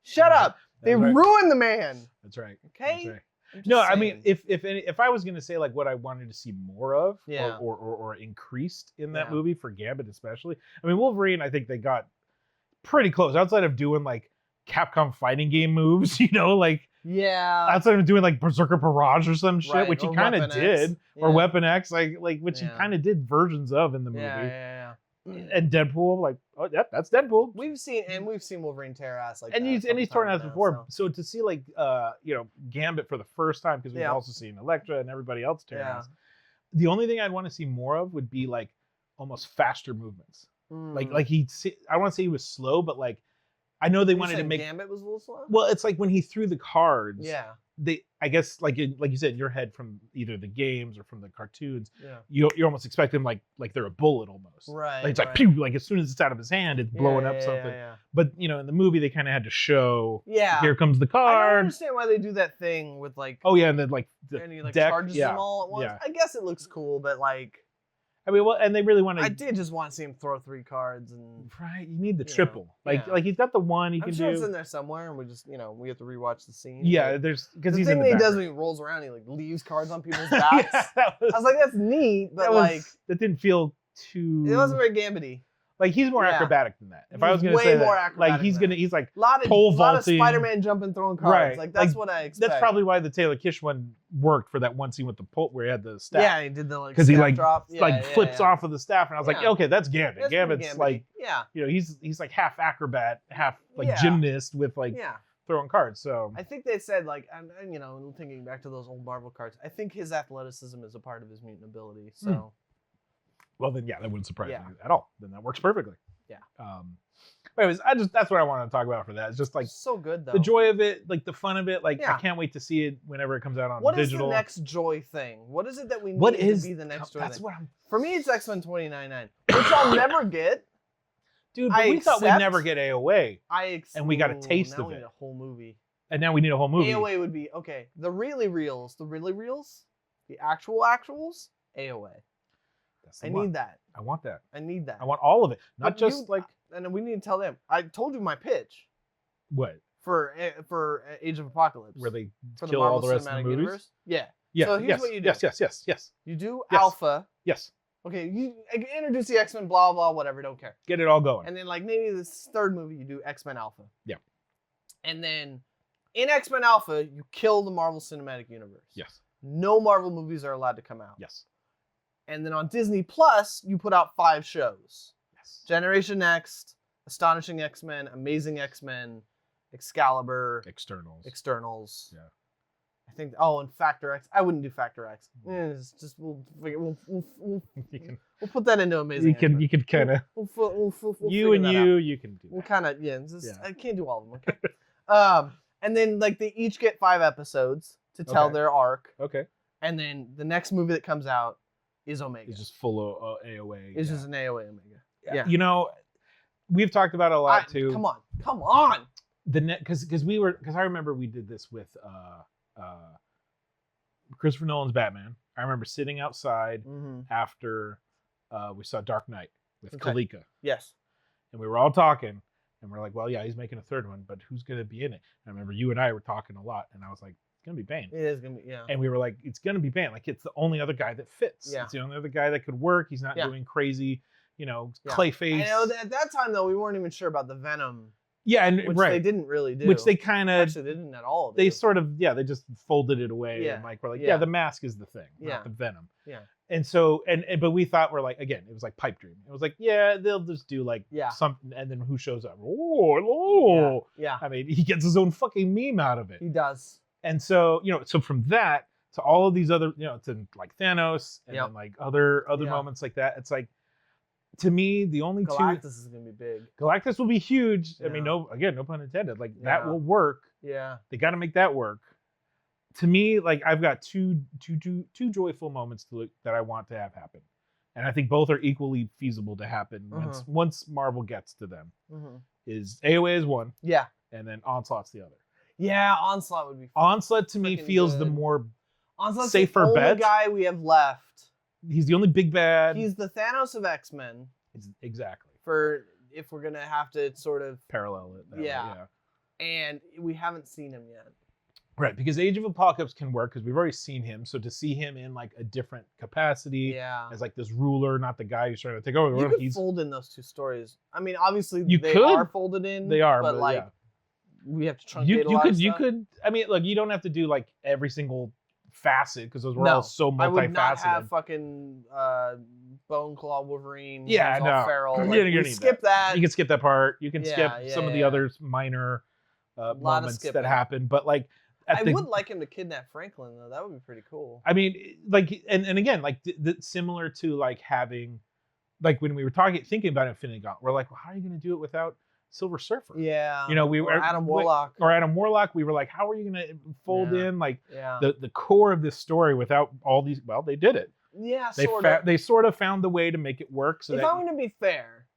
Speaker 5: Shut
Speaker 4: Yeah,
Speaker 5: up! They
Speaker 4: that's right.
Speaker 5: ruined the man.
Speaker 4: That's right.
Speaker 5: Okay.
Speaker 4: That's right.
Speaker 5: I'm just
Speaker 4: No, I mean,
Speaker 5: saying.
Speaker 4: if I was gonna say like what I wanted to see more of,
Speaker 5: Yeah.
Speaker 4: or increased in that
Speaker 5: Yeah.
Speaker 4: movie for Gambit especially, I mean Wolverine, I think they got pretty close outside of doing like Capcom fighting game moves, you know, like
Speaker 5: Yeah.
Speaker 4: outside of doing like Berserker Barrage or some shit,
Speaker 5: Right,
Speaker 4: which he
Speaker 5: or
Speaker 4: kind of
Speaker 5: Weapon X.
Speaker 4: did, or
Speaker 5: Yeah.
Speaker 4: Weapon X, like which he
Speaker 5: Yeah.
Speaker 4: kind of did versions of in the movie.
Speaker 5: Yeah.
Speaker 4: And Deadpool, like, oh, yep, that's Deadpool.
Speaker 5: We've seen Wolverine tear ass like
Speaker 4: And
Speaker 5: that.
Speaker 4: he's torn ass
Speaker 5: now,
Speaker 4: before. So to see like Gambit for the first time, because we've
Speaker 5: Yeah.
Speaker 4: also seen Elektra and everybody else tear
Speaker 5: Yeah.
Speaker 4: ass. The only thing I'd want to see more of would be like almost faster movements.
Speaker 5: Mm.
Speaker 4: Like I want to say he was slow, but like I know they
Speaker 5: You
Speaker 4: wanted to
Speaker 5: said
Speaker 4: make.
Speaker 5: Gambit was a little slow.
Speaker 4: Well, it's like when he threw the cards.
Speaker 5: Yeah.
Speaker 4: I guess like you said in your head from either the games or from the cartoons,
Speaker 5: Yeah.
Speaker 4: you almost expect them like they're a bullet almost.
Speaker 5: Right.
Speaker 4: Like it's like
Speaker 5: right.
Speaker 4: pew, like as soon as it's out of his hand, it's blowing
Speaker 5: Yeah,
Speaker 4: up
Speaker 5: yeah,
Speaker 4: something.
Speaker 5: Yeah.
Speaker 4: But in the movie they kind of had to show.
Speaker 5: Yeah.
Speaker 4: Here comes the
Speaker 5: I don't
Speaker 4: card.
Speaker 5: understand why they do that thing with like.
Speaker 4: Oh yeah, and then like the
Speaker 5: and he like
Speaker 4: deck,
Speaker 5: charges
Speaker 4: yeah,
Speaker 5: them all at once.
Speaker 4: yeah.
Speaker 5: I guess it looks cool, but like
Speaker 4: I mean, well, and they really want
Speaker 5: I
Speaker 4: to.
Speaker 5: did just want to see him throw 3 cards and.
Speaker 4: Right, you need the
Speaker 5: You know,
Speaker 4: triple. Like
Speaker 5: yeah.
Speaker 4: he's got the one he
Speaker 5: I'm
Speaker 4: can
Speaker 5: sure it's
Speaker 4: do.
Speaker 5: in there somewhere, and we just we have to rewatch the scene.
Speaker 4: Yeah,
Speaker 5: but
Speaker 4: there's because
Speaker 5: the
Speaker 4: he's
Speaker 5: thing
Speaker 4: in
Speaker 5: that
Speaker 4: the
Speaker 5: he does
Speaker 4: background.
Speaker 5: when he rolls around, he like leaves cards on people's backs.
Speaker 4: Yeah, that was,
Speaker 5: I was like, that's neat, but like
Speaker 4: that didn't feel too.
Speaker 5: it wasn't very Gambity.
Speaker 4: Like he's more
Speaker 5: Yeah.
Speaker 4: acrobatic than that. If I was
Speaker 5: He's
Speaker 4: gonna
Speaker 5: way
Speaker 4: say
Speaker 5: more
Speaker 4: that,
Speaker 5: acrobatic
Speaker 4: like he's
Speaker 5: than
Speaker 4: gonna, he's like
Speaker 5: lot of
Speaker 4: pole vaulting.
Speaker 5: Spider-Man jumping, throwing cards.
Speaker 4: Right.
Speaker 5: Like that's
Speaker 4: Like,
Speaker 5: what I expect.
Speaker 4: That's probably why the Taylor Kish one worked for that one scene with the pole where he had the staff.
Speaker 5: Yeah, he did the like
Speaker 4: Because he
Speaker 5: staff
Speaker 4: like
Speaker 5: drop.
Speaker 4: flips off of the staff, and I was like,
Speaker 5: Yeah.
Speaker 4: okay, that's Gambit.
Speaker 5: That's pretty
Speaker 4: Gambit's
Speaker 5: Gambit-y.
Speaker 4: like,
Speaker 5: yeah,
Speaker 4: you know, he's like half acrobat, half like
Speaker 5: Yeah.
Speaker 4: gymnast with like
Speaker 5: yeah.
Speaker 4: throwing cards. So
Speaker 5: I think they said like, and you know, thinking back to those old Marvel cards, I think his athleticism is a part of his mutant ability. So
Speaker 4: well, then yeah, that wouldn't surprise
Speaker 5: Yeah.
Speaker 4: me at all. Then that works perfectly.
Speaker 5: Yeah.
Speaker 4: Anyways, that's what I want to talk about for that. It's just like
Speaker 5: so good though.
Speaker 4: the joy of it, like the fun of it. Like
Speaker 5: Yeah.
Speaker 4: I can't wait to see it whenever it comes out on
Speaker 5: What is
Speaker 4: digital.
Speaker 5: the next joy thing? What is it that we need
Speaker 4: What
Speaker 5: to
Speaker 4: is
Speaker 5: be the next joy
Speaker 4: That's
Speaker 5: thing?
Speaker 4: what I'm.
Speaker 5: For me, it's X-Men 2099, which I'll never get.
Speaker 4: Dude, but
Speaker 5: I
Speaker 4: we thought we'd
Speaker 5: accept-
Speaker 4: never get AOA, And we got a taste
Speaker 5: now
Speaker 4: of
Speaker 5: we
Speaker 4: it.
Speaker 5: need a whole movie.
Speaker 4: and now we need a whole movie.
Speaker 5: AOA would be okay. The really reals, the actuals, AOA.
Speaker 4: That's the
Speaker 5: I
Speaker 4: one.
Speaker 5: need that.
Speaker 4: I want that.
Speaker 5: I need that.
Speaker 4: I want all of it, not
Speaker 5: But
Speaker 4: just
Speaker 5: you-
Speaker 4: like
Speaker 5: And then we need to tell them. I told you my pitch
Speaker 4: what
Speaker 5: for Age of Apocalypse.
Speaker 4: where they
Speaker 5: for the
Speaker 4: kill
Speaker 5: Marvel
Speaker 4: all the rest of
Speaker 5: Cinematic
Speaker 4: the movies.
Speaker 5: Universe. Yeah.
Speaker 4: Yeah.
Speaker 5: So here's
Speaker 4: yes,
Speaker 5: what you do.
Speaker 4: Yes.
Speaker 5: You do
Speaker 4: Yes.
Speaker 5: Alpha.
Speaker 4: Yes.
Speaker 5: Okay, you introduce the X-Men, blah blah, whatever. Don't care.
Speaker 4: Get it all going.
Speaker 5: And then like maybe this third movie you do X-Men Alpha.
Speaker 4: Yeah.
Speaker 5: And then in X-Men Alpha you kill the Marvel Cinematic Universe.
Speaker 4: Yes.
Speaker 5: No Marvel movies are allowed to come out.
Speaker 4: Yes.
Speaker 5: And then on Disney Plus you put out 5 shows.
Speaker 4: Yes.
Speaker 5: Generation Next, Astonishing X-Men, Amazing X-Men, Excalibur,
Speaker 4: Externals.
Speaker 5: Externals.
Speaker 4: Yeah.
Speaker 5: I think. Oh, and Factor X. I wouldn't do Factor X. It's just we'll put that into Amazing.
Speaker 4: you can kind of
Speaker 5: We'll
Speaker 4: you
Speaker 5: figure
Speaker 4: and
Speaker 5: that
Speaker 4: you
Speaker 5: out.
Speaker 4: you can do
Speaker 5: We'll
Speaker 4: that.
Speaker 5: kind of it's just,
Speaker 4: Yeah.
Speaker 5: I can't do all of them. Okay. And then like they each get 5 episodes to tell
Speaker 4: Okay.
Speaker 5: their arc,
Speaker 4: Okay.
Speaker 5: and then the next movie that comes out is Omega.
Speaker 4: It's just full of AOA.
Speaker 5: It's
Speaker 4: yeah.
Speaker 5: just an AOA Omega. Yeah.
Speaker 4: You know, we've talked about it a lot too.
Speaker 5: Come on.
Speaker 4: Because I remember we did this with Christopher Nolan's Batman. I remember sitting outside
Speaker 5: Mm-hmm.
Speaker 4: after we saw Dark Knight with
Speaker 5: Okay.
Speaker 4: Kalika,
Speaker 5: Yes.
Speaker 4: and we were all talking, and we're like, well, yeah, he's making a third one, but who's gonna be in it? And I remember you and I were talking a lot, and I was like, it's gonna be Bane.
Speaker 5: It is gonna be
Speaker 4: And we were like, it's gonna be Bane. Like it's the only other guy that fits.
Speaker 5: Yeah.
Speaker 4: It's the only other guy that could work. He's not
Speaker 5: Yeah.
Speaker 4: doing crazy,
Speaker 5: Yeah.
Speaker 4: Clayface.
Speaker 5: I know that at that time though we weren't even sure about the Venom,
Speaker 4: Yeah, and
Speaker 5: which
Speaker 4: right.
Speaker 5: they didn't really do.
Speaker 4: Which they kind of
Speaker 5: actually they didn't at all.
Speaker 4: they
Speaker 5: do.
Speaker 4: sort of they just folded it away
Speaker 5: Yeah.
Speaker 4: and like we're like
Speaker 5: Yeah.
Speaker 4: the mask is the thing,
Speaker 5: Yeah.
Speaker 4: not the venom.
Speaker 5: Yeah.
Speaker 4: And so and but we thought we're like again it was like pipe dream. It was like yeah they'll just do like
Speaker 5: Yeah.
Speaker 4: something and then who shows up? Oh.
Speaker 5: Yeah.
Speaker 4: I mean he gets his own fucking meme out of it.
Speaker 5: He does.
Speaker 4: And so so from that to all of these other to like Thanos and
Speaker 5: Yep.
Speaker 4: then like other
Speaker 5: Yeah.
Speaker 4: moments like that. It's like to me the only
Speaker 5: Galactus
Speaker 4: two
Speaker 5: is gonna be big.
Speaker 4: Galactus will be huge. I mean
Speaker 5: Yeah.
Speaker 4: no pun intended. Like that
Speaker 5: Yeah.
Speaker 4: will work.
Speaker 5: Yeah.
Speaker 4: They got to make that work. To me, like I've got two joyful moments that I want to have happen, and I think both are equally feasible to happen once Marvel gets to them.
Speaker 5: Mm-hmm.
Speaker 4: Is AOA is one,
Speaker 5: Yeah.
Speaker 4: and then Onslaught's the other.
Speaker 5: Yeah. Onslaught would be.
Speaker 4: Onslaught to me
Speaker 5: Freaking
Speaker 4: feels the
Speaker 5: good.
Speaker 4: more
Speaker 5: Onslaught's
Speaker 4: safer
Speaker 5: the only
Speaker 4: bet.
Speaker 5: guy we have left.
Speaker 4: He's the only big bad.
Speaker 5: He's the Thanos of X-Men.
Speaker 4: Exactly
Speaker 5: For if we're gonna have to sort of,
Speaker 4: parallel it. That way,
Speaker 5: Yeah. and we haven't seen him yet.
Speaker 4: Right, because Age of Apocalypse can work because we've already seen him. So to see him in like a different capacity
Speaker 5: Yeah.
Speaker 4: as like this ruler, not the guy who's trying to take over.
Speaker 5: You could
Speaker 4: he's
Speaker 5: fold in those 2 stories. I mean, obviously
Speaker 4: You
Speaker 5: they
Speaker 4: could.
Speaker 5: are folded in.
Speaker 4: They are,
Speaker 5: but
Speaker 4: but
Speaker 5: like
Speaker 4: yeah.
Speaker 5: we have to truncate
Speaker 4: you
Speaker 5: a lot of
Speaker 4: you
Speaker 5: stuff.
Speaker 4: could I mean look you don't have to do like every single facet because those were
Speaker 5: No,
Speaker 4: all so
Speaker 5: I would not
Speaker 4: multifaceted.
Speaker 5: have fucking Bone Claw Wolverine.
Speaker 4: Yeah,
Speaker 5: who's all
Speaker 4: no.
Speaker 5: feral.
Speaker 4: You
Speaker 5: Like,
Speaker 4: don't
Speaker 5: we
Speaker 4: need
Speaker 5: skip that.
Speaker 4: You can skip that part. You can
Speaker 5: Yeah,
Speaker 4: skip
Speaker 5: yeah,
Speaker 4: some of the
Speaker 5: yeah.
Speaker 4: other minor
Speaker 5: Lot of
Speaker 4: moments that
Speaker 5: skipping.
Speaker 4: happen, but like at
Speaker 5: I
Speaker 4: the,
Speaker 5: would like him to kidnap Franklin though. That would be pretty cool.
Speaker 4: I mean like and again like similar to like having like when we were thinking about Infinity Gauntlet, we're like, well, how are you going to do it without Silver Surfer?
Speaker 5: Yeah.
Speaker 4: You know, we
Speaker 5: Or
Speaker 4: were
Speaker 5: Adam Warlock.
Speaker 4: or Adam Warlock. We were like, how are you going to fold
Speaker 5: Yeah.
Speaker 4: in like
Speaker 5: Yeah.
Speaker 4: the core of this story without all these? Well, they did it.
Speaker 5: Yeah.
Speaker 4: They sort of found the way to make it work. So
Speaker 5: If
Speaker 4: that
Speaker 5: I'm going to be fair,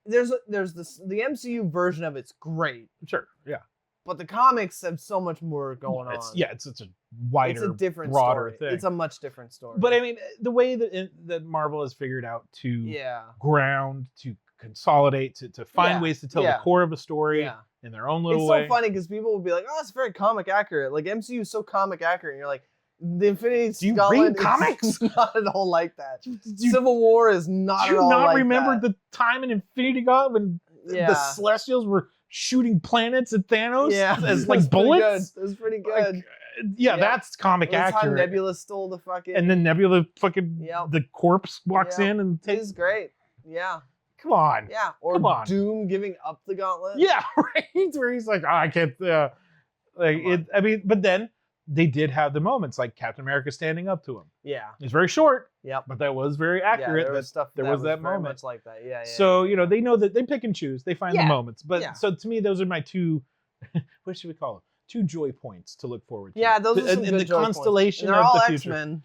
Speaker 5: there's the MCU version of it's great,
Speaker 4: sure, yeah,
Speaker 5: but the comics have so much more going on.
Speaker 4: it's such a wider,
Speaker 5: It's a different
Speaker 4: broader
Speaker 5: story.
Speaker 4: thing.
Speaker 5: It's a much different story.
Speaker 4: But I mean, the way that Marvel has figured out to
Speaker 5: yeah.
Speaker 4: ground, to consolidate, to find
Speaker 5: Yeah,
Speaker 4: ways to tell
Speaker 5: yeah.
Speaker 4: the core of a story
Speaker 5: Yeah.
Speaker 4: in their own
Speaker 5: It's
Speaker 4: little
Speaker 5: so
Speaker 4: way.
Speaker 5: funny because people will be like, "Oh, it's very comic accurate." Like MCU is so comic accurate, and you're like, The Infinity
Speaker 4: Do you
Speaker 5: Gauntlet
Speaker 4: read comics?
Speaker 5: is not at all like that.
Speaker 4: you-
Speaker 5: Civil War is not
Speaker 4: Do
Speaker 5: at
Speaker 4: you
Speaker 5: all
Speaker 4: not
Speaker 5: like
Speaker 4: remember
Speaker 5: that.
Speaker 4: the time in Infinity Gauntlet when
Speaker 5: Yeah.
Speaker 4: the Celestials were shooting planets at Thanos
Speaker 5: Yeah,
Speaker 4: as
Speaker 5: it
Speaker 4: like
Speaker 5: was pretty
Speaker 4: bullets?
Speaker 5: good. It was pretty
Speaker 4: Like,
Speaker 5: good.
Speaker 4: yeah,
Speaker 5: Yep.
Speaker 4: that's comic
Speaker 5: The time
Speaker 4: accurate.
Speaker 5: Nebula stole the fucking.
Speaker 4: And then Nebula fucking
Speaker 5: Yep.
Speaker 4: the corpse walks
Speaker 5: Yep.
Speaker 4: in and
Speaker 5: it
Speaker 4: takes.
Speaker 5: is great. Yeah,
Speaker 4: Come on.
Speaker 5: yeah. Or
Speaker 4: Come on.
Speaker 5: Doom giving up the gauntlet.
Speaker 4: Yeah, right. Where he's like, oh, I can't. Like
Speaker 5: Come on.
Speaker 4: it. I mean, but then they did have the moments like Captain America standing up to him.
Speaker 5: Yeah.
Speaker 4: It's very short,
Speaker 5: Yep.
Speaker 4: but that was very
Speaker 5: Yeah,
Speaker 4: accurate.
Speaker 5: there was stuff.
Speaker 4: there was that
Speaker 5: very
Speaker 4: moment.
Speaker 5: much like that. Yeah. Yeah.
Speaker 4: So they know that they pick and choose. They find the
Speaker 5: Yeah.
Speaker 4: moments. But
Speaker 5: Yeah.
Speaker 4: so to me, those are my two. What should we call them? 2 joy points to look forward to.
Speaker 5: Yeah, those are some
Speaker 4: in
Speaker 5: good
Speaker 4: the
Speaker 5: joy points.
Speaker 4: constellation
Speaker 5: And they're
Speaker 4: of
Speaker 5: all
Speaker 4: the future.
Speaker 5: X-Men.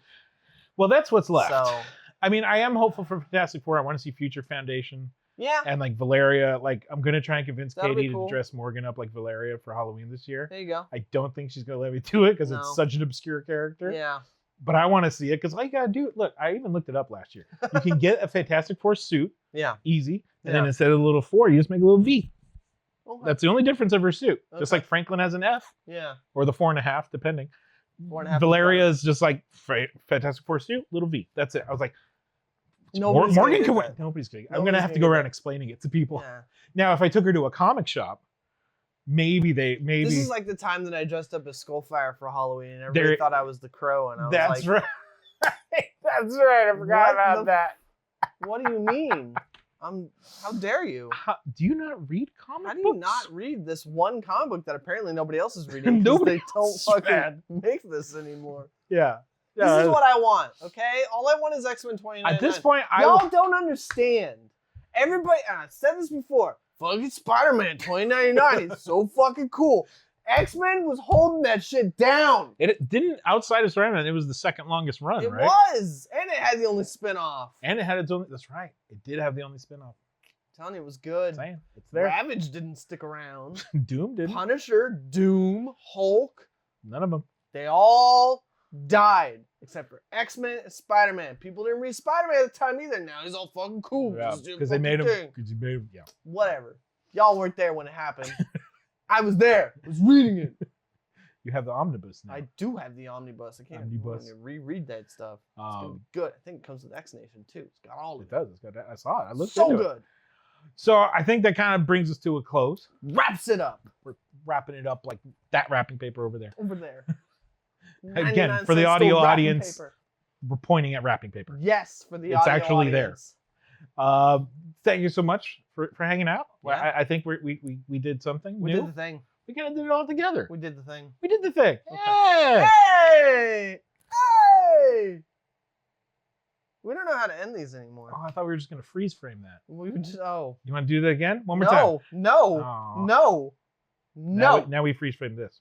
Speaker 4: Well, that's what's left.
Speaker 5: So
Speaker 4: I mean, I am hopeful for Fantastic Four. I want to see Future Foundation
Speaker 5: yeah,
Speaker 4: and like Valeria. Like, I'm gonna try and convince
Speaker 5: That'll be
Speaker 4: Katie
Speaker 5: cool.
Speaker 4: to dress Morgan up like Valeria for Halloween this year.
Speaker 5: there you go.
Speaker 4: I don't think she's gonna let me do it because
Speaker 5: No.
Speaker 4: it's such an obscure character.
Speaker 5: Yeah.
Speaker 4: But I want to see it because all you gotta do. Look, I even looked it up last year. You can get a Fantastic Four suit,
Speaker 5: Yeah.
Speaker 4: easy, and then
Speaker 5: Yeah.
Speaker 4: instead of the little 4, you just make a little V.
Speaker 5: Okay.
Speaker 4: That's the only difference of her suit. Just
Speaker 5: Okay.
Speaker 4: like Franklin has an F
Speaker 5: Yeah.
Speaker 4: or the 4.5, depending.
Speaker 5: 4.5
Speaker 4: Valeria is just like Fantastic Four suit, little V. That's it. I was like,
Speaker 5: Nobody's
Speaker 4: Morgan
Speaker 5: gonna
Speaker 4: can
Speaker 5: get
Speaker 4: wear.
Speaker 5: that.
Speaker 4: Nobody's gonna. I'm
Speaker 5: Nobody's
Speaker 4: gonna have to
Speaker 5: gonna
Speaker 4: go
Speaker 5: get
Speaker 4: around
Speaker 5: that.
Speaker 4: explaining it to people.
Speaker 5: Yeah.
Speaker 4: Now, if I took her to a comic shop, maybe
Speaker 5: This is like the time that I dressed up as Skullfire for Halloween, and
Speaker 4: There-
Speaker 5: everybody thought I was the Crow, and I was
Speaker 4: that's
Speaker 5: like,
Speaker 4: right. That's right. I forgot
Speaker 5: What
Speaker 4: about
Speaker 5: the-
Speaker 4: that.
Speaker 5: "What do you mean? How dare you?
Speaker 4: Do you not read comic
Speaker 5: How do
Speaker 4: books?
Speaker 5: you not read this one comic book that apparently nobody else is reading? 'Cause
Speaker 4: Nobody
Speaker 5: they don't
Speaker 4: else,
Speaker 5: fucking
Speaker 4: man.
Speaker 5: make this anymore.
Speaker 4: Yeah.
Speaker 5: This
Speaker 4: Yeah,
Speaker 5: is what I want, okay? All I want is X-Men 2099.
Speaker 4: At this point,
Speaker 5: Y'all don't understand. Everybody, and I said this before, fucking Spider-Man 2099 is so fucking cool. X-Men was holding that shit down.
Speaker 4: it didn't outside of Spider-Man. It was the second longest run,
Speaker 5: It
Speaker 4: right?
Speaker 5: was. And it had the only spin-off.
Speaker 4: And it had its own. That's right. It did have the only spin-off.
Speaker 5: I'm telling you, it was good.
Speaker 4: Saying it's there.
Speaker 5: Ravage didn't stick around.
Speaker 4: Doom didn't.
Speaker 5: Punisher, Doom, Hulk,
Speaker 4: None of them.
Speaker 5: they all died. Except for X-Men and Spider-Man. People didn't read Spider-Man at the time either. Now he's all fucking cool.
Speaker 4: Yeah,
Speaker 5: Just do
Speaker 4: because they
Speaker 5: fucking
Speaker 4: made him.
Speaker 5: thing.
Speaker 4: Because he made him. Yeah.
Speaker 5: Whatever. Y'all weren't there when it happened. I was there. I was reading it.
Speaker 4: You have the omnibus now.
Speaker 5: I do have the omnibus. I can't
Speaker 4: Omnibus.
Speaker 5: reread that stuff. It's gonna be good. I think it comes with X Nation too. It's got all of
Speaker 4: It
Speaker 5: it.
Speaker 4: does. It's got that. I saw it. I looked
Speaker 5: So
Speaker 4: into it.
Speaker 5: good.
Speaker 4: So I think that kind of brings us to a close.
Speaker 5: Wraps it up
Speaker 4: We're wrapping it up like that wrapping paper over there.
Speaker 5: over there.
Speaker 4: Again,
Speaker 5: 99
Speaker 4: for the
Speaker 5: cents
Speaker 4: audio
Speaker 5: gold wrapping
Speaker 4: audience,
Speaker 5: paper.
Speaker 4: We're pointing at wrapping paper.
Speaker 5: Yes, for the
Speaker 4: It's
Speaker 5: audio
Speaker 4: actually there.
Speaker 5: audience.
Speaker 4: Thank you so much for hanging out. Well,
Speaker 5: Yeah.
Speaker 4: I think we did something
Speaker 5: We
Speaker 4: new.
Speaker 5: did the thing.
Speaker 4: We kind of did it all together.
Speaker 5: We did the thing.
Speaker 4: We did the thing.
Speaker 5: Okay.
Speaker 4: Yeah.
Speaker 5: Hey! Hey! We don't know how to end these anymore.
Speaker 4: Oh, I thought we were just gonna freeze frame that.
Speaker 5: We would just
Speaker 4: You want to do that again? One more time.
Speaker 5: No,
Speaker 4: Aw.
Speaker 5: no,
Speaker 4: Now,
Speaker 5: no.
Speaker 4: now we freeze frame this.